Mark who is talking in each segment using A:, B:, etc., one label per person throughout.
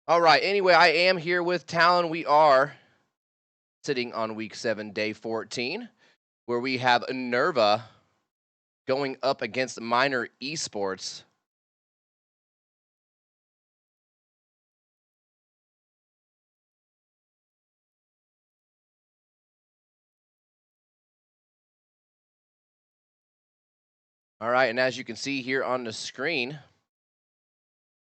A: All right. Anyway, I am here with Talon. We are sitting on week 7, day 14, where we have NerVa going up against Minor Esports. All right. And as you can see here on the screen,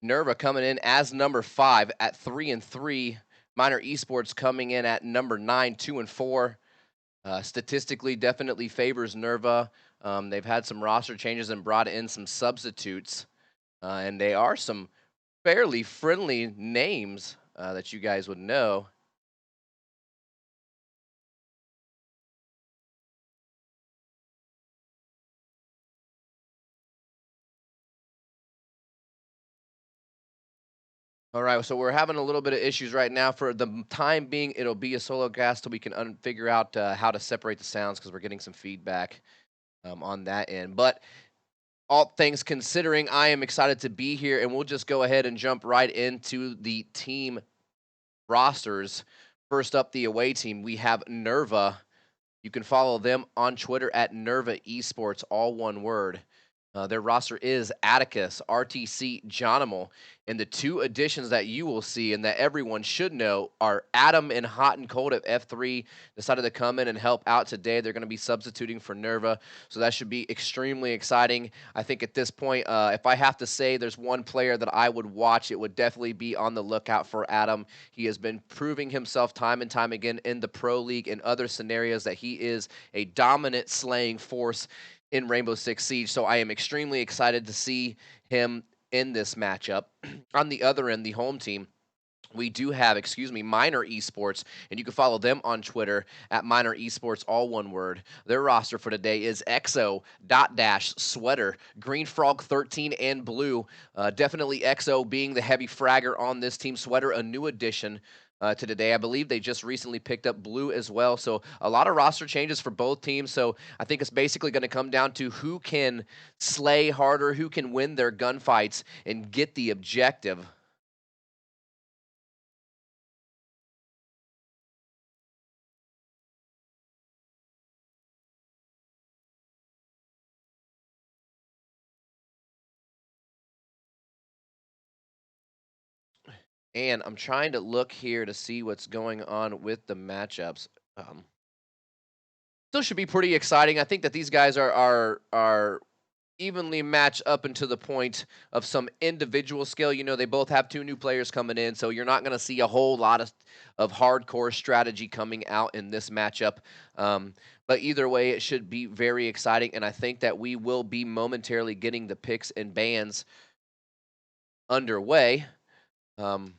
A: NerVa coming in as number 5 at 3-3. Minor Esports coming in at number 9, 2-4. Statistically, definitely favors NerVa. They've had some roster changes and brought in some substitutes, and they are some fairly friendly names that you guys would know. All right, so we're having a little bit of issues right now. For the time being, it'll be a solo cast till we can figure out how to separate the sounds because we're getting some feedback on that end. But all things considering, I am excited to be here, and we'll just go ahead and jump right into the team rosters. First up, the away team, we have NerVa. You can follow them on Twitter at NerVa Esports, all one word. Their roster is Atticus, RTC, Jonimal, and the two additions that you will see and that everyone should know are Adam and HotanCold at F3 decided to come in and help out today. They're going to be substituting for NerVa, so that should be extremely exciting. I think at this point, if I have to say there's one player that I would watch, it would definitely be on the lookout for Adam. He has been proving himself time and time again in the Pro League and other scenarios that he is a dominant slaying force in Rainbow Six Siege. So I am extremely excited to see him in this matchup. On the other end, the home team, we do have, Minor Esports, and you can follow them on Twitter at Minor Esports, all one word. Their roster for today is EXO, Dot Dash, Sweater, Green Frog 13, and Blue. Definitely EXO being the heavy fragger on this team. Sweater, a new addition to today. I believe they just recently picked up Blue as well. So a lot of roster changes for both teams. So I think it's basically going to come down to who can slay harder, who can win their gunfights and get the objective. And I'm trying to look here to see what's going on with the matchups. Um, Still should be pretty exciting. I think that these guys are evenly matched up into the point of some individual skill. You know, they both have two new players coming in, so you're not going to see a whole lot of hardcore strategy coming out in this matchup. But either way, it should be very exciting, and I think that we will be momentarily getting the picks and bans underway. Um,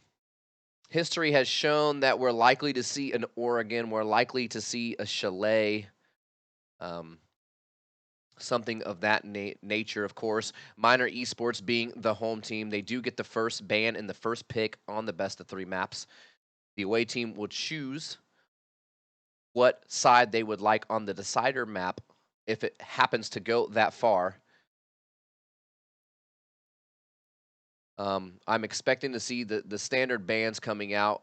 A: History has shown that we're likely to see an Oregon, we're likely to see a Chalet, um, something of that nature, of course. Minor Esports being the home team, they do get the first ban and the first pick on the best of 3 maps. The away team will choose what side they would like on the decider map if it happens to go that far. I'm expecting to see the standard bans coming out.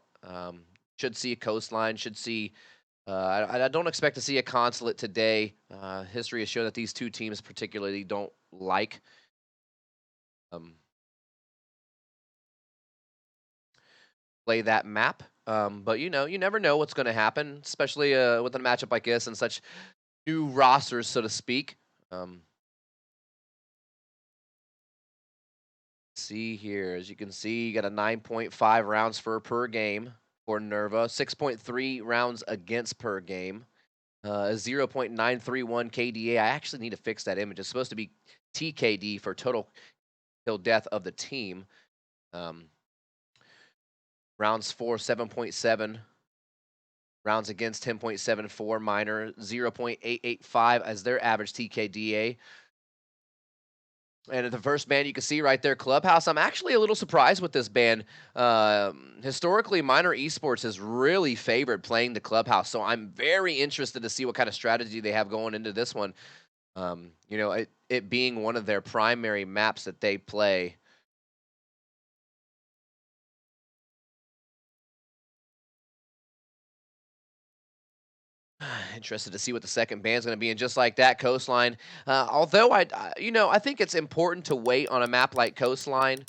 A: Should see a coastline, should see I don't expect to see a consulate today. History has shown that these two teams particularly don't like um, play that map. But you know, you never know what's going to happen, especially with a matchup like this and such new rosters, so to speak. Um, see here, as you can see, you got a 9.5 rounds per game for NerVa, 6.3 rounds against per game. 0.931 KDA. I actually need to fix that image. It's supposed to be TKD for total kill death of the team. Um, rounds for 7.7. Rounds against 10.74. Minor 0.885 as their average TKDA. And at the first ban, you can see right there, Clubhouse. I'm actually a little surprised with this ban. Historically, Minor Esports has really favored playing the Clubhouse, so I'm very interested to see what kind of strategy they have going into this one. You know, it being one of their primary maps that they play. Interested to see what the second band's going to be, and just like that, Coastline. Although I think it's important to wait on a map like Coastline.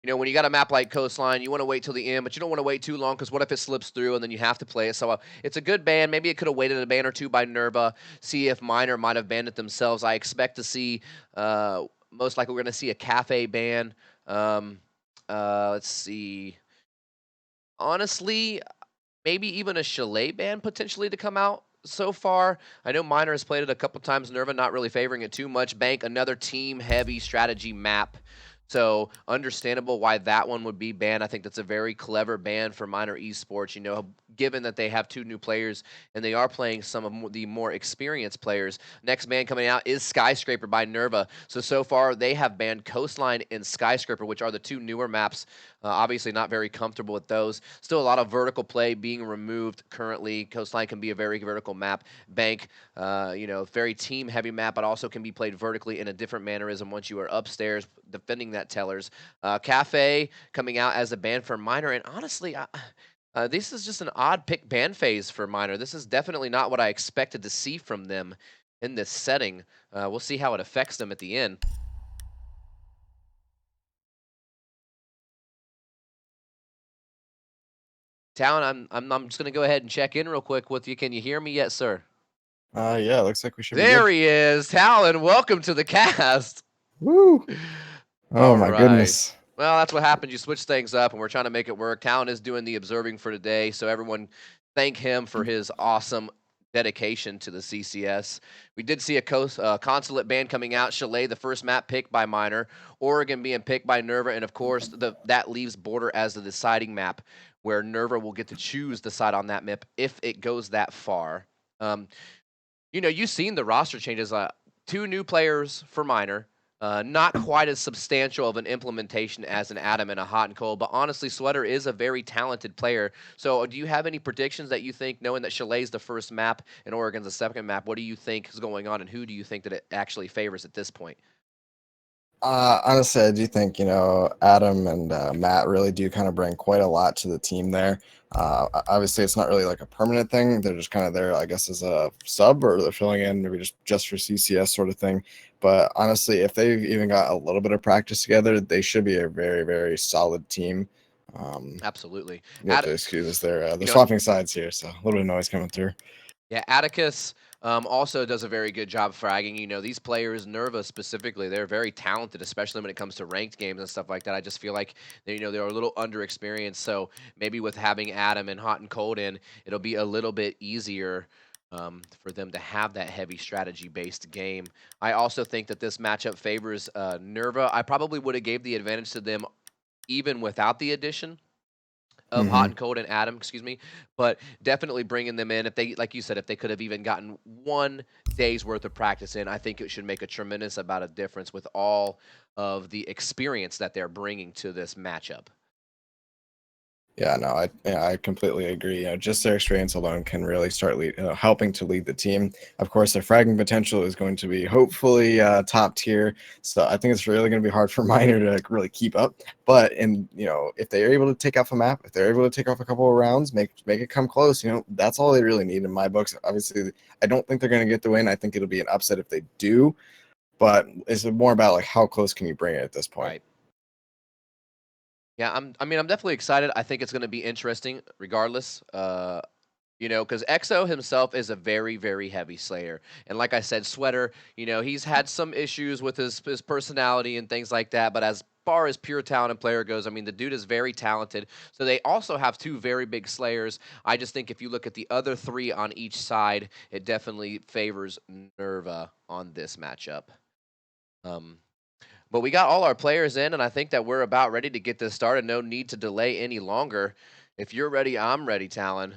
A: When you got a map like Coastline, you want to wait till the end, but you don't want to wait too long because what if it slips through and then you have to play it? So it's a good ban. Maybe it could have waited a ban or two by NerVa, see if Miner might have banned it themselves. I expect to see, most likely, we're going to see a Cafe ban. Let's see. Honestly, maybe even a Chalet ban potentially to come out so far. I know Miner has played it a couple times. NerVa not really favoring it too much. Bank, another team-heavy strategy map. So understandable why that one would be banned. I think that's a very clever ban for Miner Esports, given that they have 2 new players and they are playing some of the more experienced players. Next ban coming out is Skyscraper by NerVa. So far they have banned Coastline and Skyscraper, which are the 2 newer maps. Obviously not very comfortable with those. Still a lot of vertical play being removed currently. Coastline can be a very vertical map. Bank, very team-heavy map, but also can be played vertically in a different mannerism once you are upstairs defending that tellers. Cafe coming out as a ban for Miner, and honestly, this is just an odd pick ban phase for Miner. This is definitely not what I expected to see from them in this setting. We'll see how it affects them at the end. Talon, I'm just gonna go ahead and check in real quick with you. Can you hear me yet, sir?
B: Yeah, looks like we should be
A: There
B: good.
A: he is, Talon. Welcome to the cast.
B: Woo! Oh
A: All
B: my
A: right.
B: goodness.
A: Well, that's what happens. You switch things up, and we're trying to make it work. Talon is doing the observing for today, so everyone thank him for his awesome dedication to the CCS. We did see a consulate ban coming out. Chalet, the first map picked by Miner. Oregon being picked by NerVa, and of course, that leaves Border as the deciding map, where NerVa will get to choose the side on that map if it goes that far. You've seen the roster changes. 2 new players for Miner. Not quite as substantial of an implementation as an Adam and a HotanCold, but honestly, Sweater is a very talented player. So do you have any predictions that you think, knowing that Chalet's the first map and Oregon's the second map, what do you think is going on, and who do you think that it actually favors at this point?
B: Honestly, I do think, Adam and Matt really do kind of bring quite a lot to the team there. Obviously, it's not really like a permanent thing. They're just kind of there, I guess, as a sub, or they're filling in maybe just for CCS sort of thing. But honestly, if they've even got a little bit of practice together, they should be a very, very solid team.
A: Absolutely.
B: You have to excuse us. They're
A: You know,
B: swapping sides here, so a little bit of noise coming through.
A: Yeah, Atticus also does a very good job fragging. These players, NerVa specifically, they're very talented, especially when it comes to ranked games and stuff like that. I just feel like they're a little underexperienced. So maybe with having Adam and HotanCold in, it'll be a little bit easier for them to have that heavy strategy-based game. I also think that this matchup favors NerVa. I probably would have gave the advantage to them even without the addition of HotanCold and Adam, but definitely bringing them in. If they, like you said, if they could have even gotten 1 day's worth of practice in, I think it should make a tremendous amount of difference with all of the experience that they're bringing to this matchup.
B: Yeah, no, I completely agree. Just their experience alone can really start helping to lead the team. Of course, their fragging potential is going to be hopefully top tier. So I think it's really going to be hard for Miner to really keep up. But if they are able to take off a map, if they're able to take off a couple of rounds, make it come close, that's all they really need in my books. Obviously, I don't think they're going to get the win. I think it'll be an upset if they do. But it's more about like how close can you bring it at this point.
A: Right. Yeah, I'm definitely excited. I think it's going to be interesting regardless. Because EXO himself is a very, very heavy slayer. And like I said, Sweater, he's had some issues with his personality and things like that. But as far as pure talent and player goes, the dude is very talented. So they also have 2 very big slayers. I just think if you look at the other 3 on each side, it definitely favors NerVa on this matchup. But we got all our players in, and I think that we're about ready to get this started. No need to delay any longer. If you're ready, I'm ready, Talon.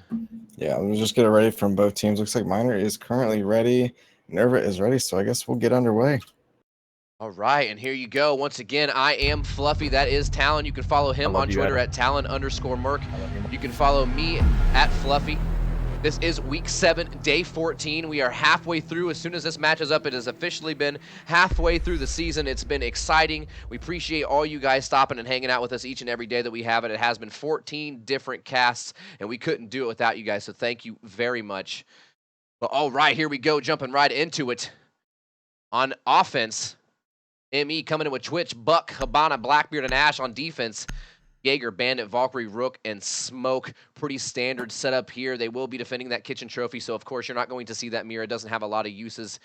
B: Yeah, let's just get it ready from both teams. Looks like Miner is currently ready. NerVa is ready, so I guess we'll get underway.
A: All right, and here you go. Once again, I am Fluffy. That is Talon. You can follow him on Twitter at Talon_Merc. You can follow me at Fluffy. This is week 7, day 14. We are halfway through. As soon as this matches up, it has officially been halfway through the season. It's been exciting. We appreciate all you guys stopping and hanging out with us each and every day that we have it. It has been 14 different casts, and we couldn't do it without you guys, so thank you very much. But all right, here we go, jumping right into it. On offense, ME coming in with Twitch, Buck, Habana, Blackbeard, and Ash. On defense, Jaeger, Bandit, Valkyrie, Rook, and Smoke. Pretty standard setup here. They will be defending that kitchen trophy, so of course you're not going to see that mirror. It doesn't have a lot of uses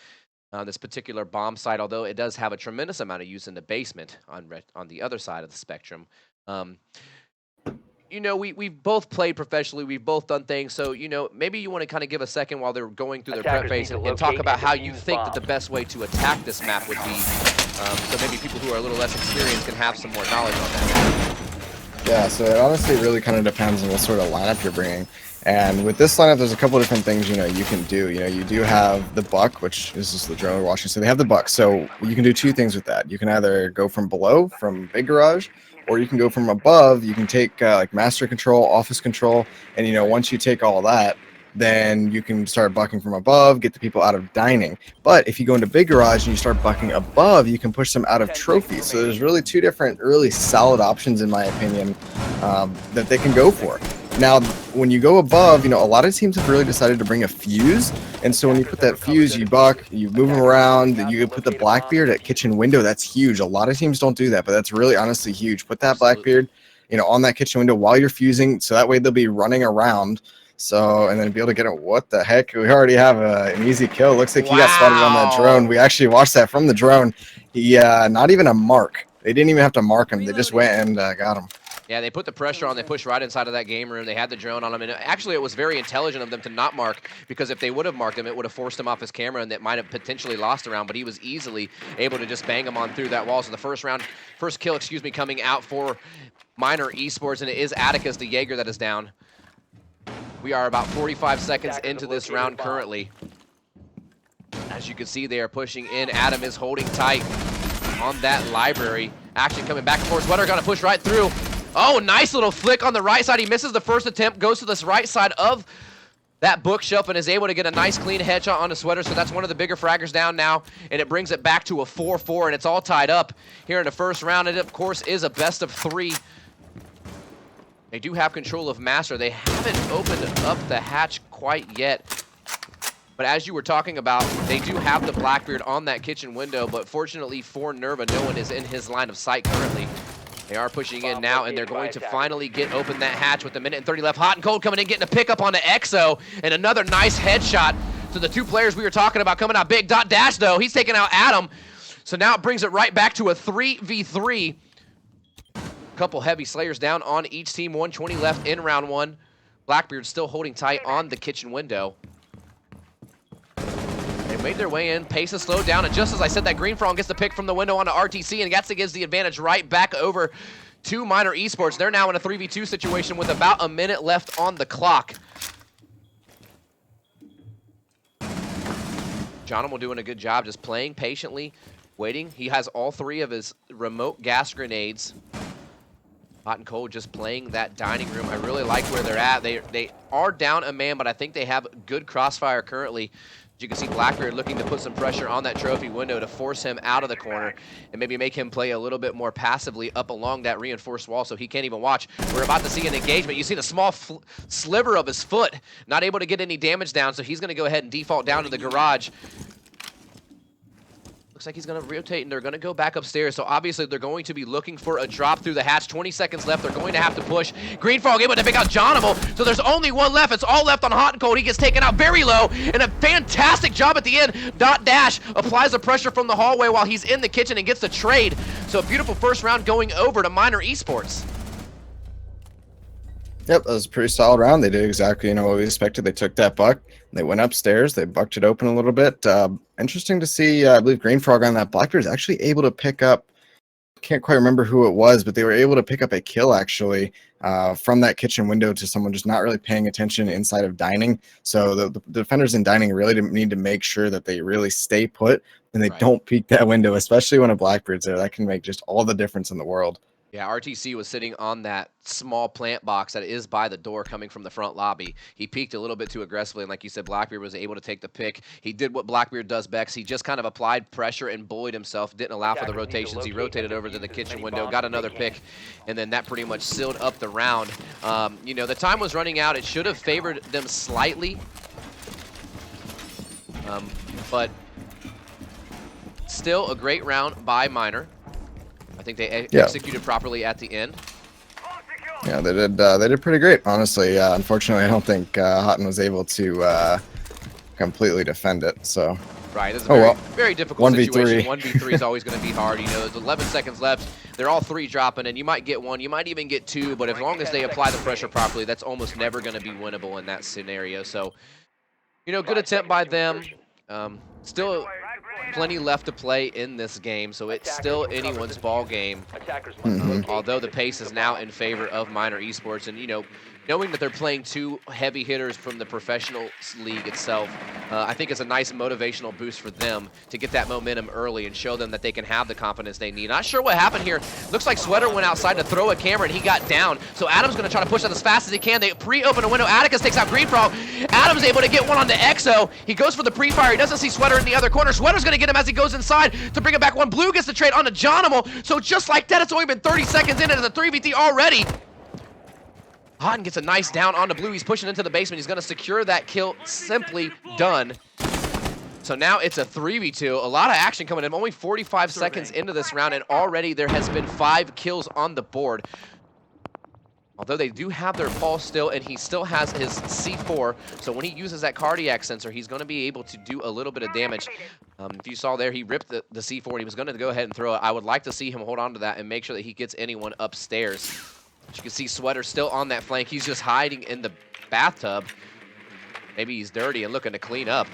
A: on this particular bomb site, although it does have a tremendous amount of use in the basement on the other side of the spectrum. You know, we've both played professionally. We've both done things, so, you know, maybe you want to kind of give a second while they're going through their prep phase and talk about how you think that the best way to attack this map would be, so maybe people who are a little less experienced can have some more knowledge on that.
B: Yeah, so it honestly really kind of depends on what sort of lineup you're bringing. And with this lineup, there's a couple different things, you know, you can do. You know, you do have the Buck, which is just the drone we're watching. So they have the Buck. So you can do two things with that. You can either go from below, from Big Garage, or you can go from above. You can take like Master Control, Office Control, and, you know, once you take all that, then you can start bucking from above, get the people out of dining. But if you go into Big Garage and you start bucking above, you can push them out of trophies. So there's really two different really solid options, in my opinion, that they can go for. Now, when you go above, you know, a lot of teams have really decided to bring a fuse. And so when you put that fuse, you buck, you move them around, you put the Blackbeard at kitchen window. That's huge. A lot of teams don't do that, but that's really honestly huge. Put that Blackbeard, you know, on that kitchen window while you're fusing. So that way they'll be running around. So, and then be able to get it. What the heck? We already have an easy kill. Looks like he got spotted on that drone. We actually watched that from the drone. He, not even a mark. They didn't even have to mark him. They just went and got him.
A: Yeah, they put the pressure on. They pushed right inside of that game room. They had the drone on him. And actually, it was very intelligent of them to not mark, because if they would have marked him, it would have forced him off his camera, and that might have potentially lost a round. But he was easily able to just bang him on through that wall. So the first kill, coming out for Minor Esports, and it is Atticus, the Jaeger, that is down. We are about 45 seconds into this round currently. As you can see, they are pushing in. Adam is holding tight on that library. Action coming back and forth. Sweater gonna push right through. Oh, nice little flick on the right side. He misses the first attempt, goes to this right side of that bookshelf and is able to get a nice clean headshot on the Sweater. So that's one of the bigger fraggers down now, and it brings it back to a 4-4, and it's all tied up here in the first round. It, of course, is a best of 3. They do have control of Master. They haven't opened up the hatch quite yet. But as you were talking about, they do have the Blackbeard on that kitchen window, but fortunately for NerVa, no one is in his line of sight currently. They are pushing in now, and they're going to finally get open that hatch with a minute and 30 left. HotanCold coming in, getting a pickup on the EXO, and another nice headshot to the two players we were talking about coming out big. Dash, though, he's taking out Adam. So now it brings it right back to a 3v3. Couple heavy slayers down on each team. 120 left in round 1. Blackbeard still holding tight on the kitchen window. They made their way in. Pace is slowed down, and just as I said, that Green Frog gets the pick from the window onto RTC, and Gatsa gives the advantage right back over to Minor Esports. They're now in a 3v2 situation with about a minute left on the clock. Jonathan doing a good job just playing patiently, waiting. He has all 3 of his remote gas grenades. HotanCold just playing that dining room. I really like where they're at. They are down a man, but I think they have good crossfire currently. As you can see, Blackbeard looking to put some pressure on that trophy window to force him out of the corner and maybe make him play a little bit more passively up along that reinforced wall so he can't even watch. We're about to see an engagement. You see the small sliver of his foot, not able to get any damage down, so he's going to go ahead and default down to the garage. Looks like he's going to rotate, and they're going to go back upstairs. So obviously they're going to be looking for a drop through the hatch. 20 seconds left. They're going to have to push. Green Frog able to pick out Jonable. So there's only one left. It's all left on HotanCold. He gets taken out very low, and a fantastic job at the end. Dash applies the pressure from the hallway while he's in the kitchen and gets the trade. So a beautiful first round going over to Minor Esports.
B: Yep, that was a pretty solid round. They did exactly, you know, what we expected. They took that buck, they went upstairs, they bucked it open a little bit. Interesting to see, I believe Green Frog on that Blackbeard is actually able to pick up, can't quite remember who it was, but they were able to pick up a kill actually from that kitchen window to someone just not really paying attention inside of dining. So the defenders in dining really need to make sure that they really stay put and they don't peek that window, especially when a Blackbeard's there. That can make just all the difference in the world.
A: Yeah, RTC was sitting on that small plant box that is by the door coming from the front lobby. He peeked a little bit too aggressively, and like you said, Blackbeard was able to take the pick. He did what Blackbeard does best. He just kind of applied pressure and bullied himself, didn't allow for the rotations. He rotated over to the kitchen window, got another pick, and then that pretty much sealed up the round. You know, the time was running out. It should have favored them slightly, but still a great round by Miner. I think they executed properly at the end.
B: Yeah, they did pretty great, honestly. Unfortunately, I don't think Hotan was able to completely defend it. So
A: right, this is a very difficult
B: 1v3.
A: situation. 1v3 is always going to be hard. You know, there's 11 seconds left. They're all three dropping, and you might get one, you might even get two, but as long as they apply the pressure properly, that's almost never going to be winnable in that scenario. So, you know, good attempt by them. Still plenty left to play in this game, so it's still anyone's ball game. Although the pace is now in favor of Miner Esports, and you know, knowing that they're playing two heavy hitters from the professional league itself, I think it's a nice motivational boost for them to get that momentum early and show them that they can have the confidence they need. Not sure what happened here. Looks like Sweater went outside to throw a camera and he got down. So Adam's going to try to push that as fast as he can. They pre-open a window. Atticus takes out Green Frog. Adam's able to get one on the EXO. He goes for the pre-fire. He doesn't see Sweater in the other corner. Sweater's going to get him as he goes inside to bring it back one. Blue gets the trade on the Jonimal. So just like that, it's only been 30 seconds in and it's a 3v3 already. Hotan gets a nice down on the Blue. He's pushing into the basement. He's going to secure that kill. Simply done. So now it's a 3v2. A lot of action coming in. Only 45 seconds into this round, and already there has been 5 kills on the board. Although they do have their pulse still, and he still has his C4. So when he uses that cardiac sensor, he's going to be able to do a little bit of damage. If you saw there, he ripped the C4, and he was going to go ahead and throw it. I would like to see him hold on to that and make sure that he gets anyone upstairs. As you can see, Sweater still on that flank. He's just hiding in the bathtub. Maybe he's dirty and looking to clean up.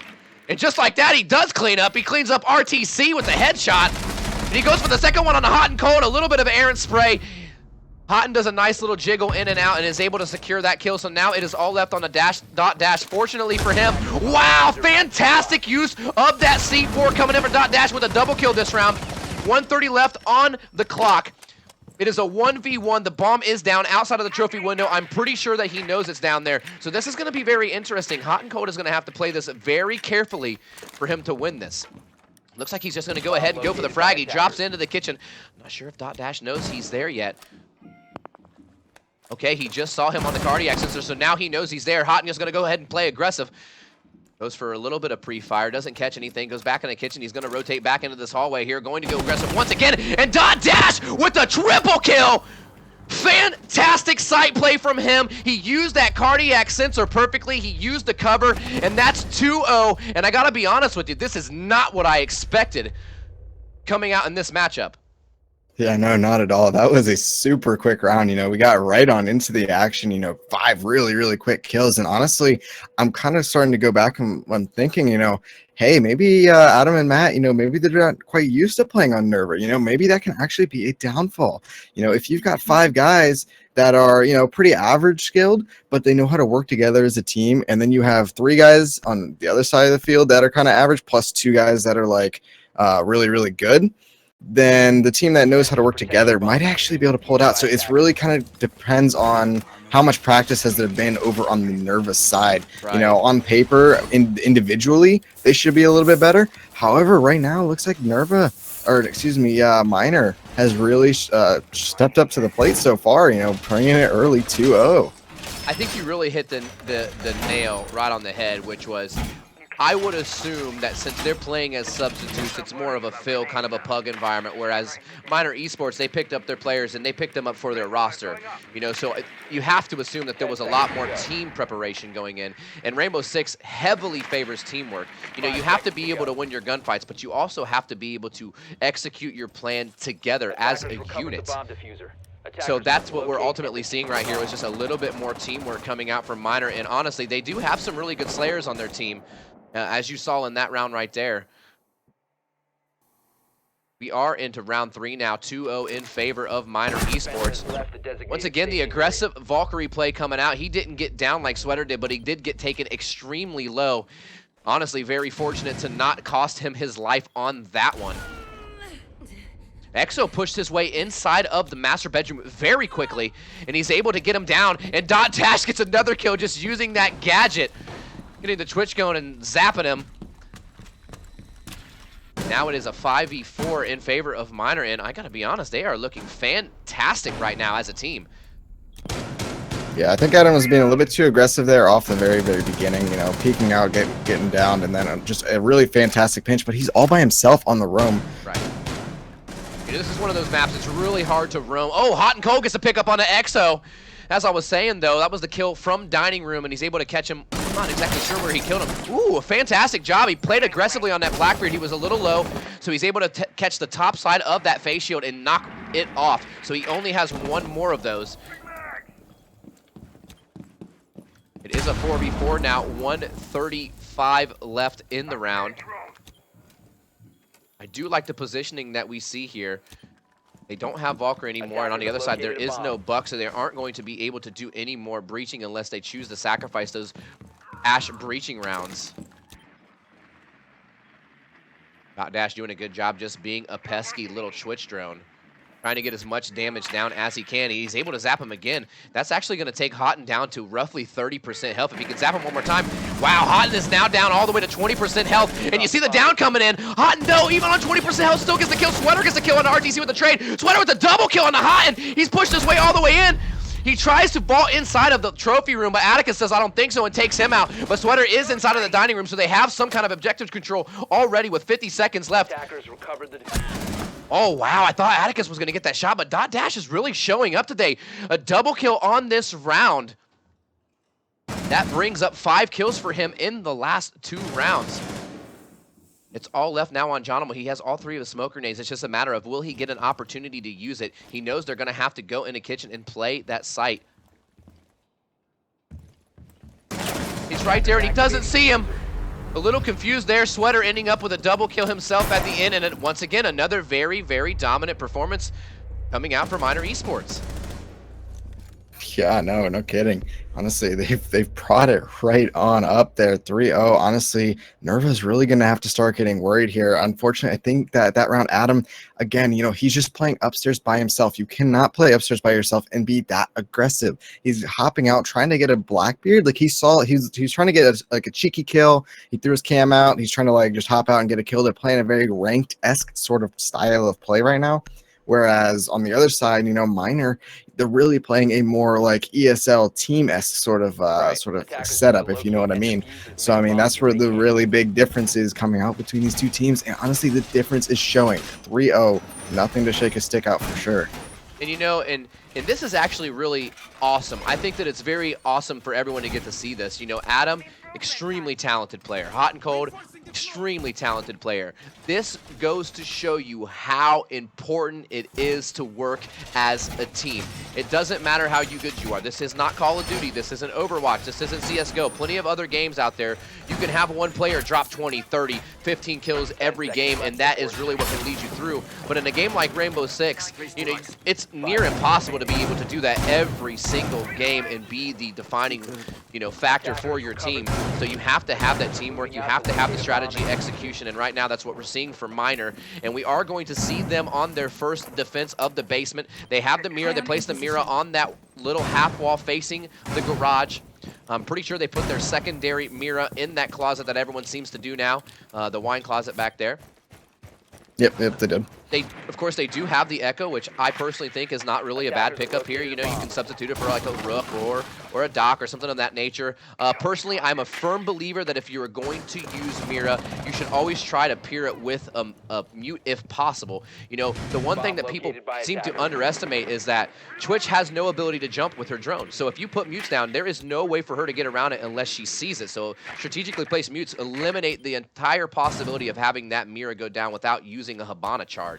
A: And just like that, he does clean up. He cleans up RTC with a headshot. And he goes for the second one on the HotanCold. A little bit of errant spray. Hotan does a nice little jiggle in and out and is able to secure that kill. So now it is all left on the dot dash. Fortunately for him, wow, fantastic use of that C4 coming in for dot dash with a double kill this round. 1:30 left on the clock. It is a 1v1. The bomb is down outside of the trophy window. I'm pretty sure that he knows it's down there. So this is going to be very interesting. HotanCold is going to have to play this very carefully for him to win this. Looks like he's just going to go ahead and go for the frag. He drops into the kitchen. I'm not sure if dot dash knows he's there yet. Okay, he just saw him on the cardiac sensor, so now he knows he's there. Hotan is going to go ahead and play aggressive. Goes for a little bit of pre-fire, doesn't catch anything, goes back in the kitchen. He's going to rotate back into this hallway here, going to go aggressive once again, and dot dash with a triple kill! Fantastic sight play from him. He used that cardiac sensor perfectly. He used the cover, and that's 2-0. And I got to be honest with you, this is not what I expected coming out in this matchup.
B: Yeah, no, not at all. That was a super quick round. You know, we got right on into the action, you know, 5 really, really quick kills. And honestly, I'm kind of starting to go back and I'm thinking, you know, hey, maybe Adam and Matt, you know, maybe they're not quite used to playing on NerVa. You know, maybe that can actually be a downfall. You know, if you've got 5 guys that are, you know, pretty average skilled, but they know how to work together as a team, and then you have 3 guys on the other side of the field that are kind of average, plus 2 guys that are like really, really good, then the team that knows how to work together might actually be able to pull it out. So it's really kind of depends on how much practice has there been over on the NerVa side. Right. You know, on paper, individually, they should be a little bit better. However, right now, it looks like NerVa, or excuse me, Miner has really stepped up to the plate so far, you know, bringing it early 2-0.
A: I think you really hit the nail right on the head, which was, I would assume that since they're playing as substitutes, it's more of a fill, kind of a pug environment, whereas Miner Esports, they picked up their players and they picked them up for their roster. You know, so you have to assume that there was a lot more team preparation going in, and Rainbow Six heavily favors teamwork. You know, you have to be able to win your gunfights, but you also have to be able to execute your plan together as a unit. So that's what we're ultimately seeing right here, is just a little bit more teamwork coming out from Miner, and honestly, they do have some really good Slayers on their team. As you saw in that round right there. We are into round 3 now, 2-0 in favor of Miner Esports. Once again, the aggressive Valkyrie play coming out. He didn't get down like Sweater did, but he did get taken extremely low. Honestly, very fortunate to not cost him his life on that one. Exo pushed his way inside of the master bedroom very quickly, and he's able to get him down, and gotn gets another kill just using that gadget. Getting the Twitch going and zapping him. Now it is a 5v4 in favor of Miner, and I gotta be honest, they are looking fantastic right now as a team.
B: Yeah, I think Adam was being a little bit too aggressive there off the very, very beginning, you know, peeking out, getting down, and then just a really fantastic pinch, but he's all by himself on the roam.
A: Right. You know, this is one of those maps that's really hard to roam. Oh, HotanCold gets a pick up on the Exo. As I was saying, though, that was the kill from Dining Room, and he's able to catch him. I'm not exactly sure where he killed him. Ooh, a fantastic job. He played aggressively on that Blackbeard. He was a little low, so he's able to catch the top side of that face shield and knock it off. So he only has one more of those. It is a 4v4 now, 1:35 left in the round. I do like the positioning that we see here. They don't have Valkyr anymore, and on the other side, there is no Buck, so they aren't going to be able to do any more breaching unless they choose to sacrifice those Ash breaching rounds. gotn doing a good job just being a pesky little Twitch drone. Trying to get as much damage down as he can. He's able to zap him again. That's actually going to take Hotan down to roughly 30% health. If he can zap him one more time. Wow, Hotan is now down all the way to 20% health. And you see the down coming in. Hotan, no, even on 20% health, still gets the kill. Sweater gets the kill on the RTC with the trade. Sweater with the double kill on the Hotan. He's pushed his way all the way in. He tries to vault inside of the trophy room, but Atticus says, I don't think so, and takes him out. But Sweater is inside of the dining room, so they have some kind of objective control already with 50 seconds left. Oh, wow, I thought Atticus was going to get that shot, but gotn is really showing up today. A double kill on this round. That brings up 5 kills for him in the last 2 rounds. It's all left now on Jonathan. He has all 3 of the smoke grenades. It's just a matter of will he get an opportunity to use it. He knows they're going to have to go in the kitchen and play that site. He's right there, and he doesn't see him. A little confused there. Sweater ending up with a double kill himself at the end, and once again, another very, very dominant performance coming out for Miner Esports.
B: Yeah, no kidding. Honestly, they've brought it right on up there, 3-0. Honestly, NerVa's really going to have to start getting worried here. Unfortunately, I think that round, Adam, again, you know, he's just playing upstairs by himself. You cannot play upstairs by yourself and be that aggressive. He's hopping out, trying to get a Blackbeard. Like he was trying to get a cheeky kill. He threw his cam out. He's trying to like just hop out and get a kill. They're playing a very ranked-esque sort of style of play right now. Whereas on the other side, you know, Miner, they're really playing a more like ESL team-esque sort of setup, if you know what I mean. So I mean, that's where the really big difference is coming out between these two teams. And honestly, the difference is showing. 3-0, nothing to shake a stick out for sure.
A: And you know, and this is actually really awesome. I think that it's very awesome for everyone to get to see this. You know, Adam, extremely talented player. HotanCold, extremely talented player. This goes to show you how important it is to work as a team. It doesn't matter how good you are. This is not Call of Duty. This isn't Overwatch. This isn't CSGO. Plenty of other games out there. You can have one player drop 20, 30, 15 kills every game, and that is really what can lead you through. But in a game like Rainbow Six, you know, it's near impossible to be able to do that every single game and be the defining, you know, factor for your team. So you have to have that teamwork. You have to have the strategy execution, and right now that's what we're seeing for Miner. And we are going to see them on their first defense of the basement. They have the mirror. They place the mirror on that little half wall facing the garage. I'm pretty sure they put their secondary mirror in that closet that everyone seems to do now, the wine closet back there.
B: Yep, they did.
A: Of course, they do have the Echo, which I personally think is not really a bad pickup here. You know, you can substitute it for like a Rook or a Doc or something of that nature. Personally, I'm a firm believer that if you are going to use Mira, you should always try to pair it with a mute if possible. You know, the one thing that people seem to underestimate is that Twitch has no ability to jump with her drone. So if you put mutes down, there is no way for her to get around it unless she sees it. So strategically place mutes, eliminate the entire possibility of having that Mira go down without using a Hibana charge.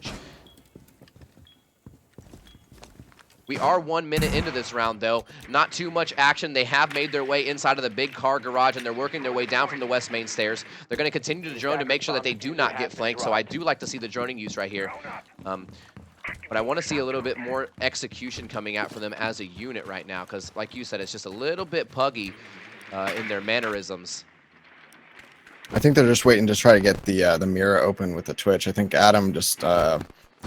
A: We are 1 minute into this round, though. Not too much action. They have made their way inside of the big car garage, and they're working their way down from the west main stairs. They're going to continue to drone to make sure that they do not get flanked, so I do like to see the droning use right here. But I want to see a little bit more execution coming out from them as a unit right now, because, like you said, it's just a little bit puggy in their mannerisms.
B: I think they're just waiting to try to get the mirror open with the Twitch. I think Adam just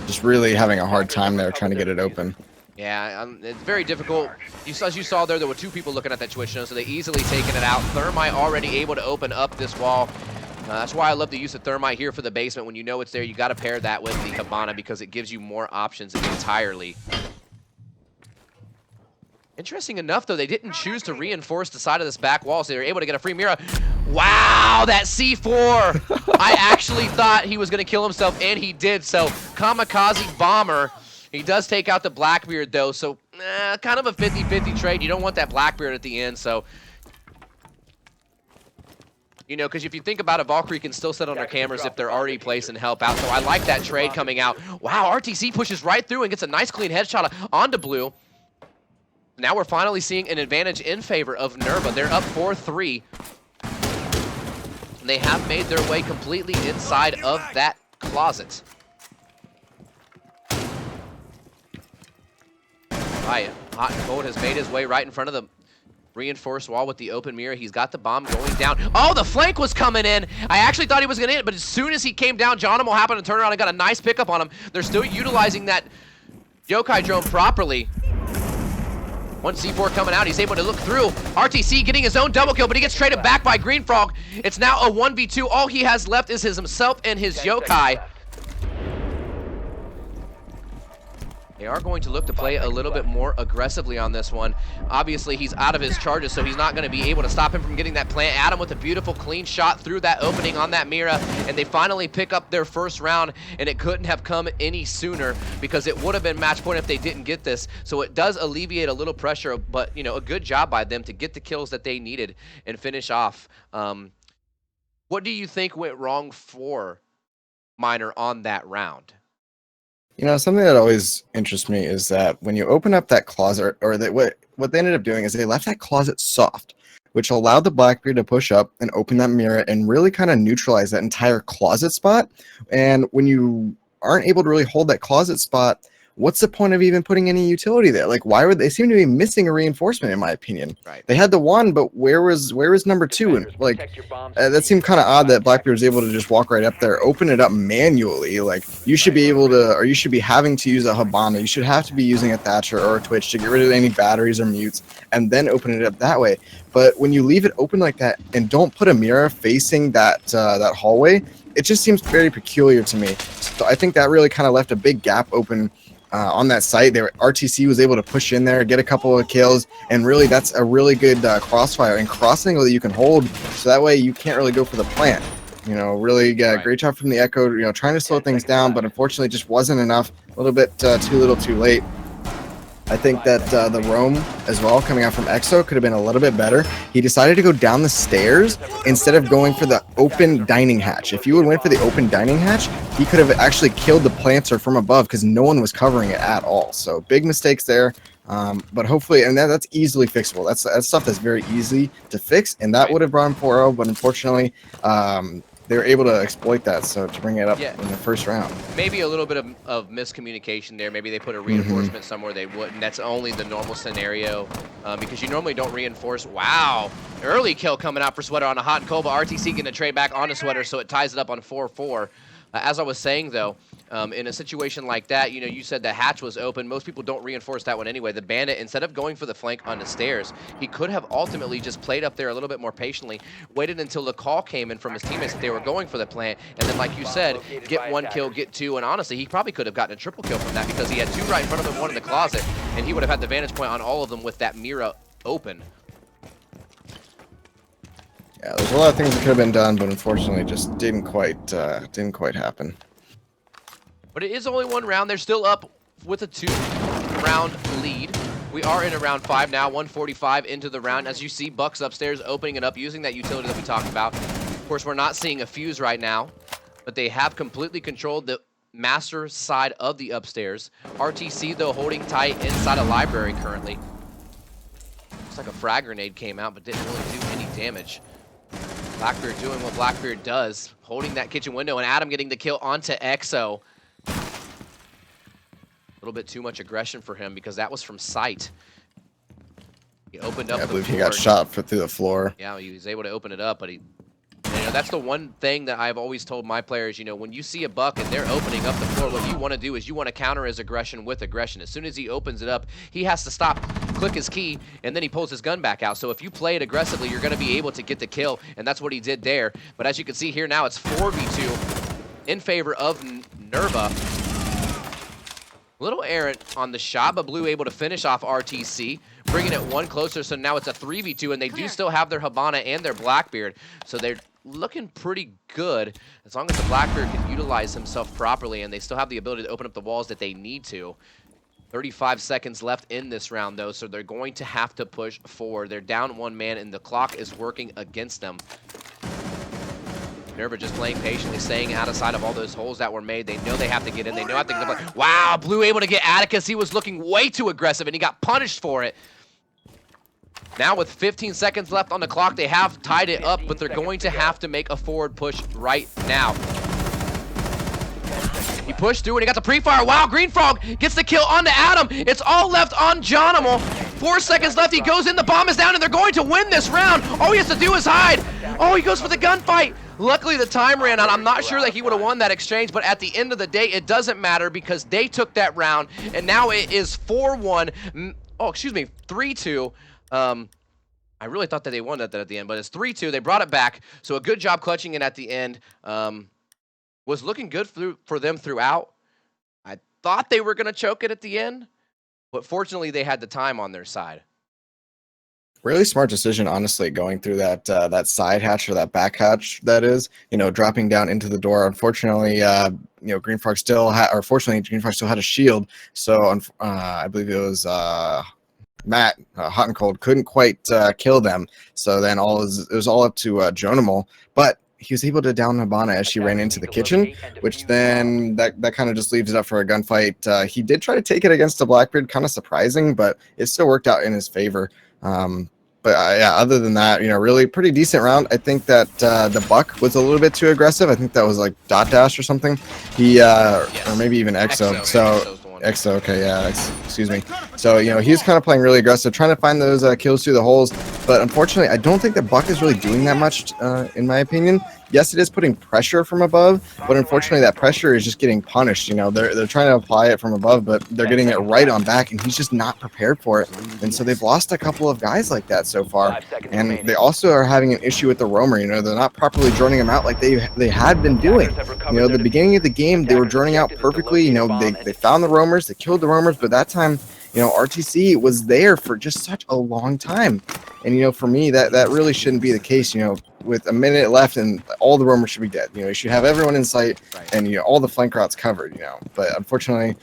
B: just really having a hard time there trying to get it open.
A: Yeah, it's very difficult. As you saw there were 2 people looking at that Twitch zone, so they easily taken it out. Thermite already able to open up this wall. That's why I love the use of Thermite here for the basement. When you know it's there, you got to pair that with the Hibana because it gives you more options entirely. Interesting enough, though, they didn't choose to reinforce the side of this back wall, so they were able to get a free Mira. Wow, that C4! I actually thought he was going to kill himself, and he did. So, Kamikaze Bomber. He does take out the Blackbeard, though, so kind of a 50-50 trade. You don't want that Blackbeard at the end, so... You know, because if you think about it, Valkyrie can still sit on their cameras if they're already placed and help out. So I like that trade coming out. Wow, RTC pushes right through and gets a nice clean headshot onto Blue. Now we're finally seeing an advantage in favor of NerVa. They're up 4-3. They have made their way completely inside of that closet. Right, HotanCold has made his way right in front of the reinforced wall with the open mirror. He's got the bomb going down. Oh, the flank was coming in. I actually thought he was going to hit it, but as soon as he came down, Johnimo happened to turn around and got a nice pickup on him. They're still utilizing that Yokai drone properly. One C4 coming out. He's able to look through. RTC getting his own double kill, but he gets traded back by Green Frog. It's now a 1v2. All he has left is himself and his Yokai. They are going to look to play a little bit more aggressively on this one. Obviously, he's out of his charges, so he's not going to be able to stop him from getting that plant. Adam with a beautiful clean shot through that opening on that Mira, and they finally pick up their first round, and it couldn't have come any sooner because it would have been match point if they didn't get this. So it does alleviate a little pressure, but, you know, a good job by them to get the kills that they needed and finish off. What do you think went wrong for Miner on that round?
B: You know, something that always interests me is that when you open up that closet, or that what they ended up doing is they left that closet soft, which allowed the Blackbeard to push up and open that mirror and really kind of neutralize that entire closet spot. And when you aren't able to really hold that closet spot, what's the point of even putting any utility there? Like, why would they seem to be missing a reinforcement, in my opinion?
A: Right.
B: They had the one, but where was number 2? And like, that seemed kind of odd that Blackbeard was able to just walk right up there, open it up manually. Like, you should be able to, or you should be having to use a Hibana. You should have to be using a Thatcher or a Twitch to get rid of any batteries or mutes, and then open it up that way. But when you leave it open like that and don't put a mirror facing that that hallway, it just seems very peculiar to me. So I think that really kind of left a big gap open on that site. RTC was able to push in there, get a couple of kills, and really that's a really good crossfire and cross angle that you can hold, so that way you can't really go for the plant. You know, really great job from the Echo, you know, trying to slow things down, but unfortunately just wasn't enough. A little bit too little too late. I think that the roam as well coming out from EXO could have been a little bit better. He decided to go down the stairs instead of going for the open dining hatch. If you would went for the open dining hatch, he could have actually killed the planter from above because no one was covering it at all. So big mistakes there. But hopefully, and that's easily fixable. That's stuff that's very easy to fix, and that would have brought him 4-0, but unfortunately, they were able to exploit that, so to bring it up in the first round.
A: Maybe a little bit of miscommunication there. Maybe they put a reinforcement somewhere they wouldn't. That's only the normal scenario because you normally don't reinforce. Wow. Early kill coming out for Sweater on a HotanCold, but RTC getting a trade back onto Sweater, so it ties it up on 4-4. As I was saying, though, in a situation like that, you know, you said the hatch was open. Most people don't reinforce that one anyway. The Bandit, instead of going for the flank on the stairs, he could have ultimately just played up there a little bit more patiently, waited until the call came in from his teammates that they were going for the plant, and then, like you said, get 1 kill, get 2, and honestly, he probably could have gotten a triple kill from that because he had 2 right in front of him, 1 in the closet, and he would have had the vantage point on all of them with that Mira open.
B: Yeah, there's a lot of things that could have been done, but unfortunately just didn't quite happen.
A: But it is only 1 round. They're still up with a 2-round lead. We are in a round 5 now, 1:45 into the round. As you see, Bucks upstairs opening it up, using that utility that we talked about. Of course, we're not seeing a fuse right now, but they have completely controlled the master side of the upstairs. RTC, though, holding tight inside a library currently. Looks like a frag grenade came out, but didn't really do any damage. Blackbeard doing what Blackbeard does, holding that kitchen window, and Adam getting the kill onto EXO. A little bit too much aggression for him because that was from sight. He opened up
B: I believe he got shot through the floor.
A: Yeah, he was able to open it up, but he ended You know, that's the one thing that I've always told my players, you know, when you see a buck and they're opening up the floor, what you want to do is you want to counter his aggression with aggression. As soon as he opens it up, he has to stop, click his key, and then he pulls his gun back out. So if you play it aggressively, you're going to be able to get the kill, and that's what he did there. But as you can see here now, it's 4v2 in favor of NerVa. Little errant on the shot, but Blue able to finish off RTC, bringing it one closer. So now it's a 3v2, and they do still have their Habana and their Blackbeard. So they're looking pretty good as long as the Blackbeard can utilize himself properly, and they still have the ability to open up the walls that they need to. 35 seconds left in this round, though, so they're going to have to push forward. They're down one man, and the clock is working against them. NerVa just playing patiently, staying out of sight of all those holes that were made. They know they have to get in. They know have to get in. Wow, Blue able to get Atticus. He was looking way too aggressive, and he got punished for it. Now with 15 seconds left on the clock, they have tied it up, but they're going to have to make a forward push right now. He pushed through, and he got the pre-fire. Wow, Green Frog gets the kill onto Adam. It's all left on Jonimal. 4 seconds left. He goes in. The bomb is down, and they're going to win this round. All he has to do is hide. Oh, he goes for the gunfight. Luckily, the time ran out. I'm not sure that he would have won that exchange, but at the end of the day, it doesn't matter because they took that round, and now it is 4-1. Oh, excuse me, 3-2. I really thought that they won that at the end, but it's 3-2. They brought it back, so a good job clutching it at the end. Was looking good for them throughout. I thought they were going to choke it at the end, but fortunately, they had the time on their side.
B: Really smart decision, honestly, going through that that side hatch or that back hatch. That is, you know, dropping down into the door. Unfortunately, you know, Green Frog still had, or fortunately, Green Frog still had a shield. So I believe it was Matt HotanCold couldn't quite kill them. So then it was all up to Jonimal, but he was able to down Habana as she ran into the kitchen, which then that kind of just leaves it up for a gunfight. He did try to take it against the Blackbeard, kind of surprising, but it still worked out in his favor. But yeah, other than that, you know, really pretty decent round. I think that the Buck was a little bit too aggressive. I think that was like Dot Dash or something. He or maybe even Exo. So Exo, okay, yeah, excuse me. So, you know, he's kind of playing really aggressive, trying to find those kills through the holes. But unfortunately, I don't think the Buck is really doing that much, in my opinion. Yes, it is putting pressure from above, but unfortunately, that pressure is just getting punished. You know, they're trying to apply it from above, but they're getting it right on back, and he's just not prepared for it. And so they've lost a couple of guys like that so far. And they also are having an issue with the roamer. You know, they're not properly droning him out like they had been doing. You know, the beginning of the game, they were droning out perfectly. You know, they found the roamers, they killed the roamers, but that time, you know, RTC was there for just such a long time. And, you know, for me, that really shouldn't be the case. You know, with a minute left and all the roamers should be dead. You know, you should have everyone in sight and, you know, all the flank routes covered, you know. But unfortunately,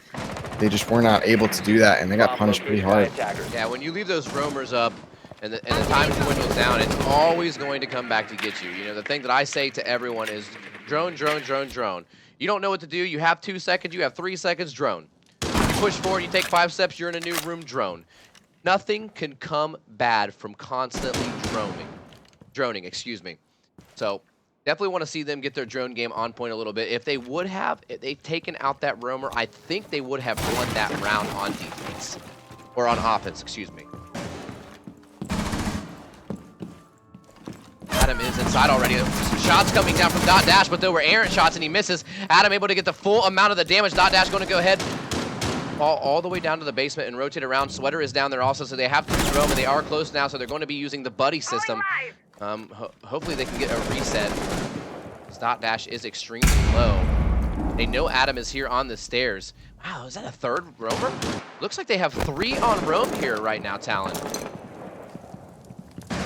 B: they just were not able to do that, and they got punished pretty hard.
A: Yeah, when you leave those roamers up and the time dwindles down, it's always going to come back to get you. You know, the thing that I say to everyone is drone, drone, drone, drone. You don't know what to do. You have 2 seconds. You have 3 seconds. Drone. You push forward. You take 5 steps. You're in a new room. Drone. Nothing can come bad from constantly droning, excuse me. So definitely want to see them get their drone game on point a little bit. If they've taken out that roamer, I think they would have won that round on defense. Or on offense, excuse me. Adam is inside already. Shots coming down from Dot Dash, but there were errant shots and he misses. Adam able to get the full amount of the damage. Dot Dash going to go ahead all the way down to the basement and rotate around. Sweater is down there also, so they have to throw him, and they are close now, so they're going to be using the buddy system. Hopefully they can get a reset. Dot Dash is extremely low. They know Adam is here on the stairs. Wow, is that a third roamer? Looks like they have 3 on roam here right now, Talon.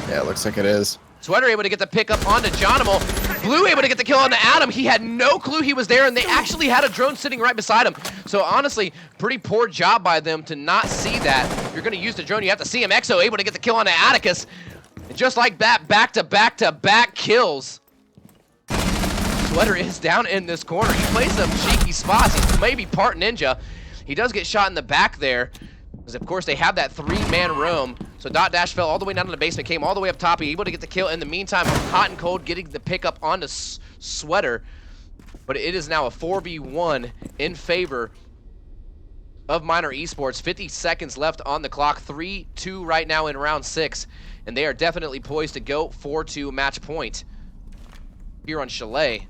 B: Yeah, it looks like it is.
A: Sweater able to get the pick up onto Jonimal. Blue able to get the kill on the Adam. He had no clue he was there, and they actually had a drone sitting right beside him. So honestly, pretty poor job by them to not see that. If you're going to use the drone, you have to see him. Exo able to get the kill on the Atticus. And just like that, back-to-back-to-back kills. Sweater is down in this corner. He plays some cheeky spots. He's maybe part ninja. He does get shot in the back there. Because, of course, they have that 3-man roam. So Dot Dash fell all the way down to the basement, came all the way up top. He able to get the kill. In the meantime, HotanCold getting the pickup onto Sweater. But it is now a 4v1 in favor of Minor Esports. 50 seconds left on the clock. 3-2 right now in round 6. And they are definitely poised to go 4-2 match point. here on Chalet.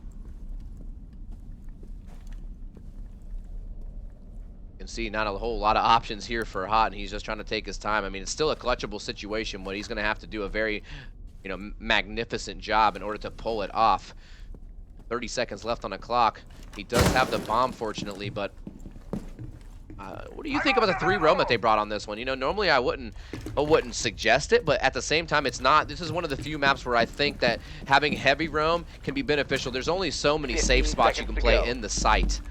A: You can see not a whole lot of options here for Hot, and he's just trying to take his time. I mean, it's still a clutchable situation, but he's going to have to do a very, magnificent job in order to pull it off. 30 seconds left on the clock. He does have the bomb, fortunately, but what do you think about the 3 roam that they brought on this one? Normally I wouldn't suggest it, but at the same time, it's not. This is one of the few maps where I think that having heavy roam can be beneficial. There's only so many safe spots you can play in the site.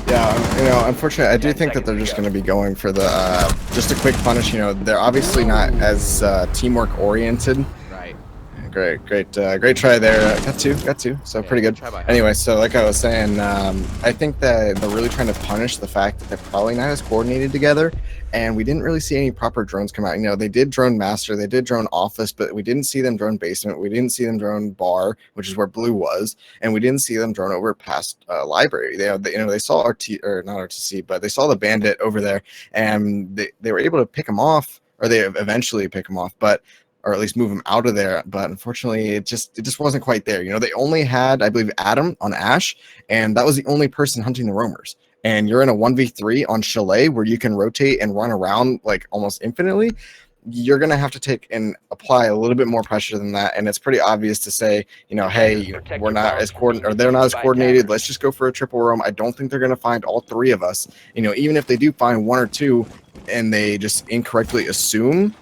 B: Yeah, unfortunately, I do think that they're just going to be going for the just a quick punish. They're obviously not as teamwork oriented.
A: Right.
B: Great try there. Got two, so yeah, pretty good. Anyway, so like I was saying, I think that they're really trying to punish the fact that they're probably not as coordinated together, and we didn't really see any proper drones come out. They did drone master, they did drone office, but we didn't see them drone basement, we didn't see them drone bar, which is where blue was, and we didn't see them drone over past library. They saw RT, or not RTC, but they saw the bandit over there, and they were able to pick him off, or they eventually pick him off, or at least move him out of there, but unfortunately it just wasn't quite there. They only had, I believe, Adam on Ash, and that was the only person hunting the roamers. And you're in a 1v3 on Chalet where you can rotate and run around like almost infinitely. You're gonna have to take and apply a little bit more pressure than that, and it's pretty obvious to say, hey, we're not as coordinated, or they're not as coordinated. Let's just go for a triple roam. I don't think they're gonna find all 3 of us. Even if they do find 1 or 2, and they just incorrectly assume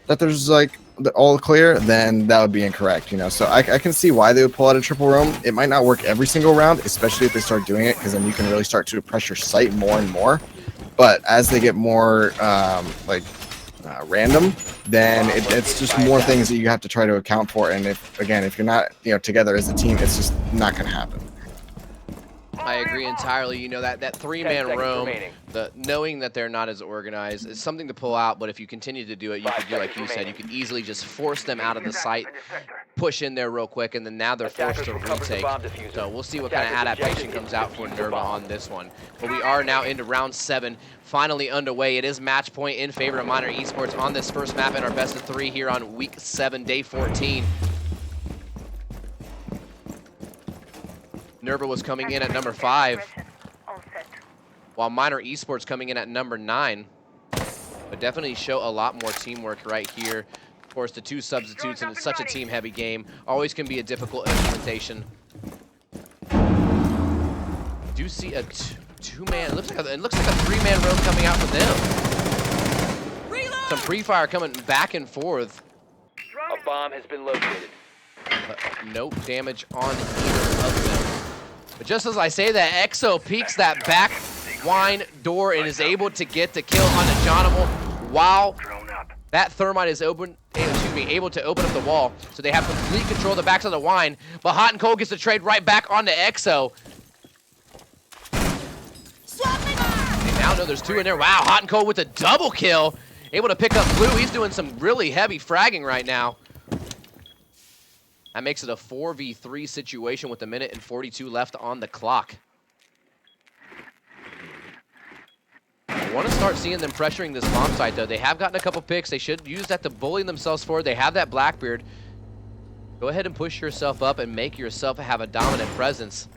B: that there's like all clear, then that would be incorrect. So I can see why they would pull out a triple roam. It might not work every single round, especially if they start doing it, because then you can really start to pressure site more and more. But as they get more random, then it's just more things that you have to try to account for. And if you're not together as a team, it's just not going to happen.
A: I agree entirely. That 3-man roam, knowing that they're not as organized, is something to pull out. But if you continue to do it, you could do like you said. You could easily just force them out of the site, push in there real quick, and then now they're forced to retake. So we'll see what kind of adaptation comes out for NerVa on this one. But we are now into round 7, finally underway. It is match point in favor of Miner Esports on this first map in our best of 3 here on week 7, day 14. NerVa was coming in at number 5, while Miner Esports coming in at number 9. But definitely show a lot more teamwork right here. Of course, the 2 substitutes, and it's such a team-heavy game, always can be a difficult implementation. Do see a 2-man. It looks like a 3-man roam coming out for them. Reload! Some pre-fire coming back and forth.
C: A bomb has been located.
A: But no damage on either of them. But just as I say that, Exo peeks that back wine door and is able to get the kill on the Jonimal while that thermite is able to open up the wall. So they have complete control of the backs of the wine. But HotanCold gets the trade right back onto Exo. And now there's 2 in there. Wow, HotanCold with a double kill. Able to pick up Blue. He's doing some really heavy fragging right now. That makes it a 4v3 situation with 1:42 left on the clock. I want to start seeing them pressuring this bomb site, though. They have gotten a couple picks. They should use that to bully themselves forward. They have that Blackbeard. Go ahead and push yourself up and make yourself have a dominant presence.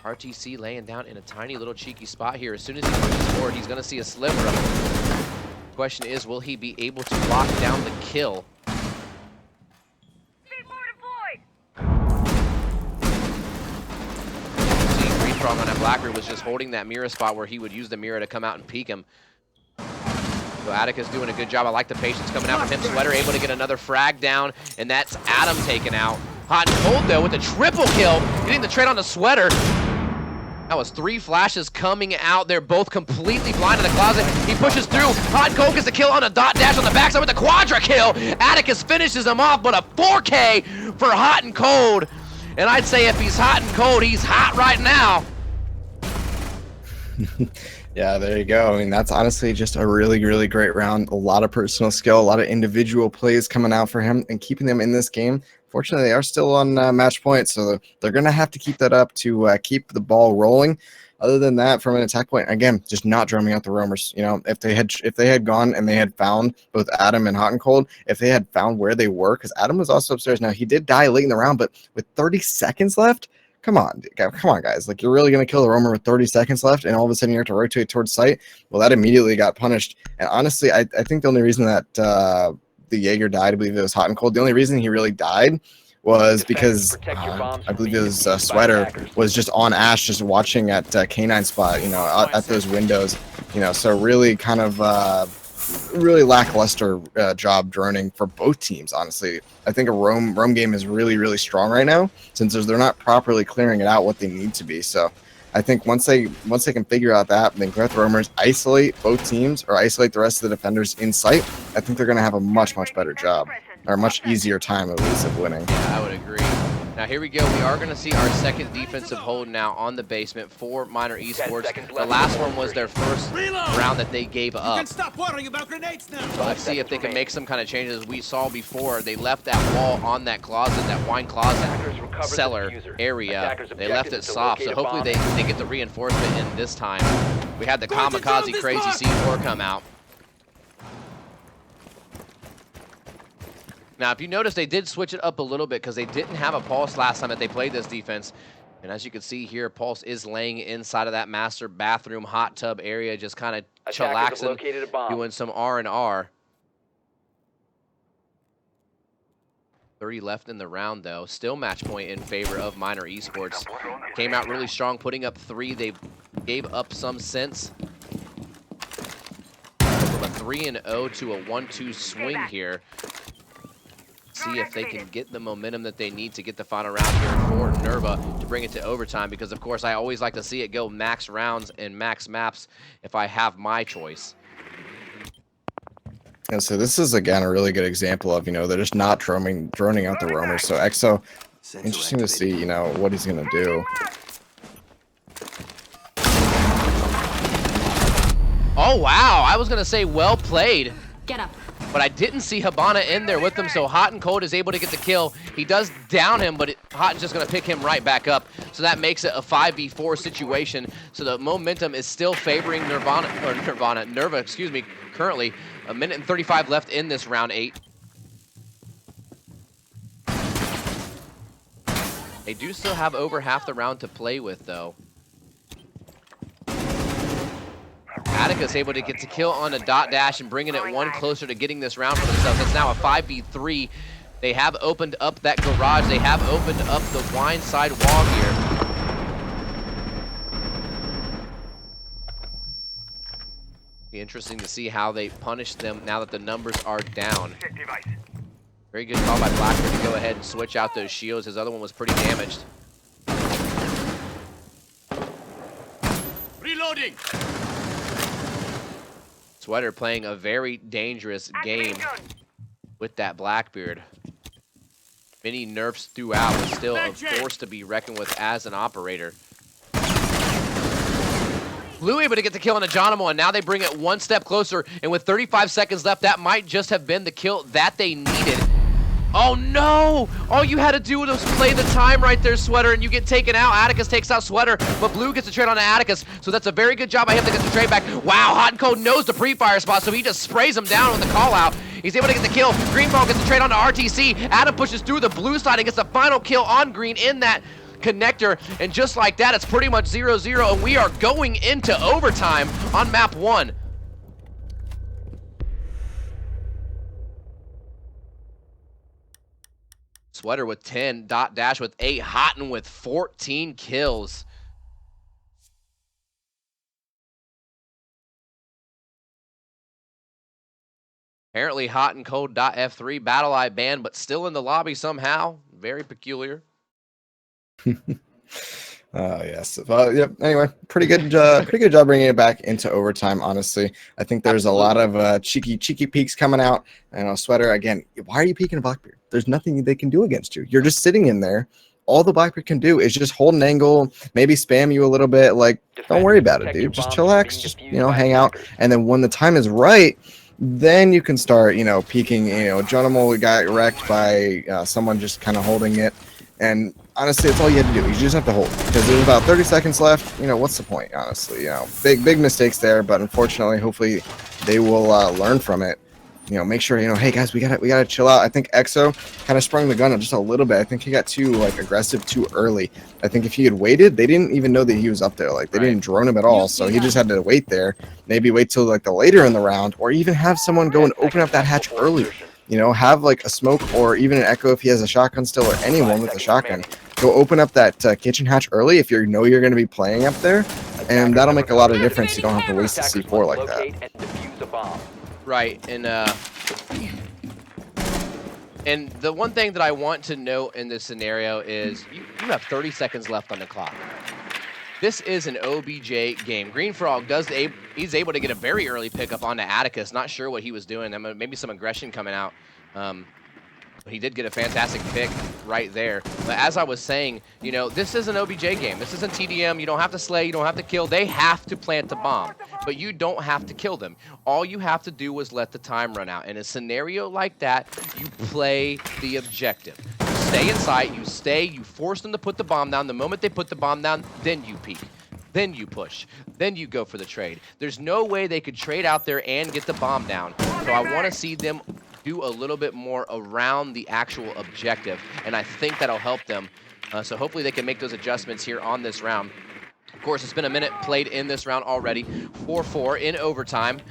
A: RTC laying down in a tiny little cheeky spot here. As soon as he pushes forward, he's going to see a sliver of him. Question is, will he be able to lock down the kill? On that Blackbeard was just holding that mirror spot where he would use the mirror to come out and peek him. So Atticus doing a good job. I like the patience coming out from him. Sweater able to get another frag down, and that's Adam taken out. HotanCold though with a triple kill, getting the trade on the Sweater. That was 3 flashes coming out. They're both completely blind in the closet. He pushes through. HotanCold gets a kill on a dot dash on the backside with a quadra kill. Atticus finishes him off, but a 4K for HotanCold. And I'd say if he's hot and cold, he's hot right now.
B: Yeah, there you go. I mean, that's honestly just a really, really great round. A lot of personal skill, a lot of individual plays coming out for him and keeping them in this game. Fortunately, they are still on match point, so they're going to have to keep that up to keep the ball rolling. Other than that, from an attack point, again, just not drumming out the roamers. You know, if they had gone and they had found both Adam and HotanCold, if they had found where they were, because Adam was also upstairs. Now he did die late in the round, but with 30 seconds left, come on, guys! Like, you're really gonna kill the roamer with 30 seconds left, and all of a sudden you have to rotate towards site. Well, that immediately got punished. And honestly, I think the only reason that the Jaeger died, I believe it was HotanCold. The only reason he really died was because I believe it was Sweater was just on Ash, just watching at K9 spot, you know, at those windows, you know. So really kind of really lackluster job droning for both teams, honestly. I think a roam game is really strong right now, since they're not properly clearing it out what they need to be. So I think once they can figure out that, then clear the roamers, isolate both teams, or isolate the rest of the defenders in sight, I think they're going to have a much better job, or a much easier time at least of winning.
A: Yeah, I would agree. Now here we go. We are going to see our second defensive hold now on the basement for Miner Esports. The last one was their first round that they gave up.
D: You can stop worrying about grenades now.
A: So let's see if they can make some kind of changes. We saw before they left that wall on that closet, that wine closet cellar area. They left it soft, so hopefully they get the reinforcement in this time. We had the Kamikaze Crazy C4 come out. Now, if you notice, they did switch it up a little bit because they didn't have a Pulse last time that they played this defense. And as you can see here, Pulse is laying inside of that master bathroom hot tub area, just kind of chillaxing, doing some R&R. 30 left in the round, though. Still match point in favor of Miner Esports. Came out really strong, putting up 3. They gave up some sense. From a 3-0 to a 1-2 swing here. See if they can get the momentum that they need to get the final round here for NerVa to bring it to overtime, because of course I always like to see it go max rounds and max maps if I have my choice.
B: And so this is again a really good example of, you know, they're just not droning out the roamers. So EXO, interesting to see, you know, what he's gonna do.
A: Oh wow, I was gonna say well played.
E: Get up.
A: But I didn't see Habana in there with him, so HotanCold is able to get the kill. He does down him, but Hotan's just going to pick him right back up. So that makes it a 5v4 situation. So the momentum is still favoring NerVa, excuse me, currently. 1:35 left in this round 8. They do still have over half the round to play with, though. Attica's able to get the kill on a dot dash and bringing it one closer to getting this round for themselves. It's now a 5v3. They have opened up that garage. They have opened up the wine side wall here. Be interesting to see how they punish them now that the numbers are down. Very good call by Blackbeard to go ahead and switch out those shields. His other one was pretty damaged.
D: Reloading.
A: Sweater playing a very dangerous game with that Blackbeard. Many nerfs throughout, but still a force to be reckoned with as an operator. Blue able to get the kill on a Geronimo, and now they bring it one step closer, and with 35 seconds left, that might just have been the kill that they needed. Oh no! All you had to do was play the time right there, Sweater, and you get taken out. Atticus takes out Sweater, but Blue gets the trade on Atticus, so that's a very good job by him to get the trade back. Wow, HotanCold knows the pre-fire spot, so he just sprays him down with the call-out. He's able to get the kill. Greenball gets the trade on to RTC. Adam pushes through the blue side and gets the final kill on Green in that connector, and just like that, it's pretty much 0-0, and we are going into overtime on map 1. Sweater with 10, Dot Dash with 8, Hotan with 14 kills. Apparently HotanCold.f3 Battle Eye banned, but still in the lobby somehow. Very peculiar.
B: Oh yes. Yep. Anyway, pretty good job bringing it back into overtime. Honestly, I think there's a lot of cheeky peeks coming out. And Sweater again. Why are you peeking Blackbeard? There's nothing they can do against you. You're just sitting in there. All the Blackbeard can do is just hold an angle, maybe spam you a little bit. Like, don't worry about it, dude. Just chillax. Just hang out. And then when the time is right, then you can start peeking. Geronimo got wrecked by someone just kind of holding it. And honestly, that's all you had to do. You just have to hold, because there's about 30 seconds left. You know, what's the point, honestly? You know, big mistakes there, but unfortunately, hopefully they will learn from it. You know, make sure, you know, hey guys, we gotta chill out. I think EXO kind of sprung the gun up just a little bit. I think he got too like aggressive too early. I think if he had waited, they didn't even know that he was up there. Like they didn't drone him at all. So he just had to wait there. Maybe wait till like the later in the round, or even have someone go and open up that hatch early. You know, have like a smoke or even an Echo if he has a shotgun still, or anyone with a shotgun. Go open up that kitchen hatch early if you know you're going to be playing up there, and that'll make a lot of difference. You don't have to waste a C4 like that.
A: Right, and the one thing that I want to note in this scenario is you have 30 seconds left on the clock. This is an OBJ game. Green Frog he's able to get a very early pickup onto Atticus. Not sure what he was doing. Maybe some aggression coming out. He did get a fantastic pick right there. But as I was saying, you know, this is an OBJ game. This isn't TDM. You don't have to slay. You don't have to kill. They have to plant the bomb, but you don't have to kill them. All you have to do is let the time run out. In a scenario like that, you play the objective. You stay in sight. You force them to put the bomb down. The moment they put the bomb down, then you peek. Then you push. Then you go for the trade. There's no way they could trade out there and get the bomb down. So I want to see them do a little bit more around the actual objective, and I think that'll help them. So hopefully they can make those adjustments here on this round. Of course, it's been a minute played in this round already. 4-4 in overtime.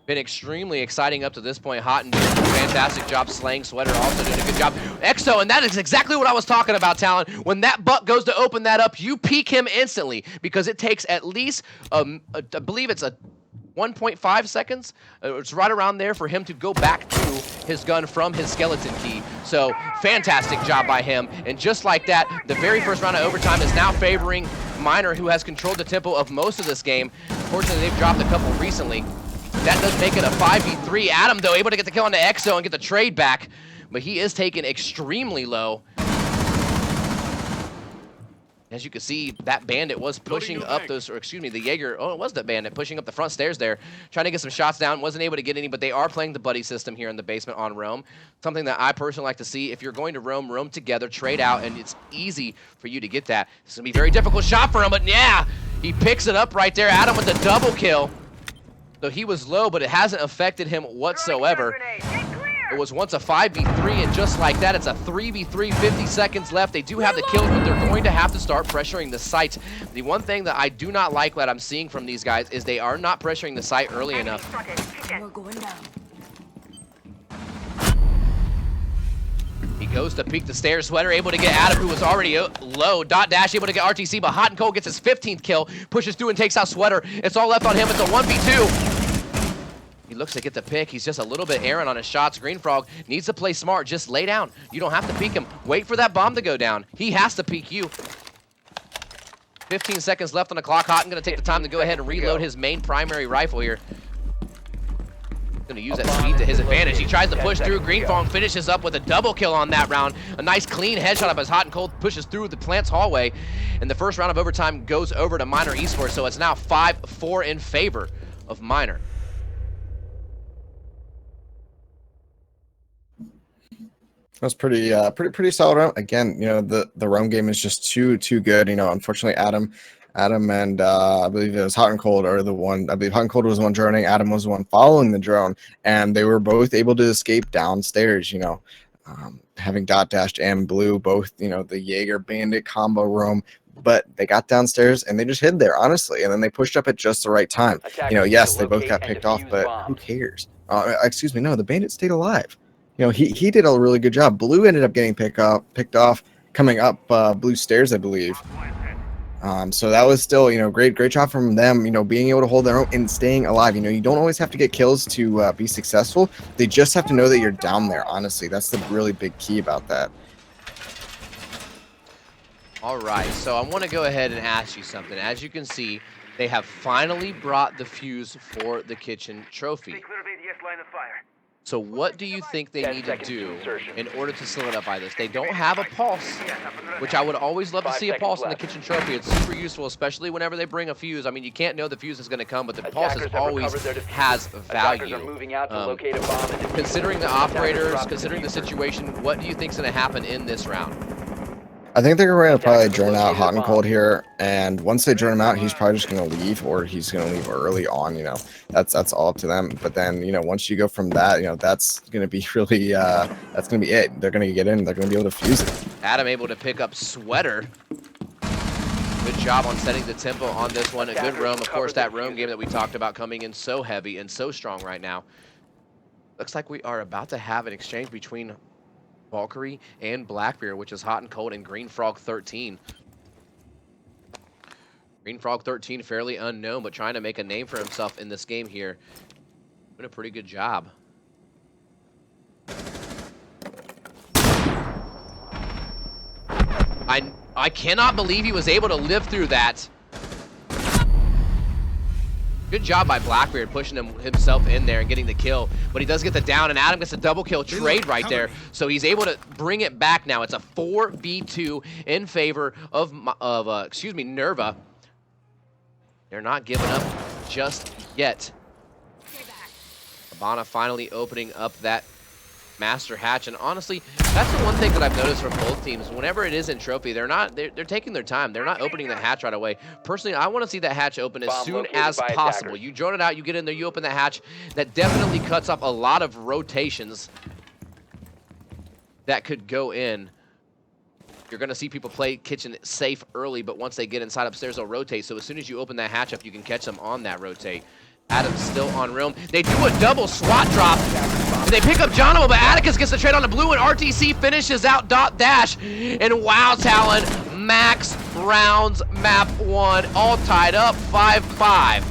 A: Been extremely exciting up to this point. Hotan doing a fantastic job slaying. Sweater also doing a good job. EXO, and that is exactly what I was talking about, Talon. When that buck goes to open that up, you peek him instantly, because it takes at least, I believe it's a 1.5 seconds. It's right around there for him to go back to his gun from his skeleton key. So fantastic job by him. And just like that, the very first round of overtime is now favoring Miner, who has controlled the tempo of most of this game. Unfortunately, they've dropped a couple recently. That does make it a 5v3. Adam, though, able to get the kill on the EXO and get the trade back, but he is taken extremely low. As you can see, that bandit was pushing up those, or excuse me, the Jaeger, oh, it was the bandit pushing up the front stairs there, trying to get some shots down, wasn't able to get any, but they are playing the buddy system here in the basement on roam. Something that I personally like to see. If you're going to roam together, trade out, and it's easy for you to get that. It's going to be a very difficult shot for him, but yeah, he picks it up right there. Adam with the double kill. So he was low, but it hasn't affected him whatsoever. It was once a 5v3, and just like that, it's a 3v3, 50 seconds left. They do have the kills, but they're going to have to start pressuring the site. The one thing that I do not like what I'm seeing from these guys is they are not pressuring the site early enough.
E: We're going down.
A: He goes to peek the stairs. Sweater able to get Adam, who was already low. Dot Dash able to get RTC, but HotanCold gets his 15th kill, pushes through and takes out Sweater. It's all left on him. It's a 1v2. He looks to get the pick. He's just a little bit errant on his shots. Green Frog needs to play smart. Just lay down. You don't have to peek him. Wait for that bomb to go down. He has to peek you. 15 seconds left on the clock. Hotan going to take the time to go ahead and reload his main primary rifle here. Going to use that speed to his advantage. He tries to push through. Green Frog finishes up with a double kill on that round. A nice clean headshot up as HotanCold pushes through the plant's hallway. And the first round of overtime goes over to Miner Esports. So it's now 5-4 in favor of Miner.
B: That's pretty solid round. Again, you know, the roam game is just too good. You know, unfortunately, Adam and I believe it was HotanCold are the one. I believe HotanCold was the one droning. Adam was the one following the drone, and they were both able to escape downstairs. You know, having Dot Dashed and Blue both, you know, the Jaeger Bandit combo roam. But they got downstairs and they just hid there, honestly, and then they pushed up at just the right time. You know, yes, they both got picked off, but who cares? Excuse me, no, the Bandit stayed alive. You know, he did a really good job. Blue ended up getting picked off, coming up Blue stairs, I believe. So that was still, you know, great job from them. You know, being able to hold their own and staying alive. You know, you don't always have to get kills to be successful. They just have to know that you're down there. Honestly, that's the really big key about that.
A: All right, so I want to go ahead and ask you something. As you can see, they have finally brought the fuse for the kitchen trophy. So what do you think they need to do in order to solidify this? They don't have a pulse, which I would always love to see a pulse in the kitchen trophy. It's super useful, especially whenever they bring a fuse. I mean, you can't know the fuse is going to come, but the pulse always has value. Considering the operators, considering the situation, what do you think is going to happen in this round?
B: I think they're going to probably drone out HotanCold here, and once they drone him out, he's probably just going to leave, or he's going to leave early on. You know, that's all up to them. But then, you know, once you go from that, you know, that's going to be really that's going to be it. They're going to get in. They're going to be able to fuse it.
A: Adam able to pick up Sweater. Good job on setting the tempo on this one. A good roam. Of course, that roam game that we talked about coming in so heavy and so strong right now. Looks like we are about to have an exchange between Valkyrie and Blackbeard, which is HotanCold and Green Frog 13. Green Frog 13, fairly unknown, but trying to make a name for himself in this game here. Doing a pretty good job. I cannot believe he was able to live through that. Good job by Blackbeard pushing himself in there and getting the kill, but he does get the down, and Adam gets a double kill trade right there, so he's able to bring it back now. It's a 4v2 in favor of NerVa. They're not giving up just yet. Habana finally opening up that master hatch, and honestly, that's the one thing that I've noticed from both teams. Whenever it is in trophy, they're taking their time. They're not opening the hatch right away. Personally, I want to see that hatch open as soon as possible. You drone it out, you get in there, you open the hatch. That definitely cuts off a lot of rotations that could go in. You're going to see people play kitchen safe early, but once they get inside upstairs, they'll rotate. So as soon as you open that hatch up, you can catch them on that rotate. Adam's still on room. They do a double SWAT drop. They pick up Johnable, but Atticus gets the trade on the blue, and RTC finishes out .dash. And wow, Talon, max rounds, map 1, all tied up, 5-5.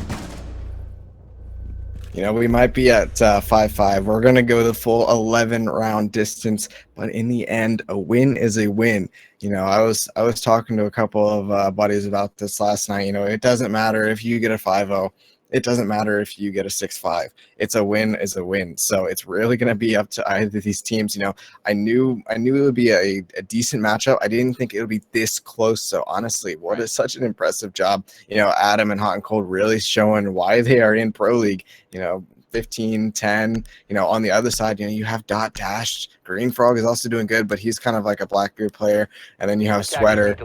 B: You know, we might be at 5-5. We're going to go the full 11-round distance, but in the end, a win is a win. You know, I was talking to a couple of buddies about this last night. You know, it doesn't matter if you get a 5-0. It doesn't matter if you get a 6-5. It's a win is a win. So it's really going to be up to either of these teams. You know, I knew it would be a decent matchup. I didn't think it would be this close. So honestly, what is such an impressive job. You know, Adam and HotanCold really showing why they are in Pro League. You know, 15, 10, you know, on the other side, you know, you have .dash. Green Frog is also doing good, but he's kind of like a Blackbeard player. And then you have Sweater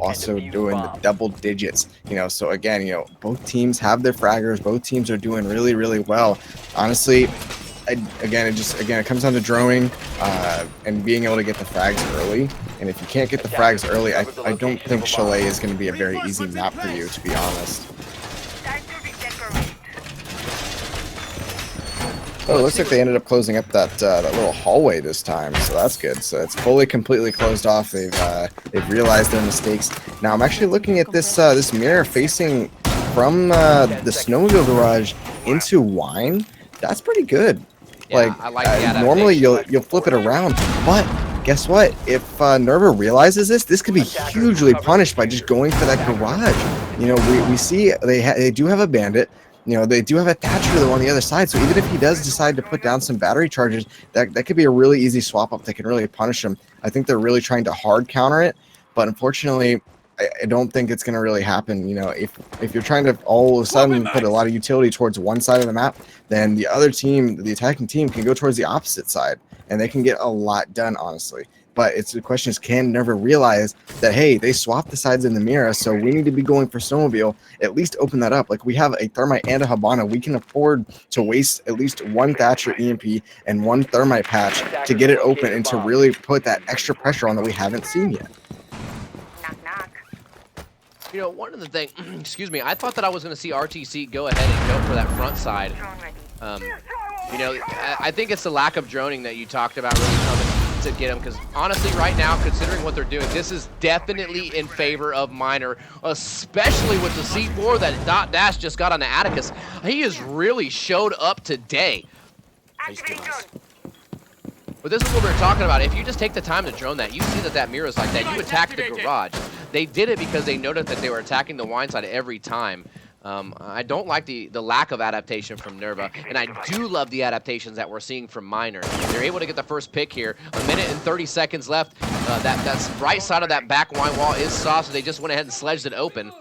B: also doing the double digits, you know. So again, you know, both teams have their fraggers. Both teams are doing really, really well. Honestly, it comes down to droning and being able to get the frags early. And if you can't get the frags early, I don't think Chalet is going to be a very easy map for you, to be honest. Oh, it looks like they ended up closing up that little hallway this time, so that's good. So it's completely closed off. They've realized their mistakes. Now I'm actually looking at this this mirror facing from the snowmobile garage into Wine. That's pretty good.
A: Yeah, I like the
B: normally you'll flip it around, but guess what? If NerVa realizes this could be hugely punished by just going for that garage. You know, we see they do have a bandit. You know, they do have a Thatcher though on the other side, so even if he does decide to put down some battery charges, that could be a really easy swap up that can really punish him. I think they're really trying to hard counter it, but unfortunately, I don't think it's going to really happen. You know, if you're trying to all of a sudden put a lot of utility towards one side of the map, then the other team, the attacking team, can go towards the opposite side, and they can get a lot done, honestly. But the question is, can NerVa realize that, hey, they swapped the sides in the mirror, so we need to be going for snowmobile. At least open that up. Like, we have a thermite and a Habana. We can afford to waste at least one Thatcher EMP and one thermite patch to get it open and to really put that extra pressure on that we haven't seen yet.
A: You know, one of the things, excuse me, I thought that I was going to see RTC go ahead and go for that front side. You know, I think it's the lack of droning that you talked about really coming to get him, because honestly right now, considering what they're doing, this is definitely in favor of Miner, especially with the C4 that .dash just got on the Atticus. He has really showed up today. But this is what we're talking about. If you just take the time to drone that, you see that mirror is like that. You attack the garage. They did it because they noticed that they were attacking the wine side every time. I don't like the lack of adaptation from NerVa, and I do love the adaptations that we're seeing from Miner. They're able to get the first pick here. 1 minute and 30 seconds left. That's right side of that back wine wall is soft, so they just went ahead and sledged it open.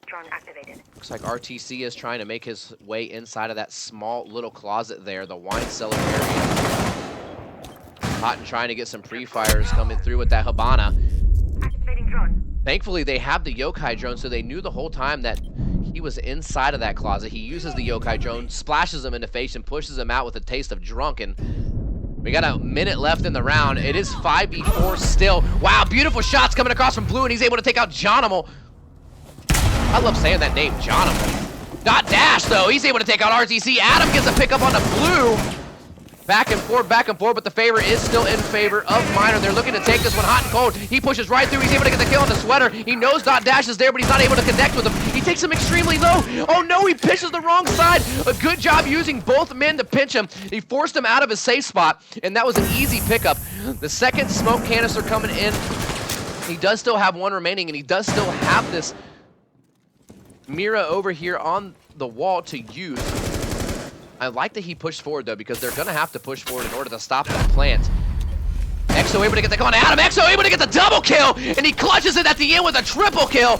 E: Drone activated.
A: Looks like RTC is trying to make his way inside of that small little closet there, the wine cellar area. Hotan trying to get some pre-fires coming through with that Hibana.
E: Activating drone.
A: Thankfully, they have the yokai drone, so they knew the whole time that he was inside of that closet. He uses the yokai drone, splashes him in the face, and pushes him out with a taste of drunken. We got a minute left in the round. It is 5v4 still. Wow, beautiful shots coming across from Blue, and he's able to take out Jonimal. I love saying that name, Jonimal. Not Dash, though. He's able to take out RTC. Adam gets a pickup on the Blue. Back and forth, but the favor is still in favor of Miner. They're looking to take this one hot and cold. He pushes right through. He's able to get the kill on the Sweater. He knows Dash is there, but he's not able to connect with him. He takes him extremely low. Oh no, he pitches the wrong side. A good job using both men to pinch him. He forced him out of his safe spot, and that was an easy pickup. The second smoke canister coming in. He does still have one remaining, and he does still have this Mira over here on the wall to use. I like that he pushed forward, though, because they're going to have to push forward in order to stop that plant. Exo able to get the kill on Adam. Exo able to get the double kill, and he clutches it at the end with a triple kill.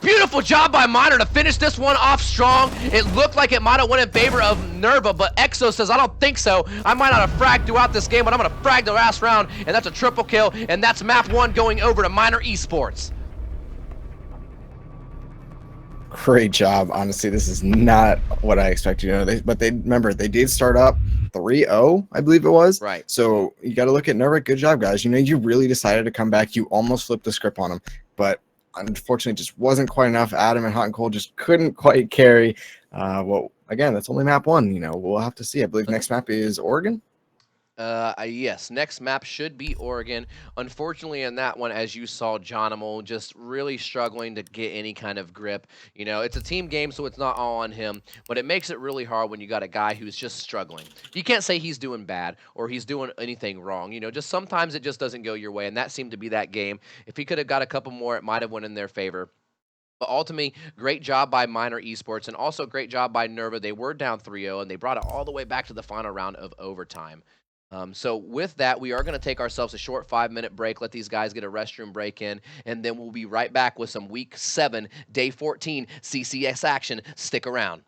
A: Beautiful job by Miner to finish this one off strong. It looked like it might have went in favor of NerVa, but Exo says, I don't think so. I might not have fragged throughout this game, but I'm going to frag the last round, and that's a triple kill, and that's map 1 going over to Miner Esports.
B: Great job. Honestly, this is not what I expected. But remember, they did start up 3-0, I believe it was.
A: Right.
B: So you got to look at NerVa. Good job, guys. You really decided to come back. You almost flipped the script on them, but unfortunately, just wasn't quite enough. Adam and HotanCold just couldn't quite carry. Well, again, that's only map 1. We'll have to see. I believe next map is Oregon.
A: Yes, next map should be Oregon. Unfortunately, in that one, as you saw, Jonimal just really struggling to get any kind of grip. It's a team game, so it's not all on him, but it makes it really hard when you got a guy who's just struggling. You can't say he's doing bad or he's doing anything wrong. Just sometimes it just doesn't go your way, and that seemed to be that game. If he could have got a couple more, it might have went in their favor. But ultimately, great job by Miner Esports, and also great job by NerVa. They were down 3-0, and they brought it all the way back to the final round of overtime. So with that, we are going to take ourselves a short 5-minute break, let these guys get a restroom break in, and then we'll be right back with some Week 7, Day 14 CCS action. Stick around.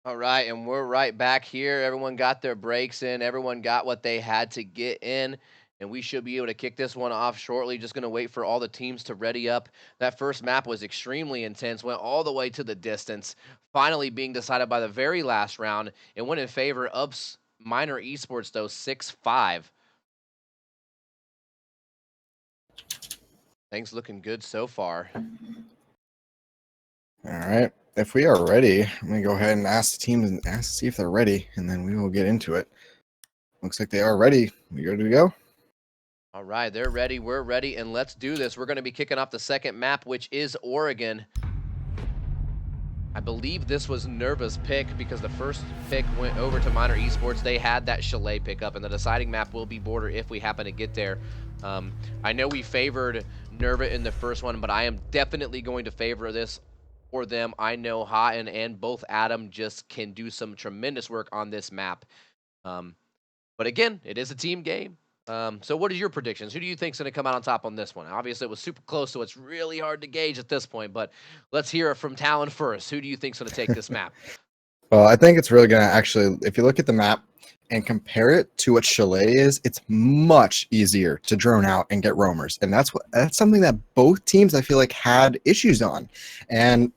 A: All right, and we're right back here. Everyone got their breaks in. Everyone got what they had to get in, and we should be able to kick this one off shortly. Just going to wait for all the teams to ready up. That first map was extremely intense, went all the way to the distance, finally being decided by the very last round. It went in favor of Minor Esports, though, 6-5. Things looking good so far.
B: All right. If we are ready, I'm going to go ahead and ask the team and ask to see if they're ready, and then we will get into it. Looks like they are ready. We good to go?
A: All right, they're ready. We're ready, and let's do this. We're going to be kicking off the second map, which is Oregon. I believe this was NerVa's pick because the first pick went over to Minor Esports. They had that Chalet pickup, and the deciding map will be Border if we happen to get there. I know we favored NerVa in the first one, but I am definitely going to favor this for them. I know HotanCold and both Adam just can do some tremendous work on this map. But again, it is a team game. So what are your predictions? Who do you think is going to come out on top on this one? Obviously, it was super close, so it's really hard to gauge at this point. But let's hear it from Talon first. Who do you think is going to take this map?
B: Well, I think it's really going to actually, if you look at the map and compare it to what Chalet is, it's much easier to drone out and get roamers. And that's something that both teams, I feel like, had issues on. And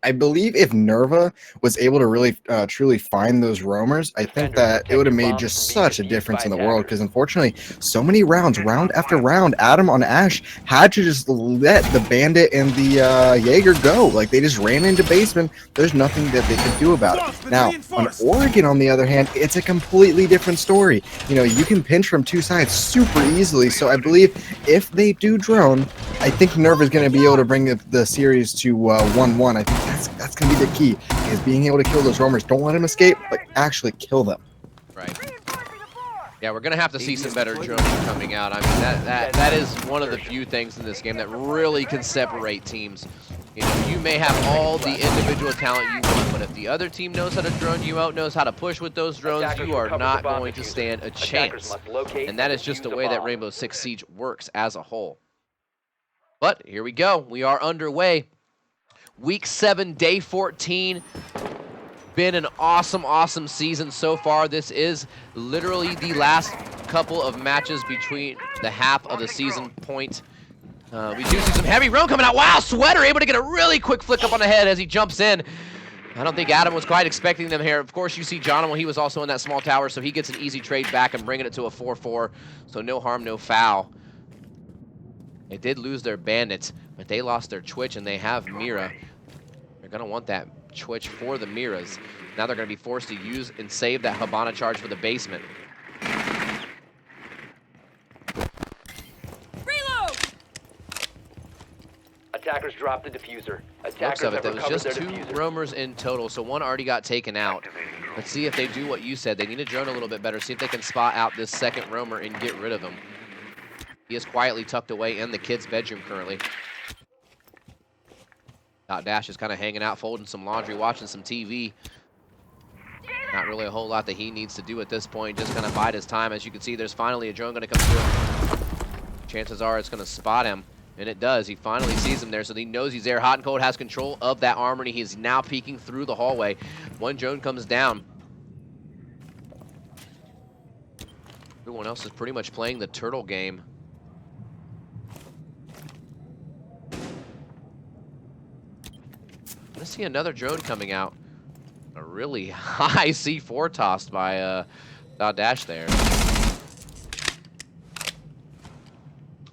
B: I believe if NerVa was able to really truly find those roamers, I think that it would have made just such a difference in the world, because unfortunately so many rounds, round after round, Adam on Ash had to just let the Bandit and the Jaeger go. Like, they just ran into basement. There's nothing that they could do about it. Now on Oregon, on the other hand, it's a completely different story. You know, you can pinch from two sides super easily. So I believe if they do drone, I think NerVa is going to be able to bring the series to 1-1. I think that's going to be the key, is being able to kill those roamers. Don't let them escape, but actually kill them.
A: Right. Yeah, we're going to have to see some better drones coming out. I mean, that is one of the few things in this game that really can separate teams. You know, you may have all the individual talent you want, but if the other team knows how to drone you out, knows how to push with those drones, you are not going to stand a chance. And that is just the way that Rainbow Six Siege works as a whole. But here we go. We are underway. Week 7, day 14. Been an awesome, awesome season so far. This is literally the last couple of matches between the half of the season point. We do see some heavy roam coming out. Wow, Sweater able to get a really quick flick up on the head as he jumps in. I don't think Adam was quite expecting them here. Of course, you see John, he was also in that small tower, so he gets an easy trade back and bringing it to a 4-4. So no harm, no foul. They did lose their bandits, but they lost their Twitch, and they have Mira. They're going to want that Twitch for the Miras. Now they're going to be forced to use and save that Habana charge for the basement.
E: Reload!
C: Attackers dropped the diffuser.
A: Looks of it, there was just 2 roamers in total, so one already got taken out. Let's see if they do what you said. They need to drone a little bit better, see if they can spot out this second roamer and get rid of him. He is quietly tucked away in the kid's bedroom currently. Dash is kind of hanging out, folding some laundry, watching some TV. Not really a whole lot that he needs to do at this point, just kind of bide his time. As you can see, there's finally a drone going to come through. Chances are it's going to spot him, and it does. He finally sees him there, so he knows he's there. HotanCold has control of that armory. He is now peeking through the hallway. One drone comes down. Everyone else is pretty much playing the turtle game. Let's see another drone coming out. A really high C4 tossed by Dash there.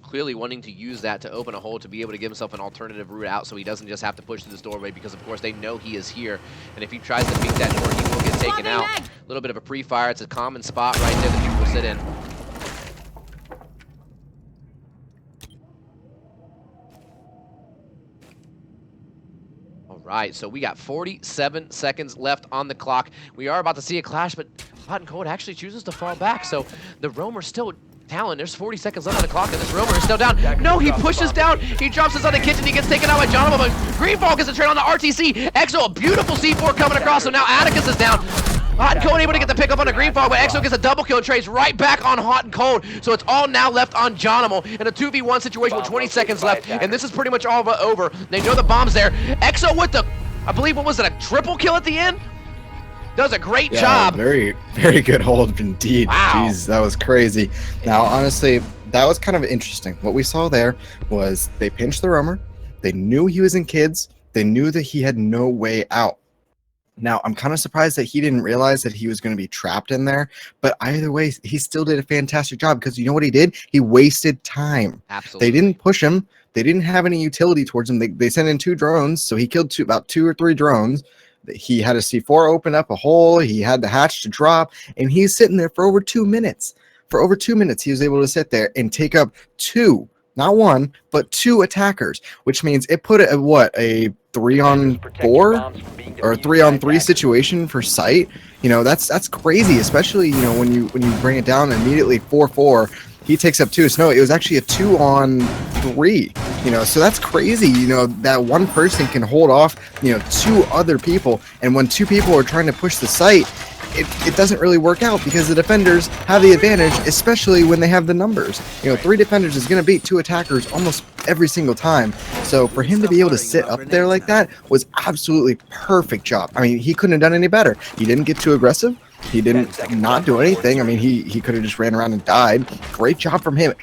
A: Clearly wanting to use that to open a hole to be able to give himself an alternative route out so he doesn't just have to push through this doorway, because of course they know he is here. And if he tries to beat that door, he will get taken out. A little bit of a pre-fire. It's a common spot right there that people will sit in. Right, so we got 47 seconds left on the clock. We are about to see a clash, but HotanCold actually chooses to fall back. So the roamer's still Talon. There's 40 seconds left on the clock, and this roamer is still down. No, he pushes down. He drops inside the kitchen. He gets taken out by John, but Greenfall gets a trade on the RTC. Exo, a beautiful C4 coming across, so now Atticus is down. HotanCold able to get the pick up on the Greenfall, but Exo gets a double kill and trades right back on HotanCold. So it's all now left on Johnimal in a 2v1 situation with 20 seconds left, and this is pretty much all over. They know the bomb's there. Exo with the, I believe, what was it, a triple kill at the end? Does a great
B: Yeah,
A: job.
B: very, very good hold indeed.
A: Wow.
B: Jeez, that was crazy. Now, honestly, that was kind of interesting. What we saw there was they pinched the roamer. They knew he was in kids. They knew that he had no way out. Now, I'm kind of surprised that he didn't realize that he was going to be trapped in there. But either way, he still did a fantastic job because you know what he did? He wasted time.
A: Absolutely.
B: They didn't push him. They didn't have any utility towards him. They sent in 2 drones, so he killed about 2 or 3 drones. He had a C4 open up a hole. He had the hatch to drop, and he's sitting there for over 2 minutes. For over 2 minutes, he was able to sit there and take up 2, not 1, but 2 attackers, which means it put it at what, a 3-on-4 or a 3-on-3 situation for sight. You know, that's crazy, especially, you know, when you bring it down immediately 4-4. He takes up 2. So no, it was actually a 2-on-3. You know, so that's crazy. You know, that one person can hold off, you know, 2 other people, and when 2 people are trying to push the site, it doesn't really work out because the defenders have the advantage, especially when they have the numbers. You know, 3 defenders is going to beat 2 attackers almost every single time. So for him to be able to sit up there like that was absolutely perfect job. I mean, he couldn't have done any better. He didn't get too aggressive. He didn't not do anything. I mean, he could have just ran around and died. Great job from him.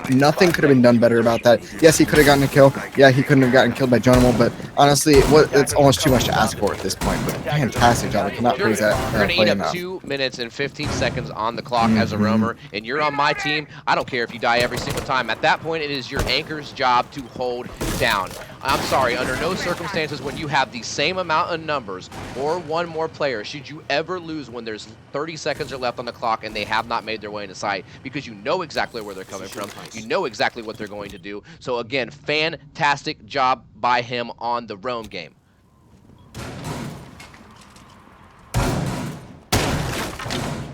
B: Nothing could have been done better about that. Yes, he could have gotten a kill. Yeah, he couldn't have gotten killed by Jonimal, but honestly, it's almost too much to ask for at this point. But fantastic job. I cannot praise that.
A: You're going to eat up
B: enough.
A: 2 minutes and 15 seconds on the clock as a roamer, and you're on my team. I don't care if you die every single time. At that point, it is your anchor's job to hold down. I'm sorry, under no circumstances when you have the same amount of numbers or 1 more player should you ever lose when there's 30 seconds are left on the clock and they have not made their way into sight, because you know exactly where they're coming from. You know exactly what they're going to do. So again, fantastic job by him on the roam game.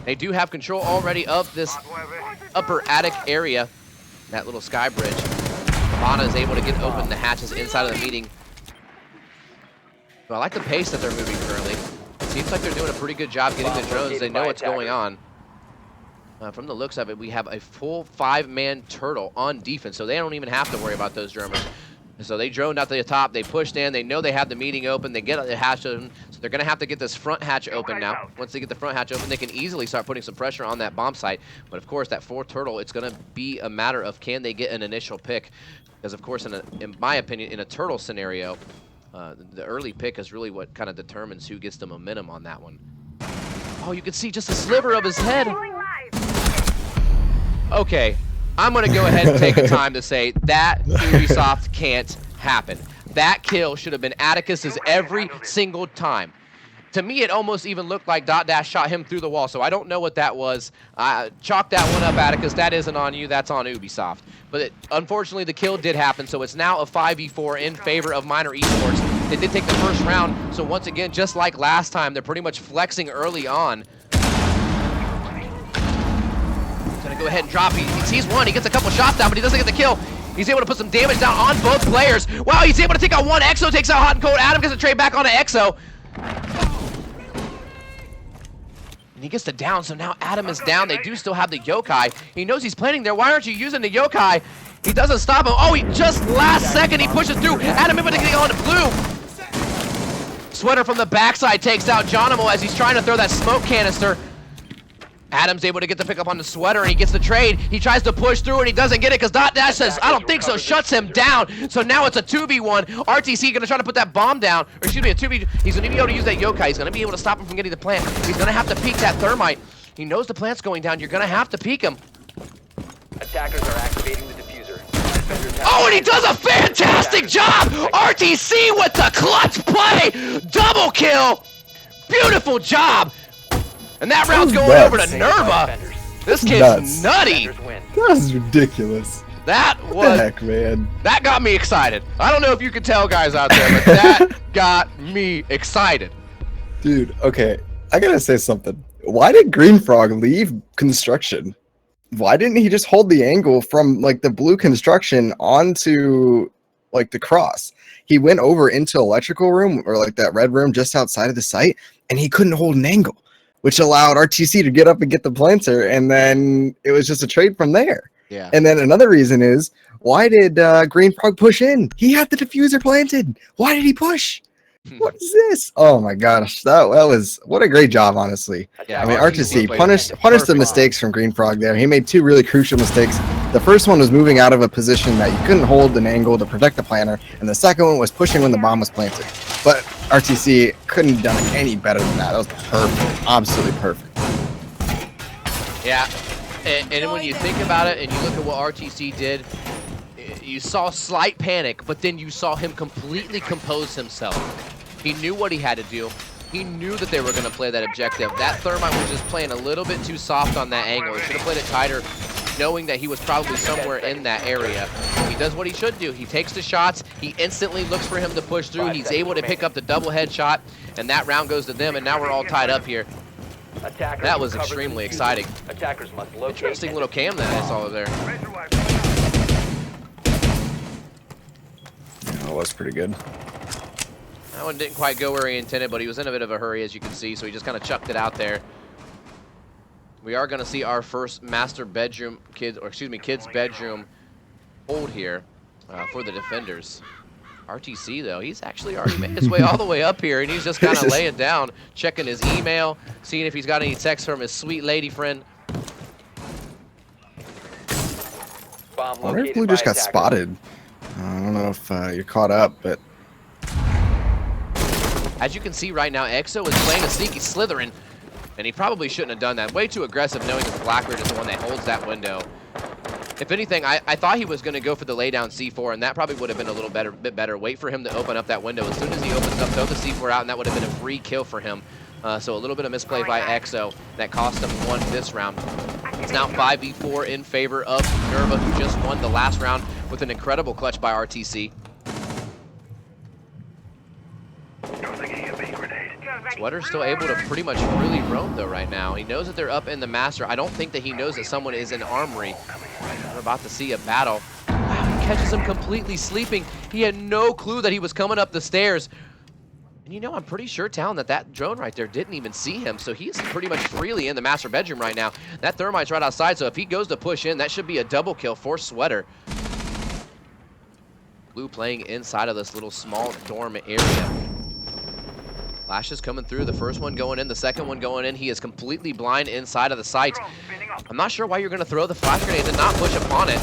A: They do have control already of this upper attic area, that little sky bridge. Lana is able to get open the hatches inside of the meeting. But I like the pace that they're moving currently. It seems like they're doing a pretty good job getting the drones. They know what's going on. From the looks of it, we have a full 5-man turtle on defense, so they don't even have to worry about those droners. So they droned out to the top, they pushed in, they know they have the meeting open, they get the hatch open, so they're going to have to get this front hatch open now. Once they get the front hatch open, they can easily start putting some pressure on that bomb site. But of course, that 4 turtle, it's going to be a matter of can they get an initial pick. Because of course, in my opinion, in a turtle scenario, the early pick is really what kind of determines who gets the momentum on that one. Oh, you can see just a sliver of his head. Okay, I'm going to go ahead and take the time to say that Ubisoft can't happen. That kill should have been Atticus's every single time. To me, it almost even looked like Dot shot him through the wall, so I don't know what that was. Chalk that one up, Atticus. That isn't on you, that's on Ubisoft. But unfortunately, the kill did happen, so it's now a 5v4 in favor of Minor Esports. They did take the first round, so once again, just like last time, they're pretty much flexing early on. Gonna go ahead and drop. He sees one, he gets a couple shots down, but he doesn't get the kill. He's able to put some damage down on both players. Wow, he's able to take out one. EXO takes out HotanCold. Adam gets a trade back onto EXO. And he gets the down, so now Adam is down. They do still have the yokai. He knows he's planning there. Why aren't you using the yokai? He doesn't stop him. Oh, he just last second he pushes through. Adam able to get on to blue. Sweater from the backside takes out Jonimal as he's trying to throw that smoke canister. Adam's able to get the pickup on the sweater, and he gets the trade. He tries to push through, and he doesn't get it because Dot says, I don't think so, shuts him down. So now it's a 2v1. RTC going to try to put that bomb down. Or excuse me, a 2v. He's going to be able to use that yokai. He's going to be able to stop him from getting the plant. He's going to have to peek that thermite. He knows the plant's going down. You're going to have to peek him.
C: Attackers are activating the diffuser.
A: Oh, and he does a fantastic job! RTC with the clutch play! Double kill! Beautiful job! And that round's going over to NerVa. This kid's nutty.
B: That was ridiculous.
A: That
B: What
A: was,
B: the heck, man?
A: that got me excited. I don't know if you can tell, guys out there, but that got me excited.
B: Dude, okay, I gotta say something. Why did Green Frog leave construction? Why didn't he just hold the angle from like the blue construction onto like the cross? He went over into electrical room or like that red room just outside of the site, and he couldn't hold an angle, which allowed RTC to get up and get the planter, and then it was just a trade from there.
A: Yeah.
B: And then another reason is, why did Green Frog push in? He had the diffuser planted. Why did he push? What is this? Oh my gosh, that was what a great job, honestly.
A: Yeah,
B: I mean,
A: RTC
B: RTC
A: played
B: punished the
A: perfect.
B: mistakes from Green Frog there. He made two really crucial mistakes. The first one was moving out of a position that you couldn't hold an angle to protect the planter, and the second one was pushing when the bomb was planted. But RTC couldn't have done it any better than that. That was perfect, absolutely perfect.
A: Yeah, and when you think about it and you look at what RTC did, you saw slight panic, but then you saw him completely compose himself. He knew what he had to do. He knew that they were going to play that objective. That Thermite was just playing a little bit too soft on that angle. He should have played it tighter, knowing that he was probably somewhere in that area. He does what he should do. He takes the shots. He instantly looks for him to push through. He's able to pick up the double headshot, and that round goes to them, and now we're all tied up here. That was extremely exciting.
C: Attackers must locate.
A: Interesting little cam that I saw there.
B: That was pretty good.
A: That one didn't quite go where he intended, but he was in a bit of a hurry, as you can see, so he just kind of chucked it out there. We are going to see our first master bedroom, kids bedroom hold here for the defenders. RTC, though, he's actually already made his way all the way up here, and he's just kind of laying down, checking his email, seeing if he's got any texts from his sweet lady friend.
C: Bomb
B: I wonder if
C: located
B: Blue
C: by
B: just got
C: attackers.
B: spotted. I don't know if you're caught up, but
A: As you can see right now, EXO is playing a sneaky Slytherin, and he probably shouldn't have done that. Way too aggressive, knowing that Blackbeard is the one that holds that window. If anything, I thought he was going to go for the laydown C4, and that probably would have been a little bit better. Wait for him to open up that window. As soon as he opens up, throw the C4 out, and that would have been a free kill for him. So a little bit of misplay by EXO that cost him one this round. It's now 5v4 in favor of NerVa, who just won the last round with an incredible clutch by RTC. Sweater's still able to pretty much really roam, though, right now. He knows that they're up in the master. I don't think that he knows that someone is in armory. We're about to see a battle. Wow, he catches him completely sleeping. He had no clue that he was coming up the stairs. And you know, I'm pretty sure, Talon, that drone right there didn't even see him, so he's pretty much freely in the master bedroom right now. That Thermite's right outside, so if he goes to push in, that should be a double kill for Sweater. Blue playing inside of this little small dorm area. Flashes coming through, the first one going in, the second one going in. He is completely blind inside of the site. I'm not sure why you're going to throw the flash grenade and not push upon it.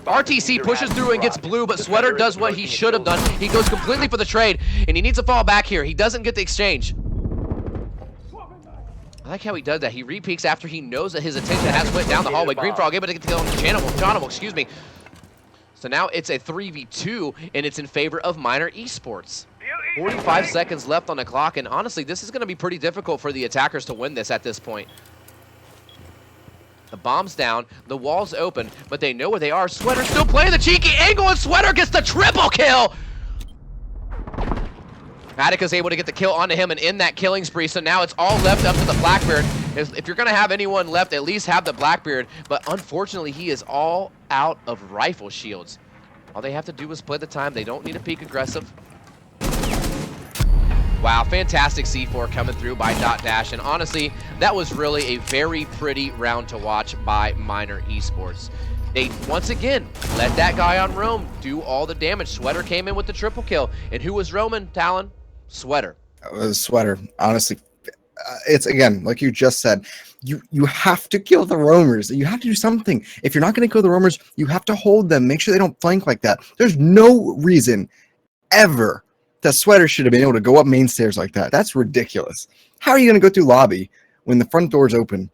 A: RTC pushes through and gets Blue, but Sweater does what he should have done. He goes completely for the trade, and he needs to fall back here. He doesn't get the exchange. I like how he does that. He re-peeks after he knows that his attention has went down the hallway. Green Frog able to get the kill on Johnable, excuse me. So now it's a 3v2, and it's in favor of Minor Esports. 45 seconds left on the clock, and honestly, this is going to be pretty difficult for the attackers to win this at this point. The bomb's down, the wall's open, but they know where they are. Sweater still playing the cheeky angle, and Sweater gets the triple kill! Attica's able to get the kill onto him and end that killing spree, so now it's all left up to the Blackbeard. If you're going to have anyone left, at least have the Blackbeard, but unfortunately, he is all out of rifle shields. All they have to do is play the time. They don't need to peek aggressive. Wow, fantastic C4 coming through by Dash, and honestly, that was really a very pretty round to watch by Minor Esports. They, once again, let that guy on roam do all the damage. Sweater came in with the triple kill, and who was roaming, Talon? Sweater.
B: It was Sweater, honestly. It's, again, like you just said, you have to kill the roamers. You have to do something. If you're not going to kill the roamers, you have to hold them. Make sure they don't flank like that. There's no reason ever that Sweater should have been able to go up main stairs like that. That's ridiculous. How are you going to go through lobby when the front door's open?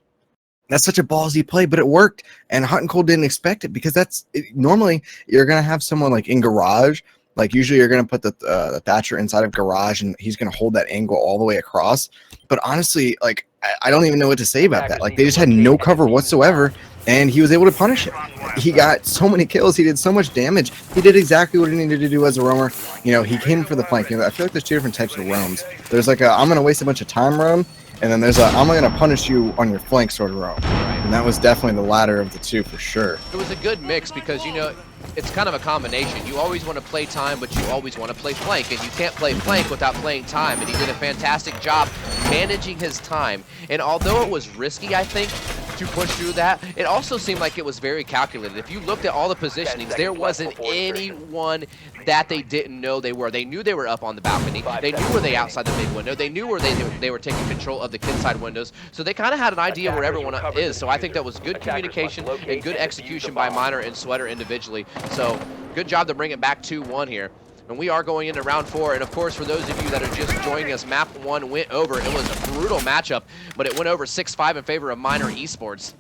B: That's such a ballsy play, but it worked. And HotanCold didn't expect it because normally you're going to have someone like in garage. Like usually you're going to put the Thatcher inside of garage and he's going to hold that angle all the way across. But honestly, like, I don't even know what to say about that. Like, they just had no cover whatsoever, and he was able to punish it. He got so many kills. He did so much damage. He did exactly what he needed to do as a roamer. You know, he came for the flank. You know, I feel like there's two different types of roams. There's like a, I'm going to waste a bunch of time roam, and then there's a, I'm going to punish you on your flank sort of roam. And that was definitely the latter of the two for sure.
A: It was a good mix because, you know, it's kind of a combination. You always want to play time, but you always want to play flank, and you can't play flank without playing time, and he did a fantastic job managing his time. And although it was risky, I think, to push through that. It also seemed like it was very calculated. If you looked at all the positionings, there wasn't anyone that they didn't know they were. They knew they were up on the balcony. They knew where they outside the big window. They knew where they were taking control of the kid side windows. So they kind of had an idea where everyone is. So I think that was good communication and good execution by Miner and Sweater individually. So good job to bring it back 2-1 here. And we are going into round 4. And of course, for those of you that are just joining us, map 1 went over. It was a brutal matchup, but it went over 6-5 in favor of Miner Esports.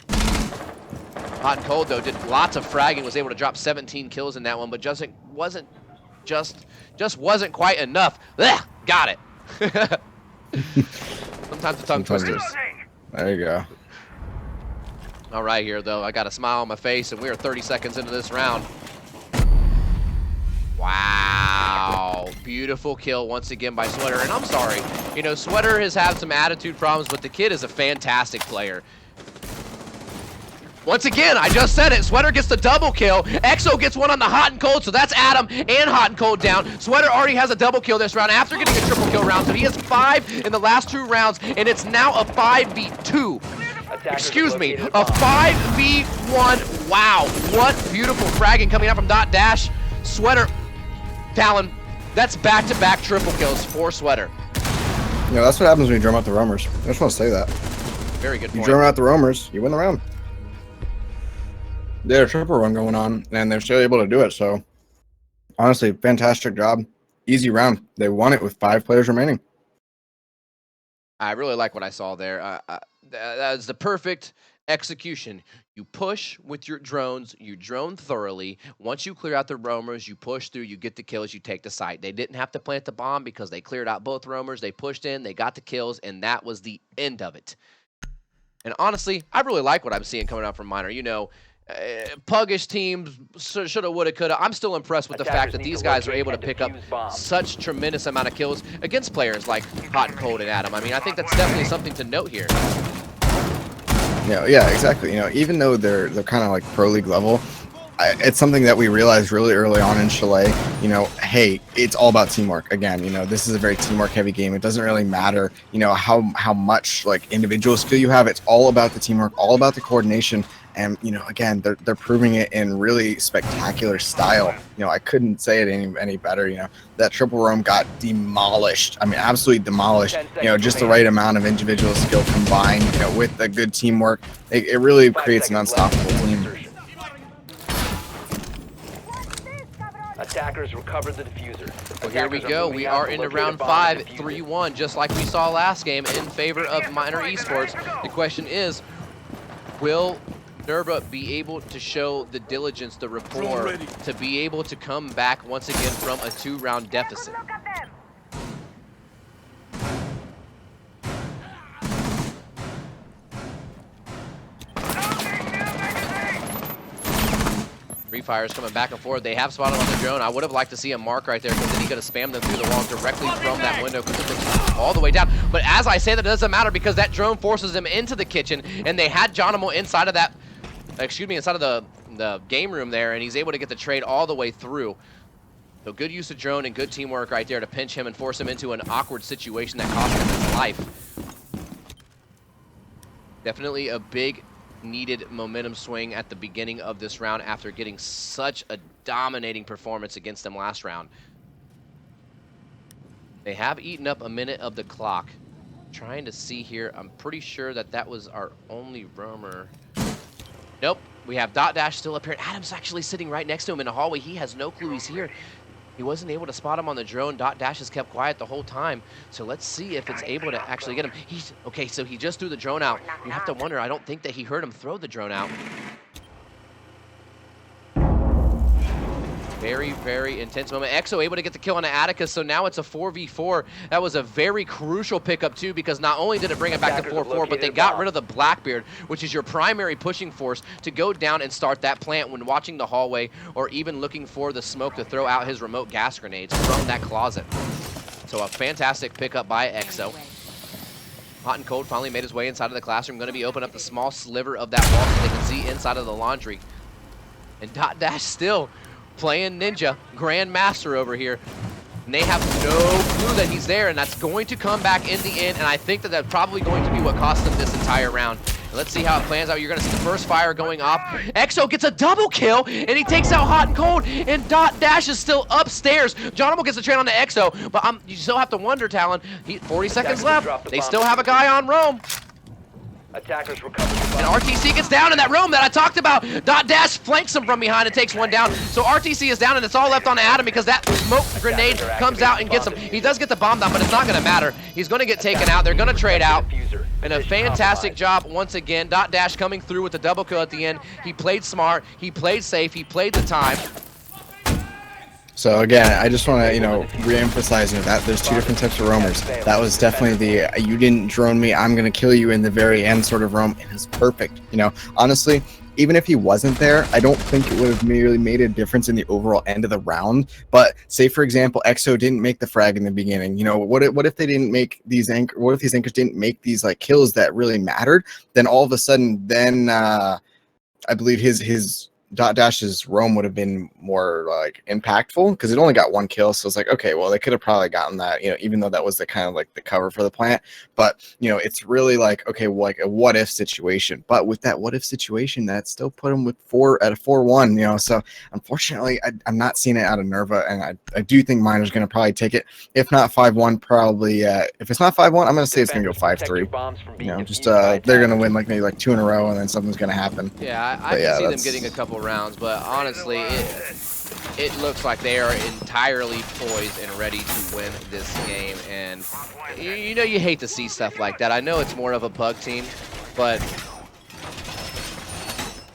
A: HotanCold though did lots of fragging, was able to drop 17 kills in that one, but wasn't quite enough. Ugh, got it. Sometimes the tongue twisters.
B: There you go.
A: All right here though, I got a smile on my face, and we are 30 seconds into this round. Wow, beautiful kill once again by Sweater. And I'm sorry, you know, Sweater has had some attitude problems, but the kid is a fantastic player. Once again, I just said it, Sweater gets the double kill. Exo gets one on the HotanCold, so that's Adam and HotanCold down. Sweater already has a double kill this round after getting a triple kill round, so he has 5 in the last 2 rounds, and it's now a 5v2. Excuse me, a 5v1. Wow, what beautiful fragging coming out from .Dash. Sweater, Talon, that's back-to-back triple kills for Sweater.
B: You know, that's what happens when you drum out the roamers. I just want to say that.
A: Very good point.
B: You drum out the roamers, you win the round. They had a triple run going on, and they're still able to do it. So, honestly, fantastic job. Easy round. They won it with 5 players remaining.
A: I really like what I saw there. That is the perfect execution. You push with your drones, you drone thoroughly. Once you clear out the roamers, you push through, you get the kills, you take the site. They didn't have to plant the bomb because they cleared out both roamers. They pushed in, they got the kills, and that was the end of it. And honestly, I really like what I'm seeing coming out from Miner. You know, puggish teams, shoulda, woulda, coulda. I'm still impressed with the fact that these guys are able to pick up such tremendous amount of kills against players like HotanCold and Adam. I mean, I think that's definitely something to note here.
B: Yeah, exactly. You know, even though they're kind of like pro league level, it's something that we realized really early on in Chalet. You know, hey, it's all about teamwork. Again, you know, this is a very teamwork heavy game. It doesn't really matter, you know, how much like individual skill you have. It's all about the teamwork, all about the coordination. And, you know, again, they're proving it in really spectacular style. You know, I couldn't say it any better. You know, that triple roam got demolished. I mean, absolutely demolished. You know, just the right amount of individual skill combined, you know, with the good teamwork. It really creates an unstoppable team.
C: Attackers recovered the diffuser.
A: Well, here we go. We are into round 5, 3-1, just like we saw last game in favor of Miner Esports. The question is, will NerVa be able to show the diligence, the rapport, to be able to come back once again from a 2-round deficit? Free Fire's coming back and forth. They have spotted on the drone. I would have liked to see a mark right there, because then he could have spammed them through the wall directly from that window, all the way down. But as I say, that doesn't matter, because that drone forces them into the kitchen, and they had Jonimo inside of that, inside of the game room there, and he's able to get the trade all the way through. So good use of drone and good teamwork right there to pinch him and force him into an awkward situation that cost him his life. Definitely a big needed momentum swing at the beginning of this round after getting such a dominating performance against them last round. They have eaten up a minute of the clock. Trying to see here. I'm pretty sure that was our only roamer. Nope. We have .Dash still up here. Adam's actually sitting right next to him in the hallway. He has no clue he's here. He wasn't able to spot him on the drone. .Dash has kept quiet the whole time. So let's see if it's able to actually get him. Okay, so he just threw the drone out. You have to wonder, I don't think that he heard him throw the drone out. Very, very intense moment. Exo able to get the kill on the Atticus, so now it's a 4v4. That was a very crucial pickup too, because not only did it bring it back to 4-4, but they got rid of the Blackbeard, which is your primary pushing force to go down and start that plant when watching the hallway, or even looking for the smoke to throw out his remote gas grenades from that closet. So a fantastic pickup by Exo. HotanCold finally made his way inside of the classroom. Going to be opening up the small sliver of that wall so they can see inside of the laundry. And .Dash still playing Ninja, Grandmaster over here. And they have no clue that he's there, and that's going to come back in the end, and I think that that's probably going to be what cost them this entire round. Let's see how it plans out. You're going to see the first fire going off. Exo gets a double kill, and he takes out HotanCold, and Dash is still upstairs. Jonable gets the trade on to Exo, but you still have to wonder, Talon. 40 seconds left. They still have a guy on Rome.
C: Attackers recover the
A: And
C: bomb.
A: RTC gets down in that room that I talked about. Dash flanks him from behind and takes one down. So RTC is down, and it's all left on Adam because that smoke grenade comes out and gets him. He does get the bomb down, but it's not going to matter. He's going to get taken out. They're going to trade out. And a fantastic job once again. Dash coming through with the double kill at the end. He played smart. He played safe. He played the time.
B: So again, I just want to, re-emphasize that there's two different types of roamers. That was definitely the you didn't drone me, I'm gonna kill you in the very end sort of roam, and it's perfect. Honestly, even if he wasn't there, I don't think it would have really made a difference in the overall end of the round. But say for example, Exo didn't make the frag in the beginning. What if they didn't make these what if these anchors didn't make these like kills that really mattered? Then all of a sudden, I believe his Dash's roam would have been more like impactful because it only got one kill. So it's like, okay, well, they could have probably gotten that, even though that was the kind of like the cover for the plant. But it's really like, okay, well, like a what if situation. But with that what if situation, that still put him with 4-1. So unfortunately, I'm not seeing it out of NerVa, and I do think Miner's going to probably take it. If not 5-1, probably. If it's not 5-1, I'm going to say it's going to go 5-3. They're going to win maybe 2 in a row, and then something's going to happen.
A: Yeah, I can see them getting a couple rounds, but honestly, it looks like they are entirely poised and ready to win this game. And you hate to see stuff like that. I know it's more of a pug team, but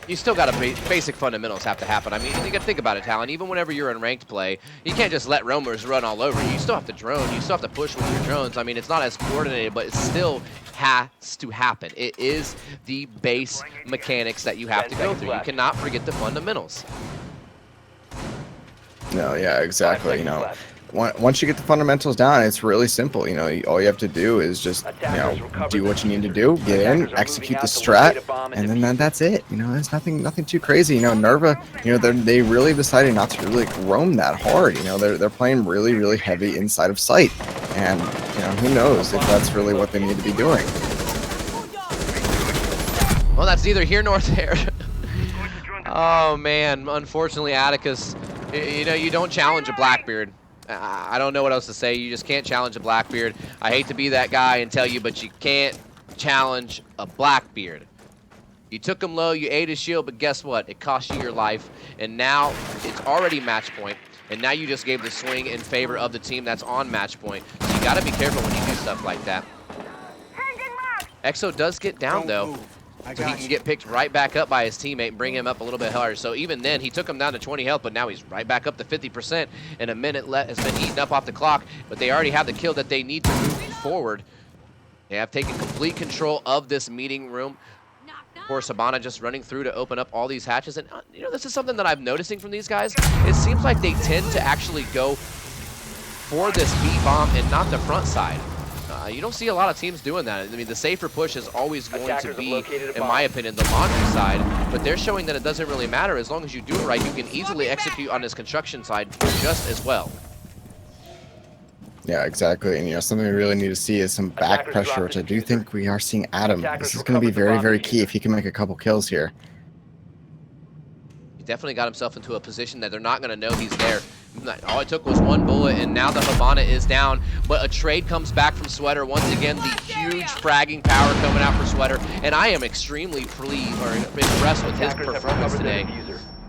A: you still got to basic fundamentals have to happen. I mean, you got to think about it, Talon. Even whenever you're in ranked play, you can't just let roamers run all over you. You still have to drone. You still have to push with your drones. I mean, it's not as coordinated, but it still has to happen. It is the base mechanics that you have to go through. You cannot forget the fundamentals.
B: No, yeah, exactly. Once you get the fundamentals down, it's really simple. All you have to do is just, do what you need to do, get in, execute the strat, and then that's it. There's nothing too crazy. NerVa, they really decided not to really roam that hard. They're playing really, really heavy inside of sight, and who knows if that's really what they need to be doing.
A: Well, that's neither here nor there. Oh man, unfortunately, Atticus, you don't challenge a Blackbeard. I don't know what else to say. You just can't challenge a Blackbeard. I hate to be that guy and tell you, but you can't challenge a Blackbeard. You took him low, you ate his shield, but guess what? It cost you your life, and now it's already match point, and now you just gave the swing in favor of the team that's on match point. So you got to be careful when you do stuff like that. Exo does get down, though. So he can get picked right back up by his teammate and bring him up a little bit harder. So even then, he took him down to 20 health, but now he's right back up to 50%, and a minute has been eaten up off the clock, but they already have the kill that they need to move forward. They have taken complete control of this meeting room. Of course, Habana just running through to open up all these hatches, and this is something that I'm noticing from these guys. It seems like they tend to actually go for this B-bomb and not the front side. You don't see a lot of teams doing that. I mean, the safer push is always going to be, in my opinion, the laundry side, but they're showing that it doesn't really matter. As long as you do it right, you can easily execute on this construction side just as well.
B: Yeah, exactly. And something we really need to see is some back pressure, which I do think we are seeing Adam. This is going to be very, very key if he can make a couple kills here.
A: He definitely got himself into a position that they're not going to know he's there. All it took was one bullet, and now the Habana is down. But a trade comes back from Sweater. Once again, the huge fragging power coming out for Sweater. And I am extremely impressed with his performance today.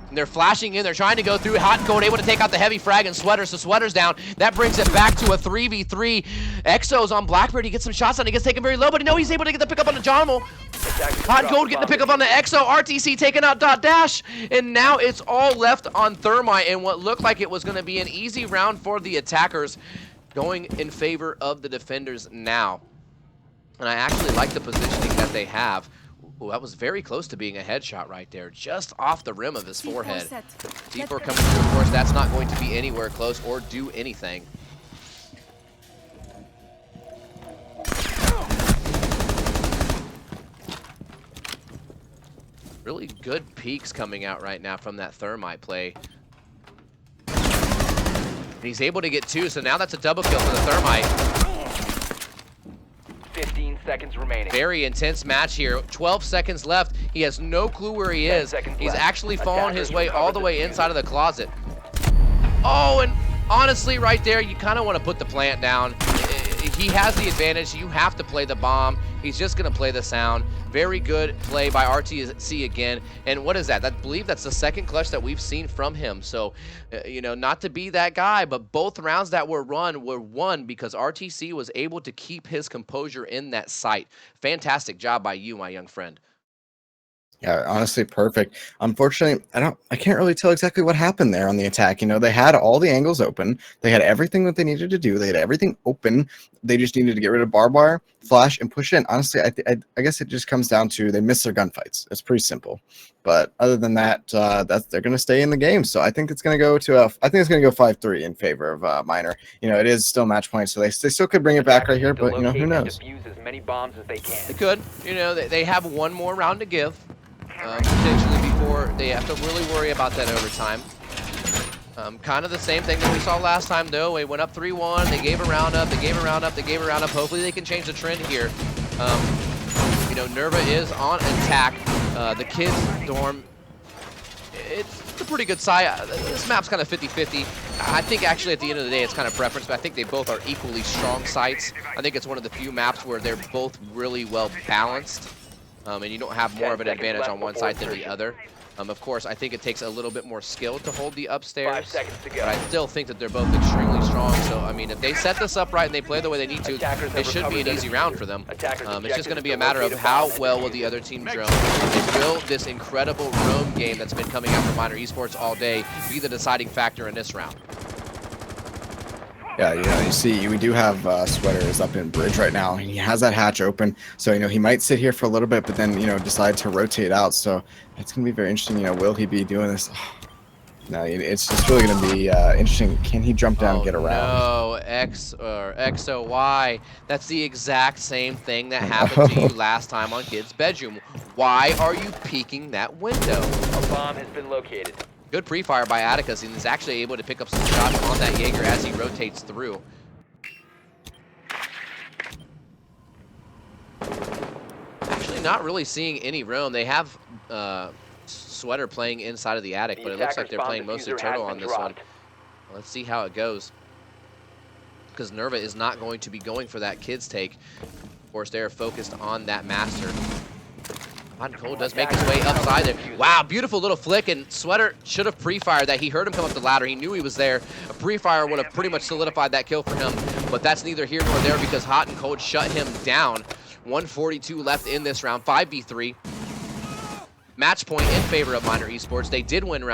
A: And they're flashing in. They're trying to go through. HotanCold able to take out the heavy frag and Sweater. So Sweater's down. That brings it back to a 3v3. Exo's on Blackbeard. He gets some shots on. He gets taken very low, but no, he's able to get the pick up on the Jonable. HotanCold getting the pick up on the Exo. RTC taking out Dash. And now it's all left on Thermite. And what looked like it was going to be an easy round for the attackers, going in favor of the defenders now. And I actually like the positioning that they have. Ooh, that was very close to being a headshot right there, just off the rim of his forehead. D4 coming through, of course, that's not going to be anywhere close or do anything. Really good peaks coming out right now from that Thermite play. And he's able to get 2, so now that's a double kill for the Thermite.
C: 15 seconds remaining.
A: Very intense match here. 12 seconds left. He has no clue where he
C: 10
A: is.
C: seconds
A: He's
C: left.
A: actually fallen his
C: Attackers
A: way all
C: recovered
A: the
C: the
A: way
C: diffuser.
A: inside of the closet. Oh, and honestly, right there, you kind of want to put the plant down. He has the advantage. You have to play the bomb. He's just going to play the sound. Very good play by RTC again. And what is that? I believe that's the second clutch that we've seen from him. So, you know, not to be that guy, but both rounds that were won because RTC was able to keep his composure in that site. Fantastic job by you, my young friend.
B: Yeah, honestly, perfect. Unfortunately, I can't really tell exactly what happened there on the attack. You know, they had all the angles open. They had everything that they needed to do. They had everything open. They just needed to get rid of barbed wire, flash, and push in. Honestly, I guess it just comes down to they miss their gunfights. It's pretty simple. But other than that, they're going to stay in the game. So I think it's going to go to I think it's going to go 5-3 in favor of Miner. You know, it is still match point, so they still could bring it back right here. But you know, who knows?
C: Defuse as many bombs as they can.
A: They could. You know, they have one more round to give. Potentially before they have to really worry about that overtime. Kind of the same thing that we saw last time, though. They went up 3-1. They gave a round up. They gave a round up. They gave a round up. Hopefully they can change the trend here. You know, NerVa is on attack. The kids' dorm, it's a pretty good side. This map's kind of 50-50. I think actually at the end of the day it's kind of preference, but I think they both are equally strong sites. I think it's one of the few maps where they're both really well balanced. And you don't have more of an advantage on one side than the other. Of course, I think it takes a little bit more skill to hold the upstairs.
C: 5 seconds to go.
A: But I still think that they're both extremely strong. So, I mean, if they set this up right and they play the way they need to, it should be an easy round for them. It's just going to be a matter of how well will the other team drone. And will this incredible roam game that's been coming out from Miner Esports all day be the deciding factor in this round?
B: Yeah, you know, you see, we do have Sweater is up in bridge right now, and he has that hatch open. So, you know, he might sit here for a little bit, but then, you know, decide to rotate out. So it's going to be very interesting. You know, will he be doing this? No, it's just really going to be interesting. Can he jump down and get around?
A: No, X or XOY. That's the exact same thing that happened to you last time on Kid's Bedroom. Why are you peeking that window?
C: A bomb has been located.
A: Good pre-fire by Atticus, and he's actually able to pick up some shots on that Jaeger as he rotates through. Actually not really seeing any roam. They have Sweater playing inside of the attic, but it looks like they're playing mostly Turtle on this one. Let's see how it goes. Because NerVa is not going to be going for that kid's take. Of course, they're focused on that master. HotanCold does make his way upside there. Wow, beautiful little flick, and Sweater should have pre-fired that. He heard him come up the ladder. He knew he was there. A pre-fire would have pretty much solidified that kill for him, but that's neither here nor there because HotanCold shut him down. 142 left in this round, 5v3. Match point in favor of Miner Esports. They did win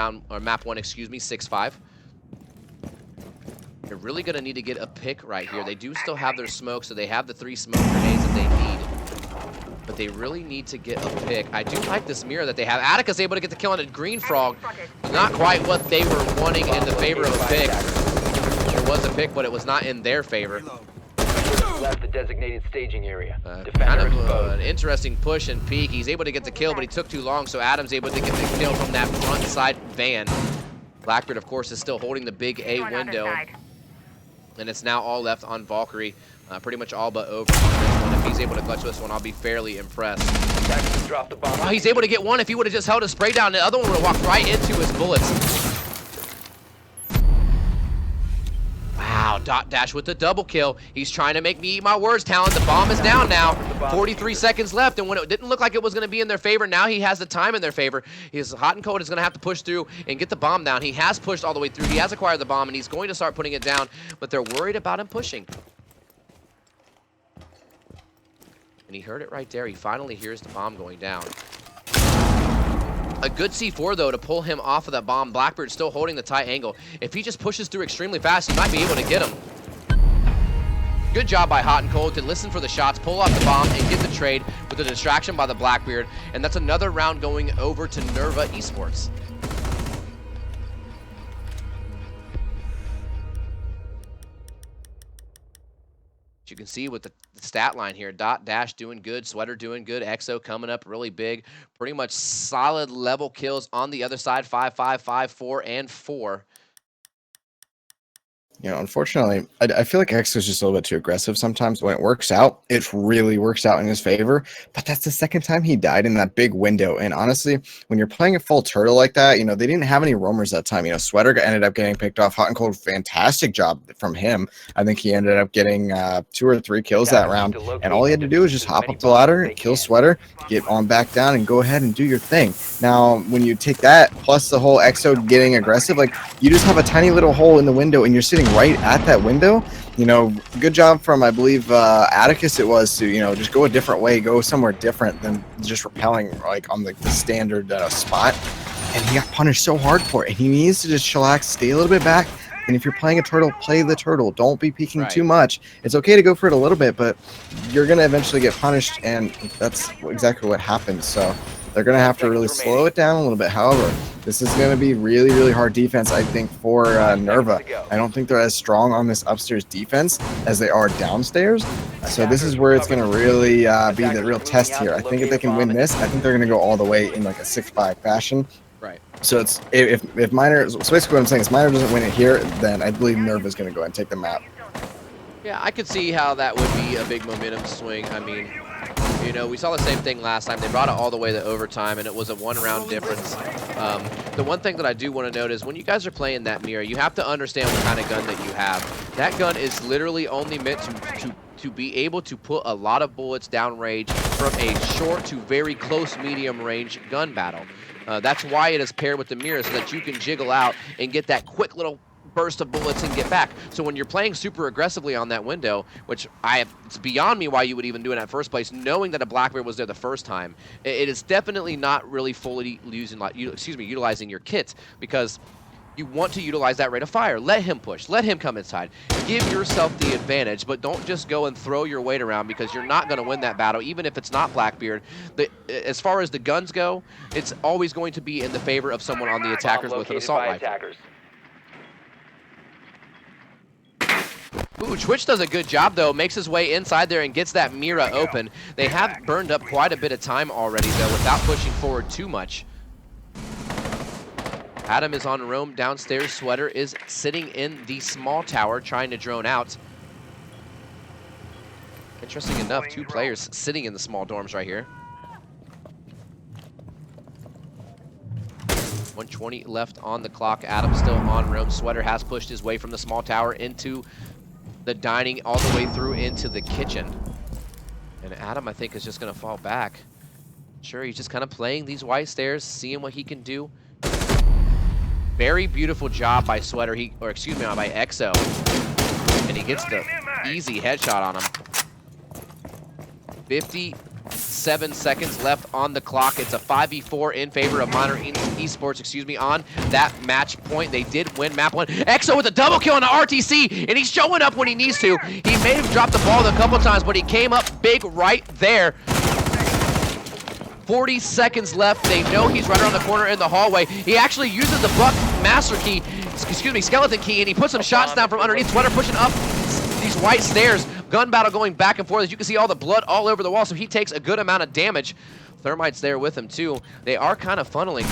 A: map 1, excuse me, 6-5. They're really going to need to get a pick right here. They do still have their smoke, so they have the 3 smoke grenades that they need. But they really need to get a pick. I do like this mirror that they have. Atticus able to get the kill on a green frog. Not quite what they were wanting in the favor of a pick. There was a pick, but it was not in their favor.
C: Left the designated staging area.
A: Kind of an interesting push and peek. He's able to get the kill, but he took too long, so Adam's able to get the kill from that front side van. Blackbeard, of course, is still holding the big A window. And it's now all left on Valkyrie. Pretty much all but over on this one. If he's able to clutch this one, I'll be fairly impressed. Oh, he's able to get one. If he would have just held his spray down, the other one would have walked right into his bullets. Wow, Dash with the double kill. He's trying to make me eat my words, Talon. The bomb is down now. 43 seconds left, and when it didn't look like it was going to be in their favor, now he has the time in their favor. His HotanCold is going to have to push through and get the bomb down. He has pushed all the way through. He has acquired the bomb, and he's going to start putting it down, but they're worried about him pushing. And he heard it right there. He finally hears the bomb going down. A good C4, though, to pull him off of that bomb. Blackbeard still holding the tight angle. If he just pushes through extremely fast, he might be able to get him. Good job by HotanCold to listen for the shots, pull off the bomb, and get the trade with a distraction by the Blackbeard. And that's another round going over to NerVa Esports. You can see with the stat line here, Dash doing good, Sweater doing good, EXO coming up really big. Pretty much solid level kills on the other side, 5-5, 5-4, and 4.
B: Unfortunately, I feel like X is just a little bit too aggressive sometimes. When it works out, it really works out in his favor. But that's the second time he died in that big window. And honestly, when you're playing a full turtle like that, they didn't have any roamers that time. Sweater ended up getting picked off. HotanCold, fantastic job from him. I think he ended up getting 2 or 3 kills that round. And all he had to do was just hop up the ladder, kill Sweater, get on back down, and go ahead and do your thing. Now, when you take that, plus the whole Exo getting aggressive, like, you just have a tiny little hole in the window, and you're sitting right at that window. Good job from, I believe, Atticus it was to, just go a different way, go somewhere different than just repelling, like, on the standard spot. And he got punished so hard for it. And he needs to just chillax, stay a little bit back. And if you're playing a turtle, play the turtle. Don't be peeking too much. It's okay to go for it a little bit, but you're going to eventually get punished, and that's exactly what happened. So they're going to have to really slow it down a little bit. However, this is going to be really, really hard defense, I think, for NerVa. I don't think they're as strong on this upstairs defense as they are downstairs. So this is where it's going to really be the real test here. I think if they can win this, I think they're going to go all the way in like a 6-5 fashion.
A: Right.
B: So it's if Miner, so basically what I'm saying is Miner doesn't win it here, then I believe NerVa is going to go and take the map.
A: Yeah, I could see how that would be a big momentum swing. I mean, we saw the same thing last time. They brought it all the way to overtime, and it was a 1-round difference. The one thing that I do want to note is when you guys are playing that mirror, you have to understand what kind of gun that you have. That gun is literally only meant to be able to put a lot of bullets downrange from a short to very close medium range gun battle. That's why it is paired with the mirror, so that you can jiggle out and get that quick little burst of bullets and get back. So when you're playing super aggressively on that window, which it's beyond me why you would even do it in that first place, knowing that a Blackbeard was there the first time, it is definitely not really fully utilizing your kit, because you want to utilize that rate of fire. Let him push. Let him come inside. Give yourself the advantage, but don't just go and throw your weight around, because you're not going to win that battle, even if it's not Blackbeard. As far as the guns go, it's always going to be in the favor of someone on the attackers with an assault rifle. Ooh, Twitch does a good job, though. Makes his way inside there and gets that Mira open. They have burned up quite a bit of time already, though, without pushing forward too much. Adam is on roam downstairs. Sweater is sitting in the small tower trying to drone out. Interesting enough, 2 players sitting in the small dorms right here. 1:20 left on the clock. Adam still on roam. Sweater has pushed his way from the small tower into the dining, all the way through into the kitchen. And Adam, I think, is just going to fall back. Sure, he's just kind of playing these white stairs, seeing what he can do. Very beautiful job by Sweater, by Exo. And he gets the easy headshot on him. 57 seconds left on the clock. It's a 5v4 in favor of Minor Esports, on that match point. They did win map 1. Exo with a double kill on the RTC, and he's showing up when he needs to. He may have dropped the ball a couple times, but he came up big right there. 40 seconds left. They know he's right around the corner in the hallway. He actually uses the Buck Master Key, Skeleton Key, and he puts some shots down from underneath. Sweater pushing up these white stairs. Gun battle going back and forth. As you can see, all the blood all over the wall, so he takes a good amount of damage. Thermite's there with him, too. They are kind of funneling.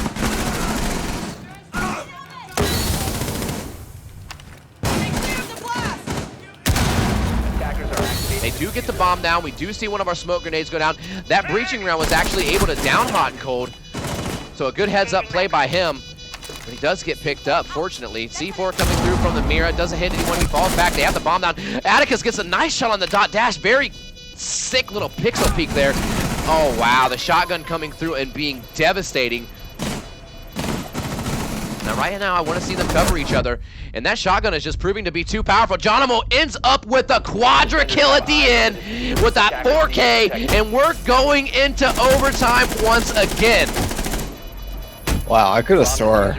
A: They do get the bomb down. We do see one of our smoke grenades go down. That breaching round was actually able to down HotanCold. So a good heads-up play by him. But he does get picked up, fortunately. C4 coming through from the Mira. Doesn't hit anyone. He falls back. They have the bomb down. Atticus gets a nice shot on the dot dash. Very sick little pixel peek there. Oh, wow. The shotgun coming through and being devastating. Now, right now, I want to see them cover each other. And that shotgun is just proving to be too powerful. Jonimo ends up with a quadra kill at the end with that 4K. And we're going into overtime once again.
B: Wow, I could have swore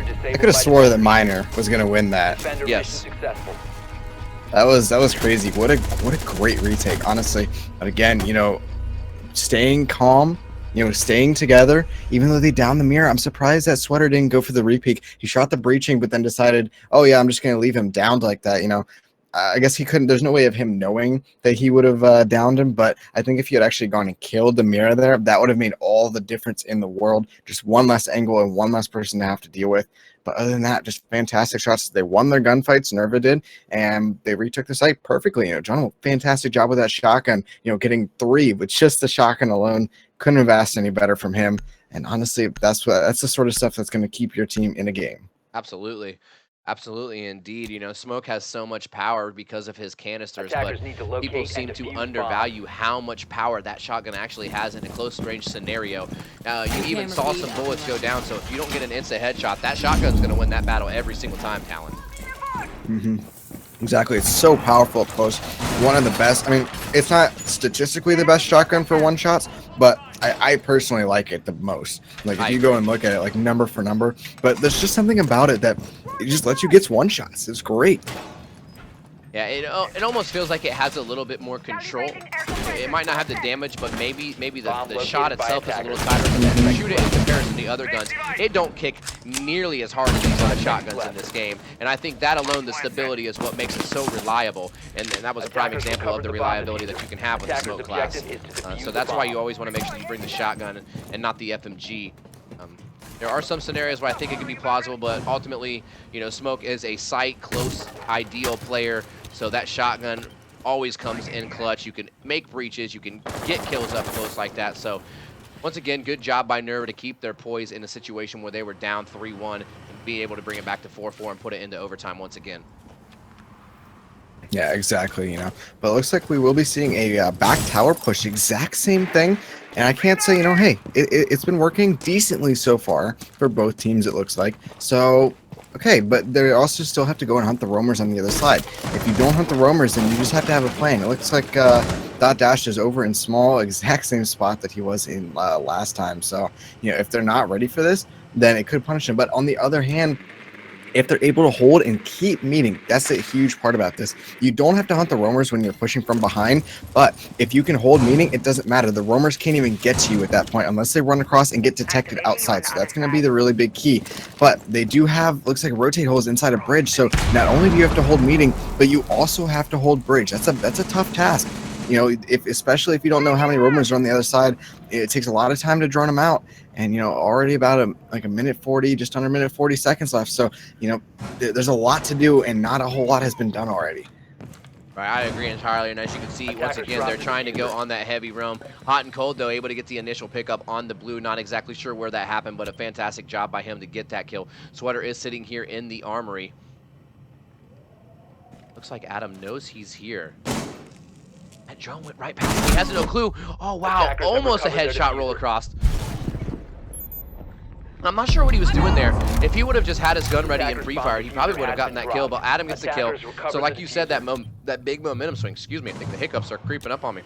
B: that Miner was gonna win that.
A: Yes.
B: That was crazy. What a great retake, honestly. But again, staying calm, staying together, even though they downed the mirror. I'm surprised that Sweater didn't go for the repeat. He shot the breaching, but then decided, oh yeah, I'm just gonna leave him downed like that. I guess he couldn't. There's no way of him knowing that he would have downed him. But I think if he had actually gone and killed the mirror there, that would have made all the difference in the world. Just one less angle and one less person to have to deal with. But other than that, just fantastic shots. They won their gunfights, NerVa did, and they retook the site perfectly. John, fantastic job with that shotgun, getting 3 with just the shotgun alone. Couldn't have asked any better from him. And honestly, that's the sort of stuff that's going to keep your team in a game.
A: Absolutely. Absolutely, indeed. Smoke has so much power because of his canisters,
C: Attackers
A: but
C: need to locate
A: people
C: and
A: seem to
C: defuse
A: undervalue how much power that shotgun actually has in a close-range scenario. You even saw some bullets go down, so if you don't get an instant headshot, that shotgun's going to win that battle every single time, Talon.
B: Exactly. It's so powerful up close. One of the best. I mean, it's not statistically the best shotgun for one shots, but I personally like it the most. Like, if you go and look at it, like, number for number, but there's just something about it that it just lets you get one shots. It's great.
A: Yeah, it almost feels like it has a little bit more control. It might not have the damage, but maybe the shot itself is a little tighter. But you shoot it in comparison to the other guns, it don't kick nearly as hard as these other shotguns in this game. And I think that alone, the stability, is what makes it so reliable. And that was a prime example of the reliability that you can have with the smoke class. So that's why you always want to make sure you bring the shotgun and not the FMG. There are some scenarios where I think it could be plausible, but ultimately, Smoke is a site close ideal player, so that shotgun always comes in clutch. You can make breaches, you can get kills up close like that. So once again, good job by NerVa to keep their poise in a situation where they were down 3-1 and be able to bring it back to 4-4 and put it into overtime once again.
B: Yeah, exactly, But it looks like we will be seeing a back tower push, exact same thing. And I can't say, hey, it's been working decently so far for both teams, it looks like. So, okay, but they also still have to go and hunt the roamers on the other side. If you don't hunt the roamers, then you just have to have a plan. It looks like Dash is over in small, exact same spot that he was in last time. So, if they're not ready for this, then it could punish him. But on the other hand, if they're able to hold and keep meeting, that's a huge part about this. You don't have to hunt the roamers when you're pushing from behind, but if you can hold meeting, it doesn't matter. The roamers can't even get to you at that point unless they run across and get detected outside. So that's going to be the really big key. But they do have, looks like, rotate holes inside a bridge. So not only do you have to hold meeting, but you also have to hold bridge. That's a tough task. Especially if you don't know how many roamers are on the other side, it takes a lot of time to drone them out. And, already about a minute 40, just under a minute 40 seconds left. So, there's a lot to do and not a whole lot has been done already.
A: Right, I agree entirely. And as you can see, once again, they're trying to go on that heavy roam. HotanCold, though, able to get the initial pickup on the blue. Not exactly sure where that happened, but a fantastic job by him to get that kill. Sweater is sitting here in the armory. Looks like Adam knows he's here. That drone went right past him. He has no clue. Oh, wow. Almost a headshot roll across. I'm not sure what he was doing there. If he would have just had his gun ready and pre-fired, he probably would have gotten that kill, but Adam gets the kill. So like you said, that big momentum swing, excuse me, I think the hiccups are creeping up on me.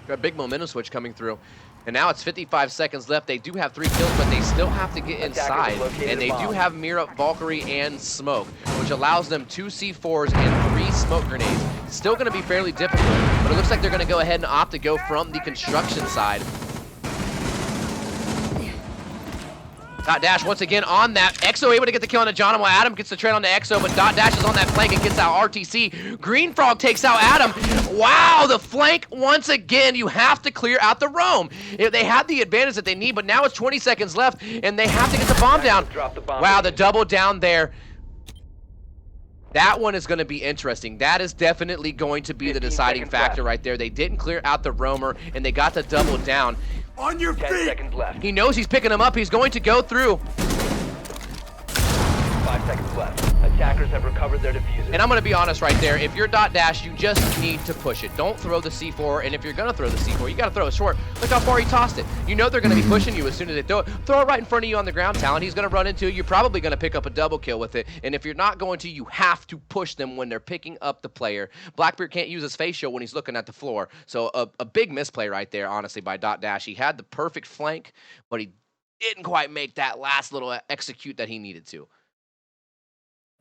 A: Got a big momentum switch coming through. And now it's 55 seconds left. They do have 3 kills, but they still have to get inside. And they do have Mira, Valkyrie, and Smoke, which allows them 2 C4s and 3 smoke grenades. Still going to be fairly difficult, but it looks like they're going to go ahead and opt to go from the construction side. Dash once again on that. EXO able to get the kill on the John, while Adam gets the trade on the EXO, but Dash is on that flank and gets out RTC. Green Frog takes out Adam. Wow, the flank once again. You have to clear out the roam. They had the advantage that they need, but now it's 20 seconds left, and they have to get the bomb down. Wow, the double down there. That one is going to be interesting. That is definitely going to be the deciding factor right there. They didn't clear out the roamer, and they got the double down.
D: On your feet!
C: 10 seconds left.
A: He knows he's picking him up. He's going to go through.
C: 5 seconds left. Attackers have recovered their diffuser.
A: And I'm going to be honest right there. If you're Dash, you just need to push it. Don't throw the C4. And if you're going to throw the C4, you got to throw it short. Look how far he tossed it. You know they're going to be pushing you as soon as they throw it. Throw it right in front of you on the ground, Talon. He's going to run into you. You're probably going to pick up a double kill with it. And if you're not going to, you have to push them when they're picking up the player. Blackbeard can't use his face shield when he's looking at the floor. So a big misplay right there, honestly, by Dash. He had the perfect flank, but he didn't quite make that last little execute that he needed to.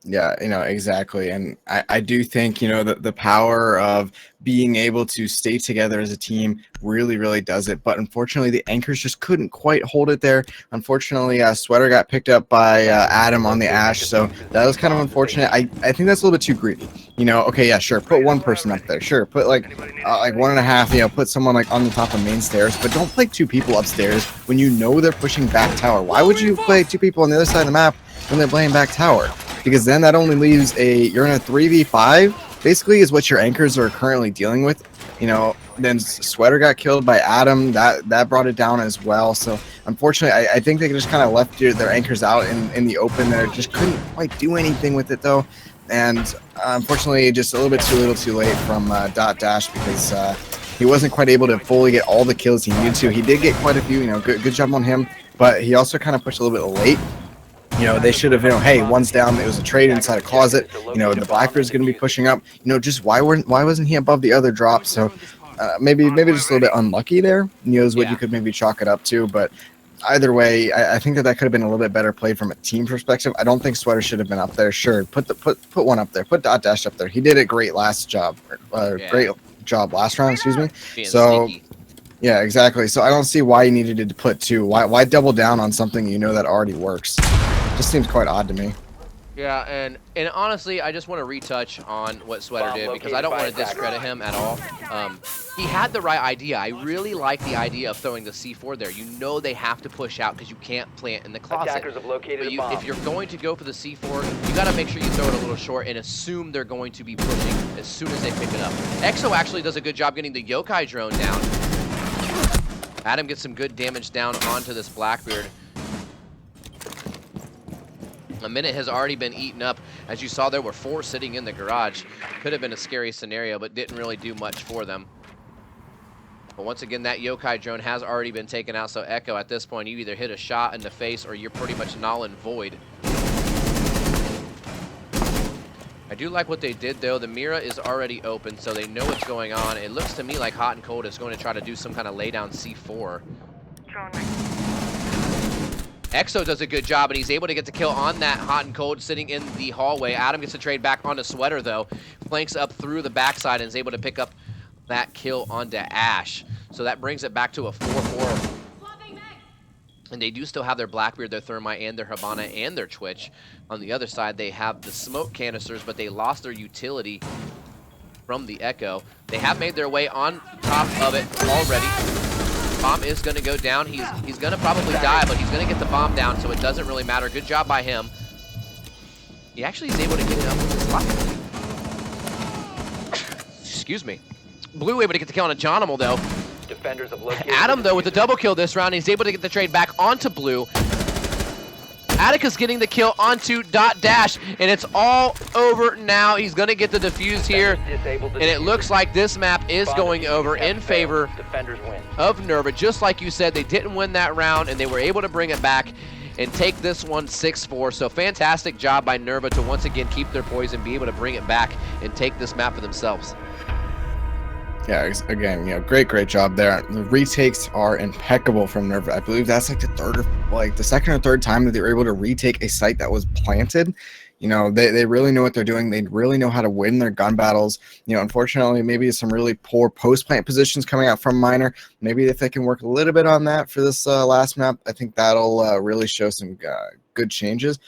B: Yeah, exactly. And I do think, the power of being able to stay together as a team really, really does it. But unfortunately, the anchors just couldn't quite hold it there. Unfortunately, Sweater got picked up by Adam on the Ash. So that was kind of unfortunate. I think that's a little bit too greedy. Okay, yeah, sure. Put one person up there. Sure. Put like 1.5, put someone like on the top of main stairs. But don't play 2 people upstairs when you know they're pushing back tower. Why would you play 2 people on the other side of the map then they're playing back tower. Because then that only leaves you're in a 3v5, basically is what your anchors are currently dealing with. You know, then Sweater got killed by Adam, that brought it down as well. So unfortunately, I think they just kind of left their anchors out in the open there, just couldn't quite do anything with it though. And unfortunately, just a little bit too late from Dash because he wasn't quite able to fully get all the kills he needed to. He did get quite a few, you know, good job on him, but he also kind of pushed a little bit late. You know, they should have, you know, hey, one's down. It was a trade inside a closet. You know, the Blackbeard's going to be pushing up. You know, just why wasn't he above the other drop? So maybe just a little bit unlucky there. You know, is what you could maybe chalk it up to. But either way, I think that could have been a little bit better played from a team perspective. I don't think Sweater should have been up there. Sure, put one up there. Put Dash up there. He did a great last job. Great job last round. Excuse me. So. Sneaky. Yeah, exactly. So I don't see why you needed to put two. Why double down on something you know that already works? Just seems quite odd to me.
A: Yeah, and honestly, I just want to retouch on what Sweater did because I don't want to discredit him at all. He had the right idea. I really like the idea of throwing the C4 there. You know they have to push out because you can't plant in the closet.
C: Attackers have located a bomb.
A: If you're going to go for the C4, you got to make sure you throw it a little short and assume they're going to be pushing as soon as they pick it up. Exo actually does a good job getting the yokai drone down. Adam gets some good damage down onto this Blackbeard. A minute has already been eaten up. As you saw, there were 4 sitting in the garage. Could have been a scary scenario, but didn't really do much for them. But once again, that yokai drone has already been taken out, so Echo, at this point, you either hit a shot in the face or you're pretty much null and void. I do like what they did, though. The Mira is already open, so they know what's going on. It looks to me like HotanCold is going to try to do some kind of laydown C4. Exo does a good job, and he's able to get the kill on that HotanCold sitting in the hallway. Adam gets to trade back onto Sweater, though. Flanks up through the backside and is able to pick up that kill onto Ash. So that brings it back to a 4-4. And they do still have their Blackbeard, their Thermite, and their Habana, and their Twitch. On the other side, they have the smoke canisters, but they lost their utility from the Echo. They have made their way on top of it already. Bomb is going to go down. He's going to probably die, but he's going to get the bomb down, so it doesn't really matter. Good job by him. He actually is able to get it up with his lock. Excuse me. Blue able to get the kill on a Jonimal, though.
C: Defenders have located
A: Adam, though, with the double kill this round, he's able to get the trade back onto Blue. Attica's getting the kill onto Dash, and it's all over now. He's going to get the defuse here, and it looks like this map is going over in favor of NerVa. Just like you said, they didn't win that round, and they were able to bring it back and take this one 6-4. So fantastic job by NerVa to once again keep their poise and be able to bring it back and take this map for themselves.
B: Yeah, again, you know, great job there. The retakes are impeccable from NerVa. I believe that's like the second or third time that they were able to retake a site that was planted. You know, they really know what they're doing. They really know how to win their gun battles. You know, unfortunately, maybe some really poor post-plant positions coming out from Miner. Maybe if they can work a little bit on that for this last map, I think that'll really show some good changes.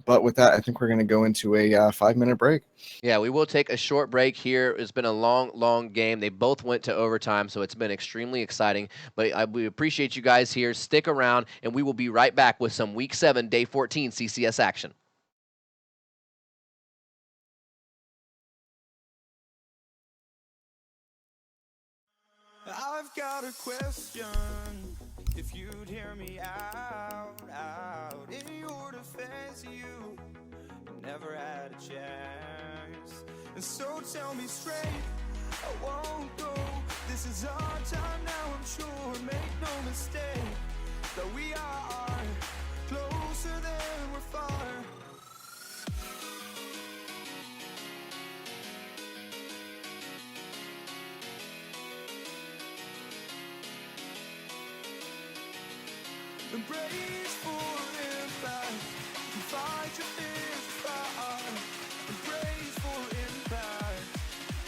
B: But with that, I think we're going to go into a 5-minute break.
A: Yeah, we will take a short break here. It's been a long game. They both went to overtime, so it's been extremely exciting. But we appreciate you guys here. Stick around, and we will be right back with some Week 7, Day 14 CCS action.
D: I've got a question. If you'd hear me out in your defense, you never had a chance. And so tell me straight, I won't go. This is our time now, I'm sure. Make no mistake that we are closer than we're far. Embrace for impact, and fight your fears apart. Embrace for impact,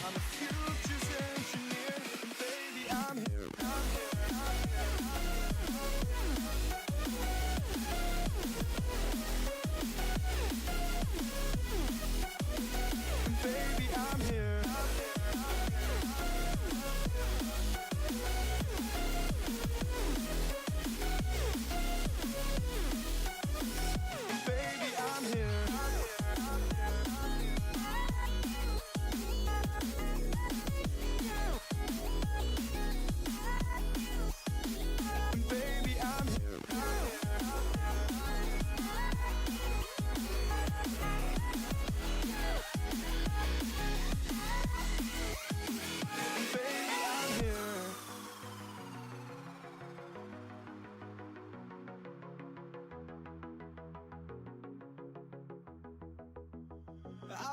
D: I'm the future's engineer, and baby I'm here, I'm here, I'm here. And baby I'm here, baby I'm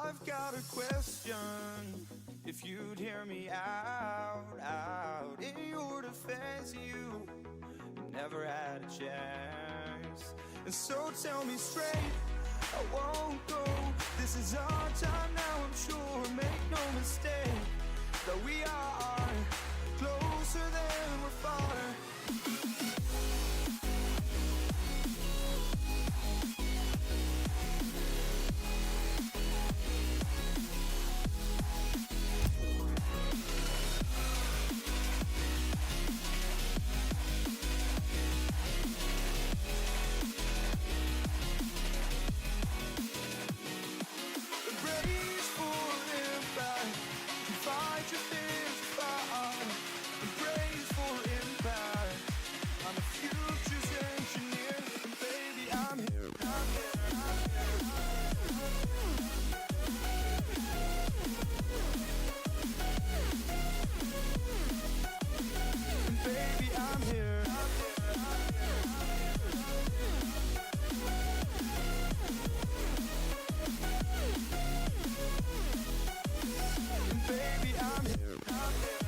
D: I've got a question. If you'd hear me out in your defense, you never had a chance. And so tell me straight, I won't go. This is our time now, I'm sure. Make no mistake that we are closer than we're far. Brace for impact, fight your fears to fire. Brace for impact, I'm a future's engineer, and baby I'm here, I'm here, I'm here. And baby I'm here, I'm here, I'm here. And baby I'm here, I'm here,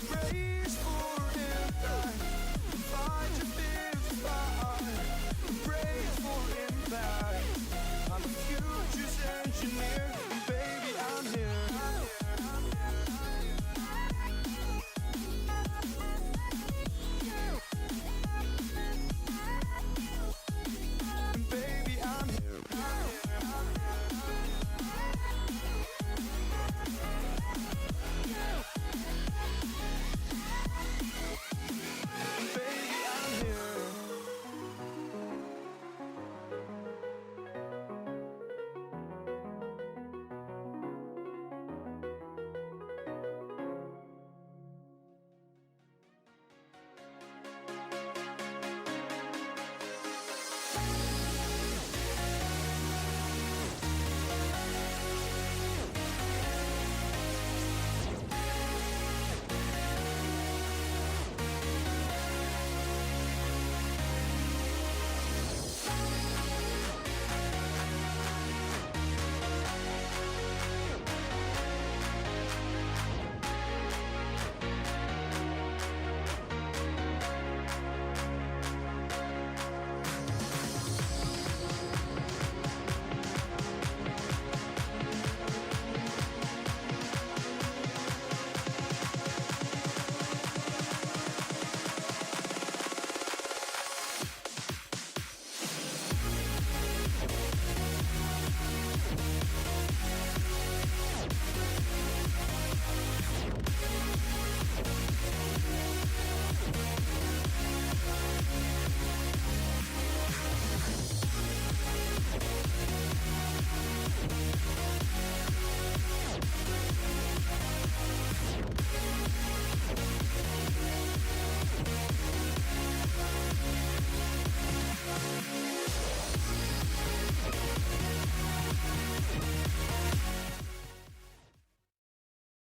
D: brace for impact, fight your fears to fire. Brace for impact, I'm a future's engineer, and baby I'm here, I'm here, I'm here. And baby I'm here, I'm here, I'm here. And baby I'm here.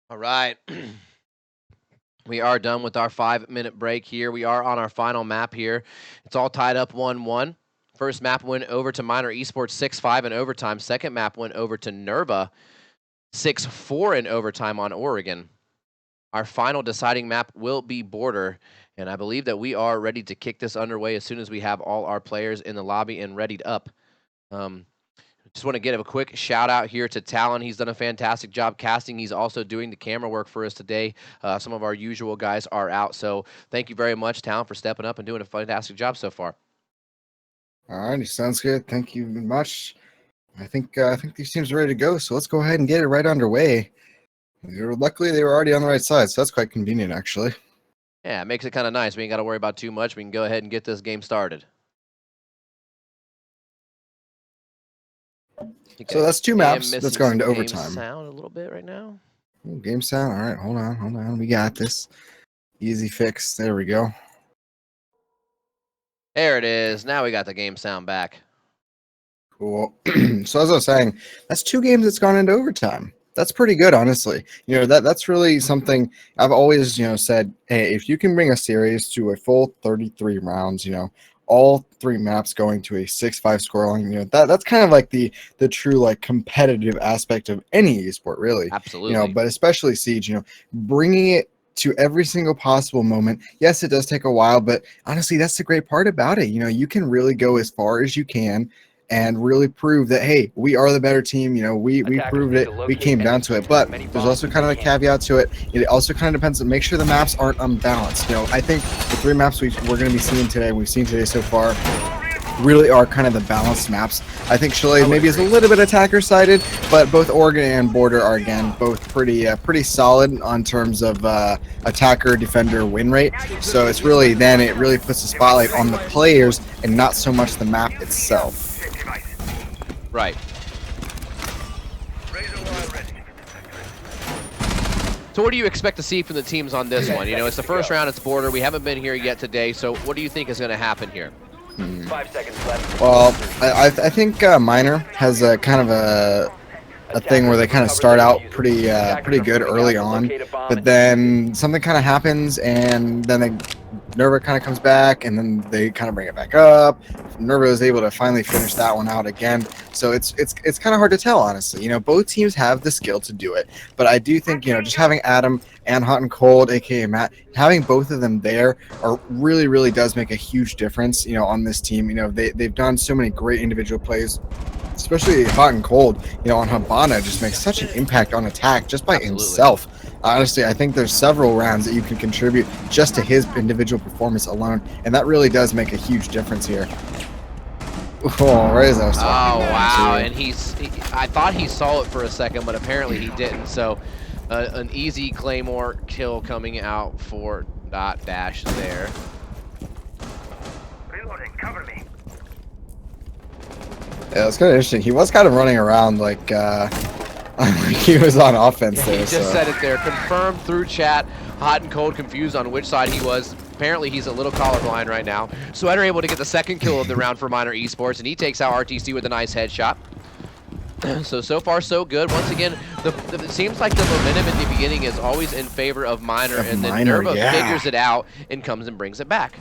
A: All right. We are done with our 5-minute break here. We are on our final map here. It's all tied up 1-1. First map went over to Minor Esports 6-5 in overtime. Second map went over to NerVa 6-4 in overtime on Oregon. Our final deciding map will be Border, and I believe that we are ready to kick this underway as soon as we have all our players in the lobby and readied up. Just want to give a quick shout out here to Talon. He's done a fantastic job casting. He's also doing the camera work for us today. Some of our usual guys are out, so thank you very much, Talon, for stepping up and doing a fantastic job so far.
B: All righty, sounds good. Thank you very much. I think these teams are ready to go, so let's go ahead and get it right underway. Luckily, they were already on the right side, so that's quite convenient, actually.
A: Yeah, it makes it kind of nice. We ain't got to worry about too much. We can go ahead and get this game started.
B: So that's two maps that's going to overtime.
A: Game sound a little bit right now.
B: Ooh, game sound. All right, hold on. We got this. Easy fix. There we go.
A: There it is. Now we got the game sound back.
B: Cool. So as I was saying, that's two games that's gone into overtime. That's pretty good, honestly. That's really something I've always, said, hey, if you can bring a series to a full 33 rounds, all 3 maps going to a 6-5 scoreline, that's kind of like the true like competitive aspect of any esport, really.
A: Absolutely.
B: But especially Siege, bringing it to every single possible moment. Yes, it does take a while, but honestly, that's the great part about it. You can really go as far as you can and really prove that, hey, we are the better team. We
C: Attackers
B: proved
C: need
B: it.
C: to
B: We
C: locate
B: came
C: and
B: down to it.
C: defuse
B: But
C: as many
B: there's
C: bombs
B: also
C: as
B: kind of
C: they
B: a
C: can.
B: caveat to it. It also kind of depends on make sure the maps aren't unbalanced. I think the 3 maps we're going to be seeing today, we've seen today so far, really are kind of the balanced maps. I think Chile maybe is a little bit attacker sided, but both Oregon and Border are again both pretty solid on terms of attacker defender win rate. So it's really it really puts the spotlight on the players and not so much the map itself.
A: Right. So what do you expect to see from the teams on this one? It's the first round, it's Border. We haven't been here yet today, so what do you think is going to happen here?
C: 5 seconds left.
B: Well, I think Miner has a kind of a thing where they kind of start out pretty good early on, but then something kind of happens, and then NerVa kind of comes back, and then they kind of bring it back up. NerVa is able to finally finish that one out again. So it's kind of hard to tell, honestly. Both teams have the skill to do it, but I do think just having Adam and HotanCold, aka Matt, having both of them there really does make a huge difference. On this team, they've done so many great individual plays. Especially HotanCold, on Habana, just makes such an impact on attack just by himself. Honestly, I think there's several rounds that you can contribute just to his individual performance alone, and that really does make a huge difference here. Oh, Rezo.
A: Oh, wow. And I thought he saw it for a second, but apparently he didn't. So an easy Claymore kill coming out for Dash there.
E: Reloading, cover me.
B: Yeah, it's kind of interesting. He was kind of running around like he was on offense there.
A: He just said it there. Confirmed through chat. HotanCold confused on which side he was. Apparently he's a little colorblind right now. Sweater able to get the second kill of the round for Miner Esports, and he takes out RTC with a nice headshot. So far so good. Once again, it seems like the momentum in the beginning is always in favor of Miner, and then NerVa figures it out and comes and brings it back.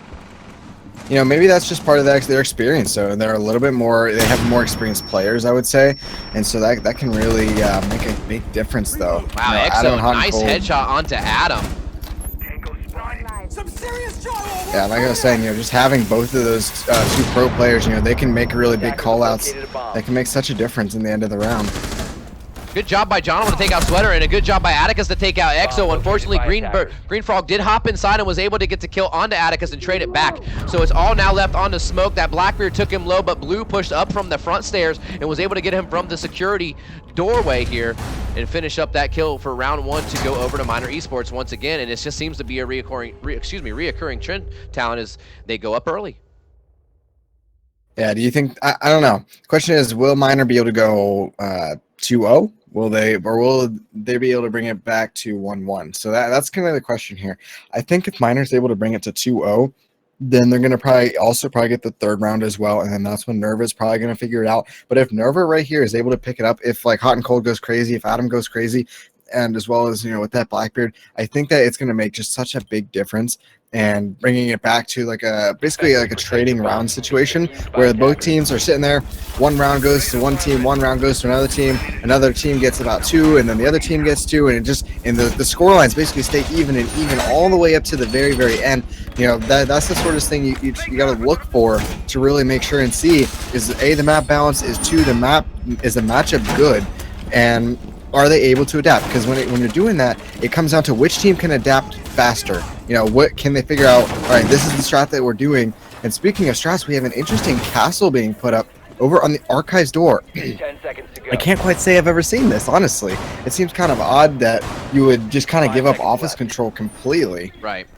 B: Maybe that's just part of their experience. So they're a little bit more, they have more experienced players, I would say. And so that can really make a big difference, though.
A: Wow, Exo, nice headshot onto Adam.
D: Some serious drywall.
B: Yeah, like I was saying, just having both of those 2 pro players, they can make really big call-outs. That can make such a difference in the end of the round.
A: Good job by John to take out Sweater, and a good job by Atticus to take out Exo. Unfortunately, Green Frog did hop inside and was able to get the kill onto Atticus and trade it back. So it's all now left onto Smoke. That Blackbeard took him low, but Blue pushed up from the front stairs and was able to get him from the security doorway here and finish up that kill for round 1 to go over to Miner Esports once again. And it just seems to be a reoccurring trend, Talon, is they go up early.
B: Yeah, do you think, I don't know. The question is, will Miner be able to go 2-0? Will they be able to bring it back to 1-1? So that's kind of the question here. I think if Miner's able to bring it to 2-0, then they're going to probably get the 3rd round as well, and then that's when NerVa is probably going to figure it out. But if NerVa right here is able to pick it up, if like HotanCold goes crazy, if Adam goes crazy, and as well as with that Blackbeard, I think that it's going to make just such a big difference. And bringing it back to basically like a trading round situation where both teams are sitting there. 1 round goes to one team, 1 round goes to another team gets about 2, and then the other team gets 2, and the score lines basically stay even all the way up to the very end. That's the sort of thing you got to look for to really make sure and see is A, the map balance, is 2, the matchup good, and are they able to adapt? Because when you're doing that, it comes down to which team can adapt faster. What can they figure out? All right, this is the strat that we're doing. And speaking of strats, we have an interesting castle being put up over on the archives door.
C: 10 seconds to go.
B: I can't quite say I've ever seen this, honestly. It seems kind of odd that you would just kind of give up office control completely.
A: Right.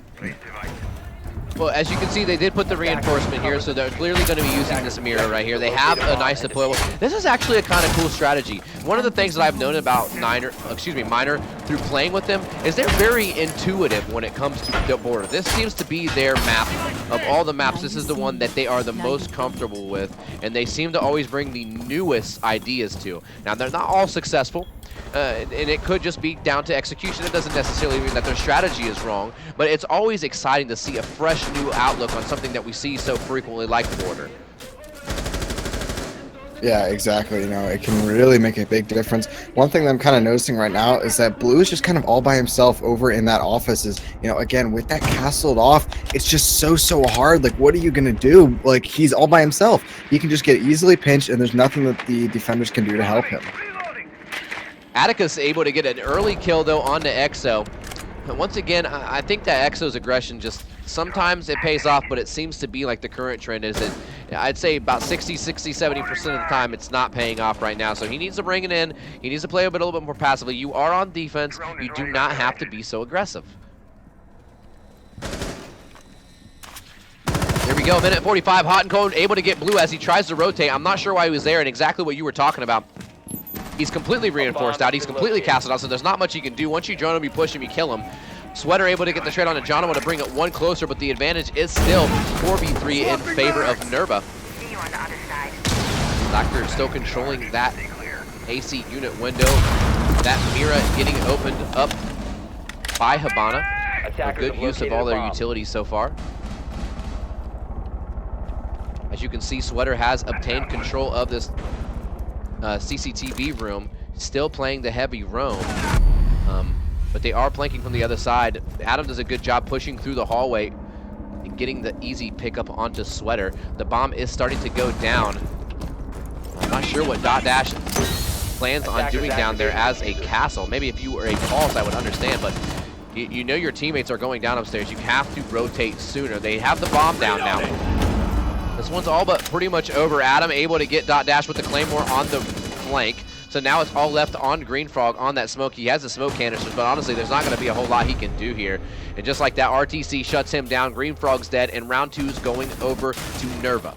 A: Well, as you can see, they did put the reinforcement here, so they're clearly going to be using this mirror right here. They have a nice deployable. This is actually a kind of cool strategy. One of the things that I've known about Miner through playing with them is they're very intuitive when it comes to the border. This seems to be their map. Of all the maps, this is the one that they are the most comfortable with, and they seem to always bring the newest ideas to. Now, they're not all successful. and it could just be down to execution. It doesn't necessarily mean that their strategy is wrong, but it's always exciting to see a fresh new outlook on something that we see so frequently like Border.
B: Yeah, exactly. You know, it can really make a big difference. One thing that I'm kind of noticing right now is that Blue is just kind of all by himself over in that office. Is, you know, again, with that castled off, it's just so hard. Like, what are you going to do? Like, he's all by himself. He can just get easily pinched, and there's nothing that the defenders can do to help him.
A: Atticus able to get an early kill, though, on the Exo. But once again, I think that Exo's aggression just sometimes it pays off, but it seems to be like the current trend is that I'd say about 70% of the time it's not paying off right now. So he needs to bring it in. He needs to play a little bit more passively. You are on defense. You do not have to be so aggressive. Here we go, minute 45. HotanCold able to get Blue as he tries to rotate. I'm not sure why he was there, and exactly what you were talking about. He's completely reinforced out. He's completely castled out, so there's not much you can do. Once you drone him, you push him, you kill him. Sweater able to get the trade on to Jonomo to bring it one closer, but the advantage is still 4v3 in favor of NerVa.
E: See you on the other side.
A: Blackbeard still controlling that AC unit window. That Mira getting opened up by Habana. A good use of all their utilities so far. As you can see, Sweater has obtained control of this CCTV room, still playing the heavy roam. But they are flanking from the other side. Adam does a good job pushing through the hallway and getting the easy pickup onto Sweater. The bomb is starting to go down. I'm not sure what Dash plans on doing down there as a castle. Maybe if you were a Pulse, I would understand, but you know your teammates are going down upstairs. You have to rotate sooner. They have the bomb down now. This one's all but pretty much over. Adam able to get Dash with the Claymore on the flank. So now it's all left on Green Frog on that smoke. He has the smoke canisters, but honestly, there's not going to be a whole lot he can do here. And just like that, RTC shuts him down. Green Frog's dead, and round 2 is going over to NerVa.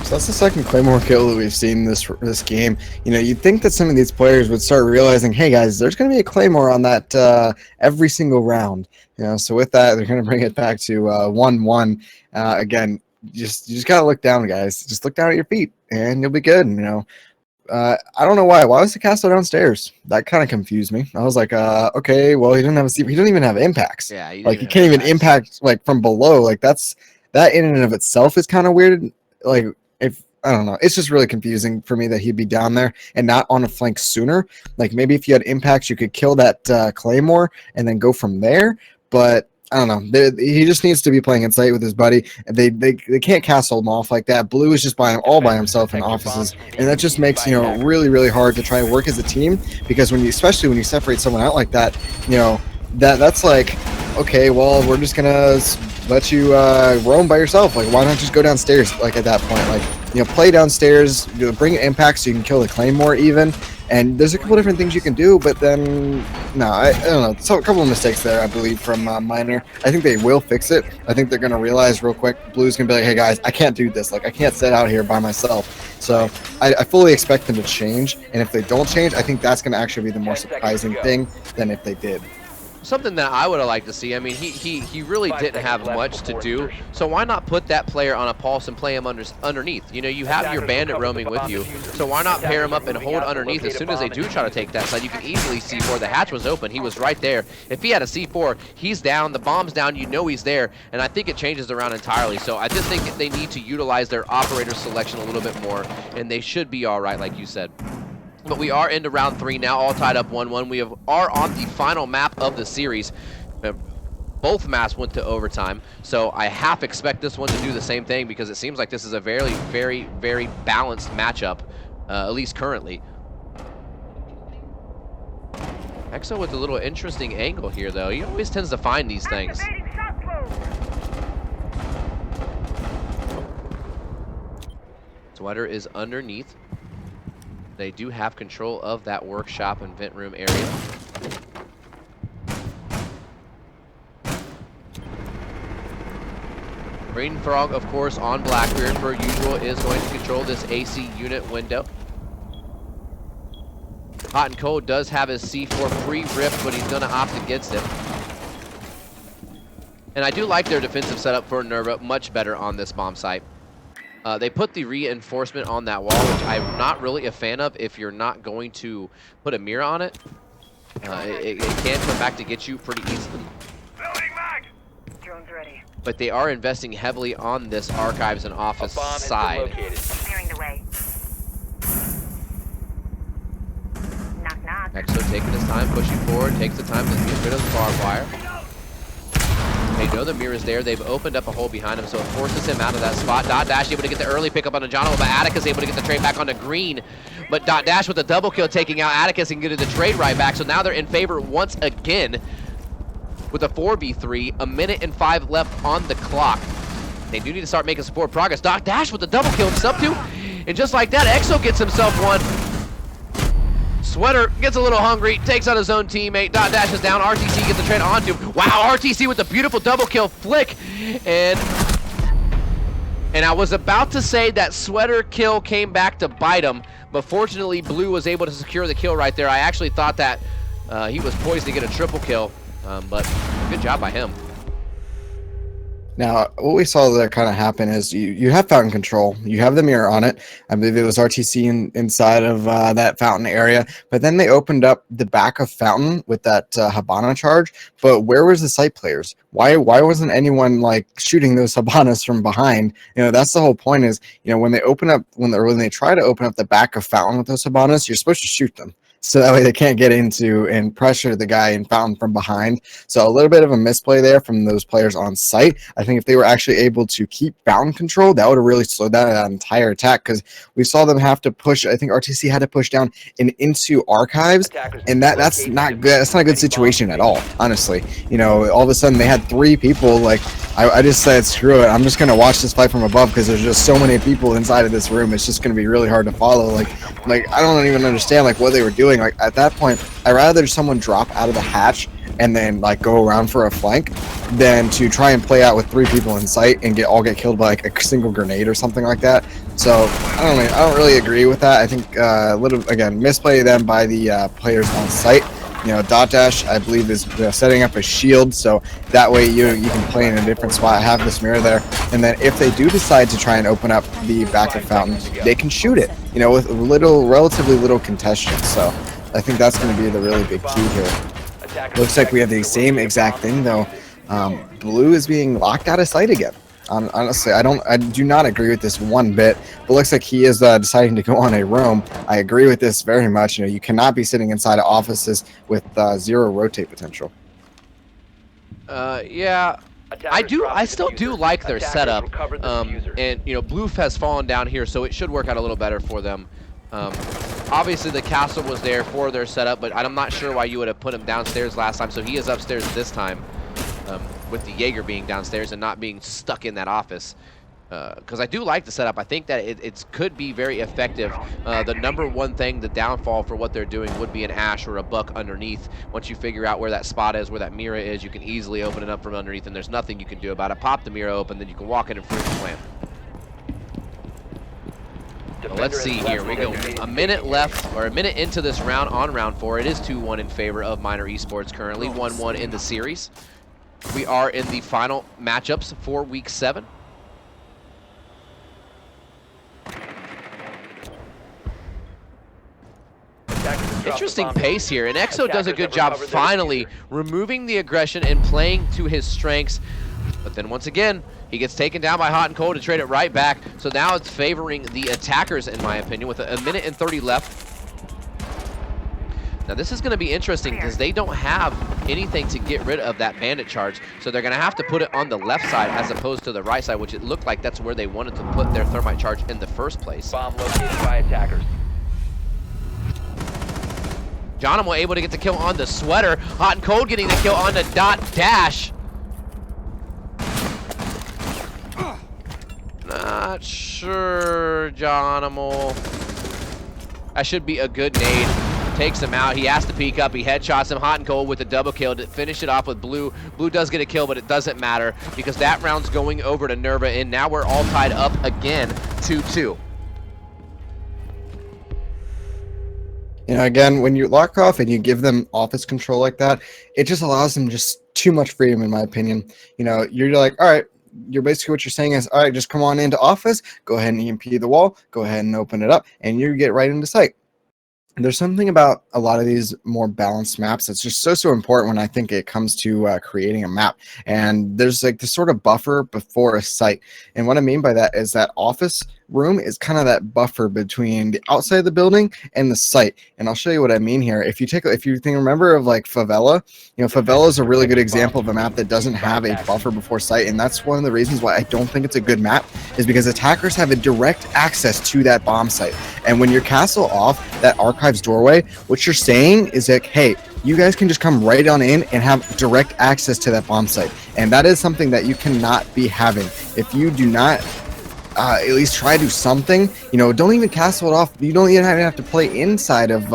B: So that's the second Claymore kill that we've seen this game. You know, you'd think that some of these players would start realizing, hey guys, there's going to be a Claymore on that every single round. You know, so with that, they're going to bring it back to 1-1. Again, you just gotta look down, guys. Just look down at your feet, and you'll be good. You know, I don't know why. Why was the castle downstairs? That kind of confused me. I was like, okay, well, he doesn't have he doesn't even have impacts.
A: Yeah,
B: like he can't even impact like from below. Like that in and of itself is kind of weird. Like if I don't know, it's just really confusing for me that he'd be down there and not on a flank sooner. Like maybe if you had impacts, you could kill that Claymore and then go from there. But I don't know. He just needs to be playing Insight with his buddy. They can't castle him off like that. Blue is just all by himself in offices, and that just makes, you know, really hard to try and work as a team, because especially when you separate someone out like that, you know, that's like, okay, well, we're just gonna let you roam by yourself. Like, why not just go downstairs? Like at that point, like, you know, play downstairs, bring impact so you can kill the Claymore even. And there's a couple different things you can do, but then, no, I don't know. So a couple of mistakes there, I believe, from Miner. I think they will fix it. I think they're going to realize real quick, Blue's going to be like, hey, guys, I can't do this. Like, I can't sit out here by myself. So I fully expect them to change. And if they don't change, I think that's going to actually be the more surprising thing than if they did.
A: Something that I would have liked to see. I mean, he really didn't have much to do, so why not put that player on a pulse and play him underneath? You know, you have your bandit roaming with you, so why not pair him up and hold underneath? As soon as they do try to take that side, you can easily C4. The hatch was open. He was right there. If he had a C4, he's down. The bomb's down. You know he's there, and I think it changes around entirely. So I just think they need to utilize their operator selection a little bit more, and they should be all right, like you said. But we are into round 3 now, all tied up 1-1. We are on the final map of the series. Both maps went to overtime, so I half expect this one to do the same thing, because it seems like this is a very, very, very balanced matchup, at least currently. Exo with a little interesting angle here, though. He always tends to find these things. Sweater is underneath. They do have control of that workshop and vent room area. Green Frog, of course, on Blackbeard, per usual, is going to control this AC unit window. HotanCold does have his C4 pre-ripped, but he's going to opt against it. And I do like their defensive setup for NerVa much better on this bomb site. They put the reinforcement on that wall, which I'm not really a fan of if you're not going to put a mirror on it. It can come back to get you pretty easily.
E: Drone's ready.
A: But they are investing heavily on this archives and office
C: Bomb has been
A: side.
C: located.
E: Clearing the way. Knock, knock.
A: Exo taking his time, pushing forward, takes the time to get rid of the barbed wire. They know the mirror is there. They've opened up a hole behind him, so it forces him out of that spot. Dot Dash able to get the early pickup on Jono, but Atticus able to get the trade back onto Green. But Dot Dash with the double kill taking out Atticus and getting the trade right back. So now they're in favor once again with a 4v3, a minute and 5 left on the clock. They do need to start making some forward progress. Dot Dash with the double kill sub 2, and just like that, Exo gets himself one. Sweater gets a little hungry, takes out his own teammate. Dot Dash is down. RTC gets the trade onto him. Wow, RTC with the beautiful double kill flick. And I was about to say that Sweater kill came back to bite him, but fortunately Blue was able to secure the kill right there. I actually thought that he was poised to get a triple kill, but good job by him.
B: Now, what we saw that kind of happen is you have fountain control. You have the mirror on it. I believe it was RTC inside of that fountain area. But then they opened up the back of fountain with that Habana charge. But where was the site players? Why wasn't anyone like shooting those Habanas from behind? You know, that's the whole point is, you know, when they open up, when they try to open up the back of fountain with those Habanas, you're supposed to shoot them. So that way they can't get into and pressure the guy in fountain from behind. So a little bit of a misplay there from those players on site. I think if they were actually able to keep fountain control, that would have really slowed down that entire attack, because we saw them have to push. I think RTC had to push down and into archives, and that's not good. That's not a good situation at all, honestly. You know, all of a sudden they had 3 people. Like I just said, screw it. I'm just gonna watch this fight from above because there's just so many people inside of this room. It's just gonna be really hard to follow. Like I don't even understand like what they were doing. Like at that point, I'd rather someone drop out of the hatch and then like go around for a flank than to try and play out with 3 people in sight and get killed by like a single grenade or something like that. So I don't really agree with that. I think a little, again, misplay them by the players on site. You know, Dot Dash, I believe, is setting up a shield, so that way you can play in a different spot, have this mirror there, and then if they do decide to try and open up the back of fountain, they can shoot it, you know, with relatively little contention. So I think that's going to be the really big key here. Looks like we have the same exact thing, though. Blue is being locked out of sight again. Honestly, I do not agree with this one bit, but looks like he is deciding to go on a roam. I agree with this very much. You know, you cannot be sitting inside of offices with 0 rotate potential.
A: Yeah, I still do like their setup, and you know, Blue has fallen down here, so it should work out a little better for them. Obviously the castle was there for their setup, but I'm not sure why you would have put him downstairs last time, so he is upstairs this time. With the Jaeger being downstairs and not being stuck in that office. Because I do like the setup. I think that it could be very effective. The number one thing, the downfall for what they're doing would be an Ash or a Buck underneath. Once you figure out where that spot is, where that mirror is, you can easily open it up from underneath, and there's nothing you can do about it. Pop the mirror open, then you can walk in and freeze the plant. So let's see here. We go a minute left, or a minute into this round on round 4. It is 2-1 in favor of Miner Esports currently, 1-1 in the series. We are in the final matchups for week 7. Interesting pace here, and Exo does a good job finally removing the aggression and playing to his strengths. But then once again, he gets taken down by HotanCold to trade it right back. So now it's favoring the attackers, in my opinion, with a minute and 30 left. Now this is going to be interesting because they don't have anything to get rid of that bandit charge. So they're going to have to put it on the left side as opposed to the right side, which it looked like that's where they wanted to put their thermite charge in the first place.
C: Bomb located by attackers.
A: Johnimo able to get the kill on the Sweater. HotanCold getting the kill on the Dot Dash. Not sure, Johnimo. That should be a good nade. Takes him out. He has to peek up. He headshots him. HotanCold with a double kill to finish it off with Blue. Blue does get a kill, but it doesn't matter because that round's going over to NerVa, and now we're all tied up again, 2-2.
B: You know, again, when you lock off and you give them office control like that, it just allows them just too much freedom, in my opinion. You know, you're like, all right, you're basically what you're saying is, all right, just come on into office, go ahead and EMP the wall, go ahead and open it up, and you get right into sight. There's something about a lot of these more balanced maps that's just so important when I think it comes to creating a map. And there's like this sort of buffer before a site. And what I mean by that is that office room is kind of that buffer between the outside of the building and the site. And I'll show you what I mean here. If you remember of like Favela, Favela is a really good example of a map that doesn't have a buffer before site. And that's one of the reasons why I don't think it's a good map, is because attackers have a direct access to that bomb site. And when your castle off that archives doorway, what you're saying is like, hey, you guys can just come right on in and have direct access to that bomb site. And that is something that you cannot be having. If you do not at least try to do something, don't even castle it off. You don't even have to play inside of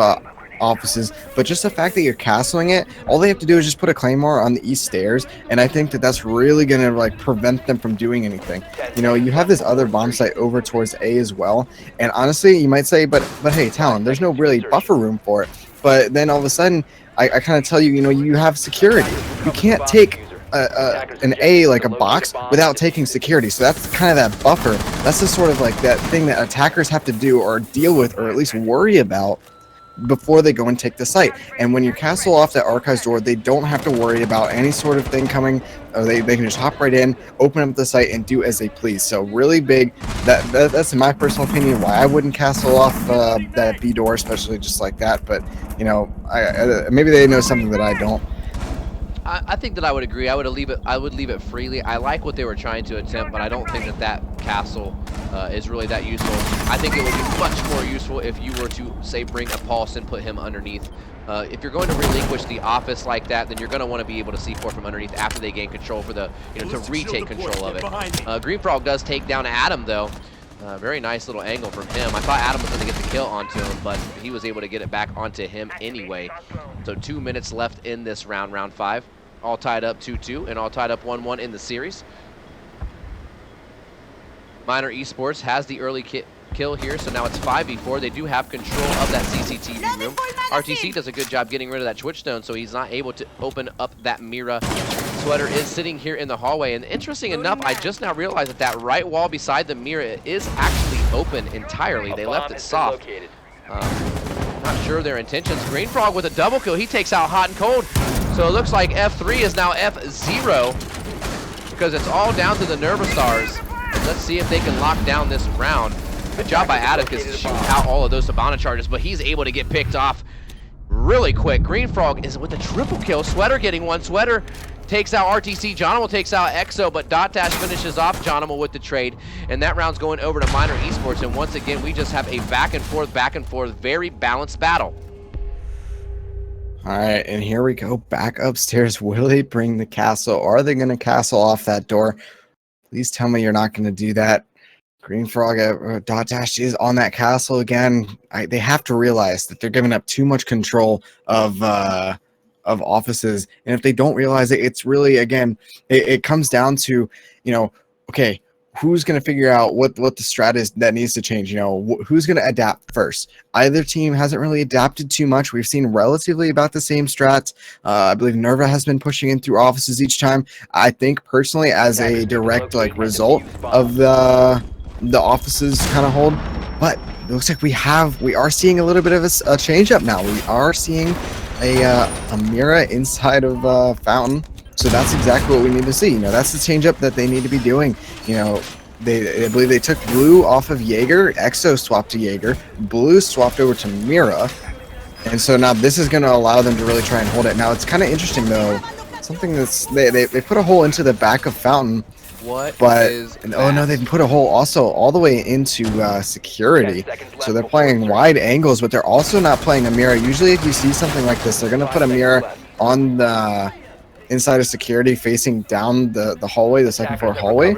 B: offices, but just the fact that you're castling it, all they have to do is just put a claymore on the east stairs, and I think that that's really gonna like prevent them from doing anything. You have this other bomb site over towards A as well, and honestly, you might say, but hey, Talon, there's no really buffer room for it. But then all of a sudden, I kind of tell you, you have security. You can't take an A, like a box, without taking security. So that's kind of that buffer. That's the sort of like that thing that attackers have to do or deal with, or at least worry about, before they go and take the site. And when you castle off that archives door, they don't have to worry about any sort of thing coming. They can just hop right in, open up the site, and do as they please. So really big. That's in my personal opinion why I wouldn't castle off that B door, especially just like that. But maybe they know something that I don't.
A: I think that I would agree. I would leave it freely. I like what they were trying to attempt, but I don't think that castle is really that useful. I think it would be much more useful if you were to, say, bring a Pulse and put him underneath. If you're going to relinquish the office like that, then you're going to want to be able to C4 from underneath after they gain control for the, to retake control of it. Green Frog does take down Adam, though. Very nice little angle from him. I thought Adam was going to get the kill onto him, but he was able to get it back onto him anyway. So 2 minutes left in this round, round 5. All tied up 2-2 and all tied up 1-1 in the series. Minor Esports has the early kill here, so now it's 5v4. They do have control of that CCTV room. RTC does a good job getting rid of that Twitch stone, so he's not able to open up that Mira. Sweater is sitting here in the hallway, and interesting enough, I just now realized that right wall beside the Mira is actually open entirely. They left it soft. Not sure their intentions. Green Frog with a double kill. He takes out HotanCold. So it looks like F3 is now F0 because it's all down to the NerVa stars. Let's see if they can lock down this round. Good job by Atticus to shoot out all of those Sabana charges, but he's able to get picked off really quick. Green Frog is with a triple kill. Sweater getting one. Sweater takes out RTC. Jonimal takes out Exo, but Dot finishes off Jonimal with the trade. And that round's going over to Minor Esports. And once again, we just have a back and forth, very balanced battle.
B: All right, and here we go back upstairs. Will they bring the castle? Are they going to castle off that door? Please tell me you're not going to do that. Green Frog Dot is on that castle again. They have to realize that they're giving up too much control of offices, and if they don't realize it, it's really, again, it comes down to, okay, who's going to figure out what the strat is that needs to change? Who's going to adapt first? Either team hasn't really adapted too much. We've seen relatively about the same strats. I believe NerVa has been pushing in through offices each time. I think change as a direct result of the offices kind of hold, but it looks like we are seeing a little bit of a change up now. We are seeing a Mira inside of Fountain. So that's exactly what we need to see. That's the change up that they need to be doing. I believe they took Blue off of Jaeger. Exo swapped to Jaeger. Blue swapped over to Mira. And so now this is going to allow them to really try and hold it. Now it's kind of interesting though. Something that's they put a hole into the back of Fountain. Oh no, they put a hole also all the way into security. So they're playing wide angles, but they're also not playing a Mira. Usually if you see something like this, they're going to put a Mira on the inside of security facing down the hallway, the second floor hallway.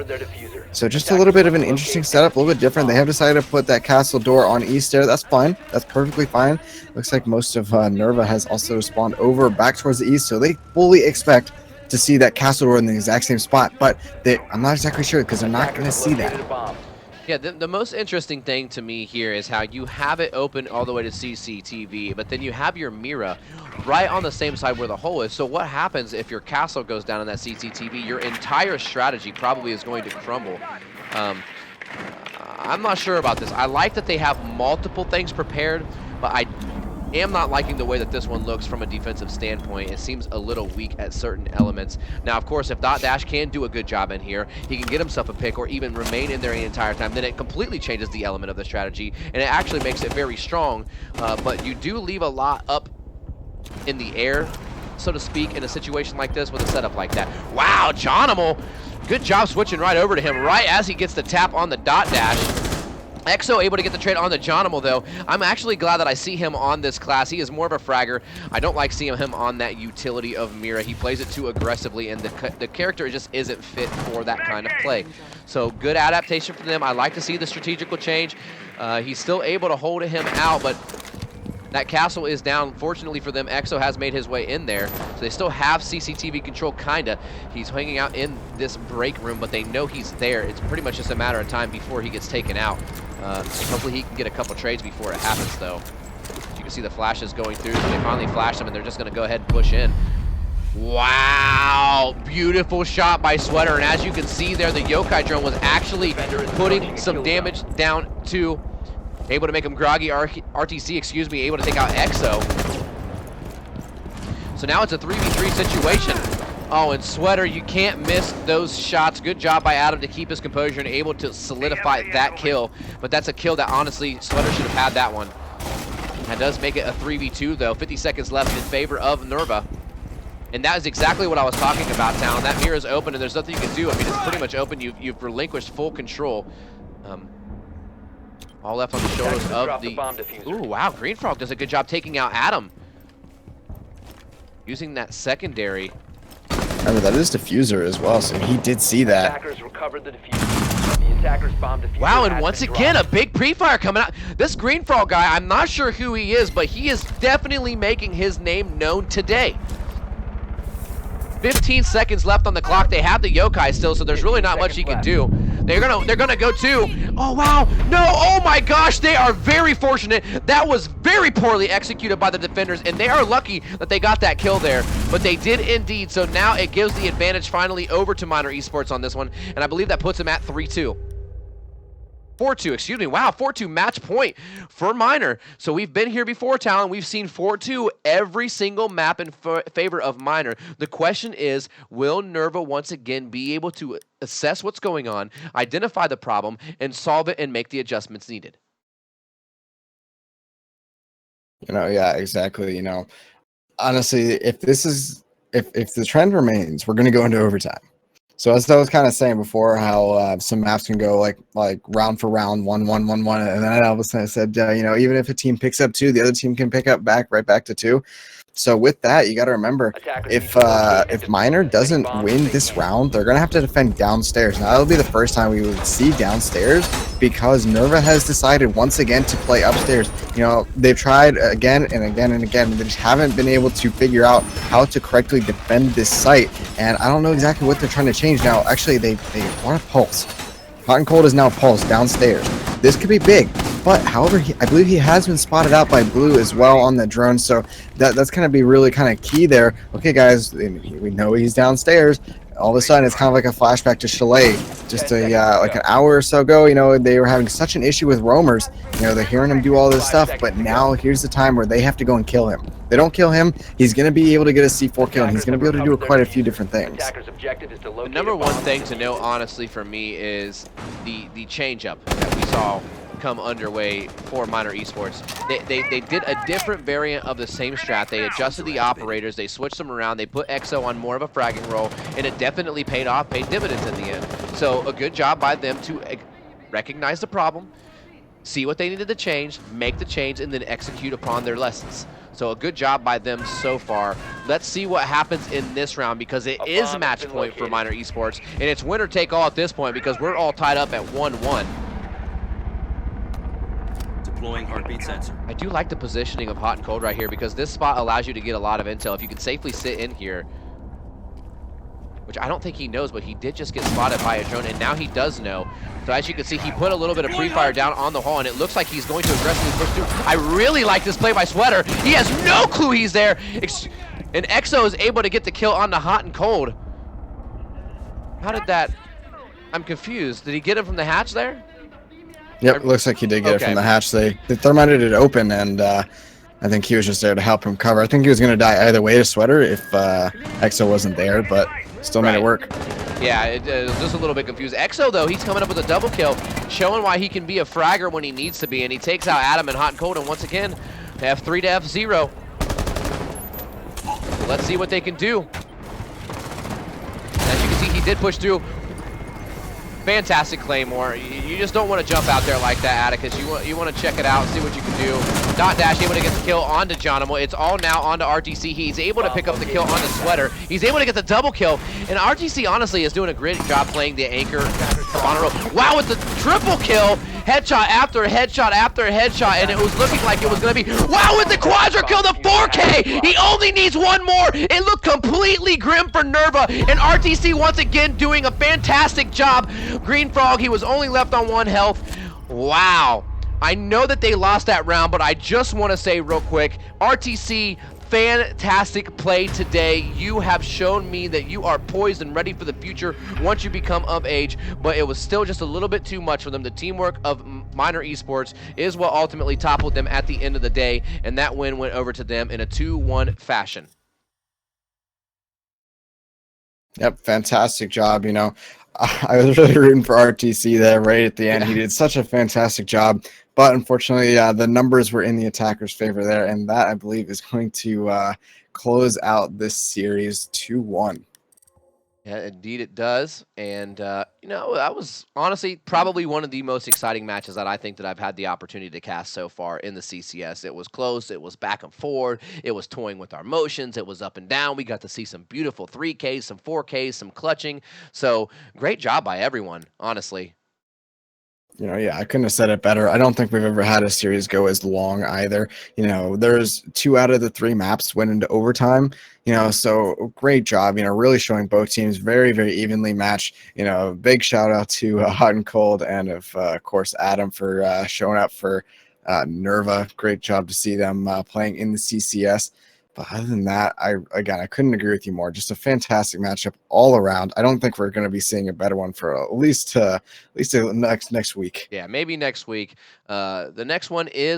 B: So just a little bit of an interesting setup, a little bit different. They have decided to put that castle door on east there. That's fine. That's perfectly fine. Looks like most of NerVa has also spawned over back towards the east, so they fully expect to see that castle door in the exact same spot, but I'm not exactly sure because they're not going to see that.
A: Yeah, the most interesting thing to me here is how you have it open all the way to CCTV, but then you have your Mira right on the same side where the hole is. So what happens if your castle goes down in that CCTV? Your entire strategy probably is going to crumble. I'm not sure about this. I like that they have multiple things prepared, but I am not liking the way that this one looks from a defensive standpoint. It seems a little weak at certain elements. Now, of course, if Dash can do a good job in here, he can get himself a pick or even remain in there the entire time, then it completely changes the element of the strategy, and it actually makes it very strong. But you do leave a lot up in the air, so to speak, in a situation like this with a setup like that. Wow, Jonimal, good job switching right over to him right as he gets the tap on the Dash. Exo able to get the trade on the Jonimal, though. I'm actually glad that I see him on this class. He is more of a fragger. I don't like seeing him on that utility of Mira. He plays it too aggressively, and the character just isn't fit for that kind of play. So good adaptation for them. I like to see the strategical change. He's still able to hold him out, but that castle is down. Fortunately for them, Exo has made his way in there. So they still have CCTV control, kinda. He's hanging out in this break room, but they know he's there. It's pretty much just a matter of time before he gets taken out. Hopefully he can get a couple trades before it happens, though. You can see the flashes going through. So they finally flash them, and they're just going to go ahead and push in. Wow! Beautiful shot by Sweater. And as you can see there, the Yokai drone was actually putting some damage down to... Able to make him groggy, RTC, excuse me, able to take out Exo. So now it's a 3v3 situation. Oh, and Sweater, you can't miss those shots. Good job by Adam to keep his composure and able to solidify that kill. But that's a kill that, honestly, Sweater should have had that one. That does make it a 3v2, though. 50 seconds left in favor of NerVa. And that is exactly what I was talking about, Talon. That mirror is open, and there's nothing you can do. I mean, it's pretty much open. You've relinquished full control. All left on the shoulders of the... Ooh, wow. Green Frog does a good job taking out Adam. Using that secondary.
B: Remember, that is diffuser as well, so he did see that.
C: Attackers recovered the diffuser. The attackers bomb diffuser.
A: Wow, and once again, a big pre-fire coming out. This Green Frog guy, I'm not sure who he is, but he is definitely making his name known today. 15 seconds left on the clock. They have the Yokai still, so there's really not much he can do. They're gonna go too. Oh wow, no, oh my gosh, they are very fortunate. That was very poorly executed by the defenders, and they are lucky that they got that kill there, but they did indeed. So now it gives the advantage finally over to Miner Esports on this one, and I believe that puts them at 3-2. 4-2, excuse me. Wow, 4-2 match point for Miner. So we've been here before, Talon. We've seen 4-2 every single map in favor of Miner. The question is, will NerVa once again be able to assess what's going on, identify the problem, and solve it and make the adjustments needed?
B: You know, yeah, exactly. You know, honestly, if the trend remains, we're going to go into overtime. So as I was kind of saying before, how some maps can go like round for round, 1-1-1-1, and then all of a sudden I said, you know, even if a team picks up 2, the other team can pick up right back to 2. So with that, you got to remember, if Miner doesn't win this round, they're gonna have to defend downstairs. Now that'll be the first time we would see downstairs, because NerVa has decided once again to play upstairs. You know, they've tried again and again and again, they just haven't been able to figure out how to correctly defend this site. And I don't know exactly what they're trying to change now. Actually, they want to pulse. HotanCold is now pulse downstairs. This could be big, but however, I believe he has been spotted out by Blue as well on the drone, so that's going to be really kind of key there. Okay, guys, we know he's downstairs. All of a sudden, it's kind of like a flashback to Chalet. Just like an hour or so ago, you know, they were having such an issue with roamers. You know, they're hearing him do all this stuff, but now here's the time where they have to go and kill him. They don't kill him, he's going to be able to get a C4 kill, and he's going to be able to do quite a few different things.
A: The number one thing to know, honestly, for me is the change-up that we saw come underway for Miner Esports. They did a different variant of the same strat. They adjusted the operators, they switched them around, they put Exo on more of a fragging role, and it definitely paid off, paid dividends in the end. So a good job by them to recognize the problem, see what they needed to change, make the change, and then execute upon their lessons. So a good job by them so far. Let's see what happens in this round, because it is match point for Miner Esports, and it's winner take all at this point because we're all tied up at 1-1.
F: Deploying heartbeat sensor.
A: I do like the positioning of HotanCold right here, because this spot allows you to get a lot of intel. If you can safely sit in here, which I don't think he knows, but he did just get spotted by a drone, and now he does know. So as you can see, he put a little bit of pre-fire down on the hall, and it looks like he's going to aggressively push through. I really like this play by Sweater. He has no clue he's there. And EXO is able to get the kill on the HotanCold. How did that... I'm confused. Did he get him from the hatch there?
B: Yep, looks like he did get it from the hatch. They thermited it open, and I think he was just there to help him cover. I think he was going to die either way to Sweater if EXO wasn't there, but still made it work.
A: Yeah, it was just a little bit confused. EXO, though, he's coming up with a double kill, showing why he can be a fragger when he needs to be, and he takes out Adam and HotanCold, and once again, F3 to F0. Let's see what they can do. As you can see, he did push through. Fantastic Claymore. You just don't want to jump out there like that, Atticus. You want to check it out, see what you can do. Dot Dash able to get the kill onto Jonimo. It's all now onto RTC. He's able to pick up the kill onto Sweater. He's able to get the double kill, and RTC honestly is doing a great job playing the anchor on a roll. Wow, with the triple kill, headshot after headshot after headshot, and it was looking like it was going to be, wow, with the quadra kill, the 4K! He only needs one more! It looked completely grim for NerVa, and RTC once again doing a fantastic job. Green Frog, he was only left on 1 health. Wow. I know that they lost that round, but I just want to say real quick, RTC, fantastic play today. You have shown me that you are poised and ready for the future once you become of age, but it was still just a little bit too much for them. The teamwork of Minor Esports is what ultimately toppled them at the end of the day, and that win went over to them in a 2-1 fashion.
B: Yep, fantastic job. You know, I was really rooting for RTC there right at the end. He did such a fantastic job, but unfortunately, the numbers were in the attacker's favor there, and that, I believe, is going to close out this series 2-1.
A: Yeah, indeed it does. And, you know, that was honestly probably one of the most exciting matches that I think that I've had the opportunity to cast so far in the CCS. It was close. It was back and forth. It was toying with our motions. It was up and down. We got to see some beautiful 3Ks, some 4Ks, some clutching. So great job by everyone, honestly.
B: You know, yeah, I couldn't have said it better. I don't think we've ever had a series go as long either. You know, there's 2 out of the 3 maps went into overtime, you know, so great job, you know, really showing both teams very, very evenly matched. You know, big shout out to HotanCold and, of course, Adam for showing up for NerVa. Great job to see them playing in the CCS. But other than that, I couldn't agree with you more. Just a fantastic matchup all around. I don't think we're going to be seeing a better one for at least next week.
A: Yeah, maybe next week. The next one is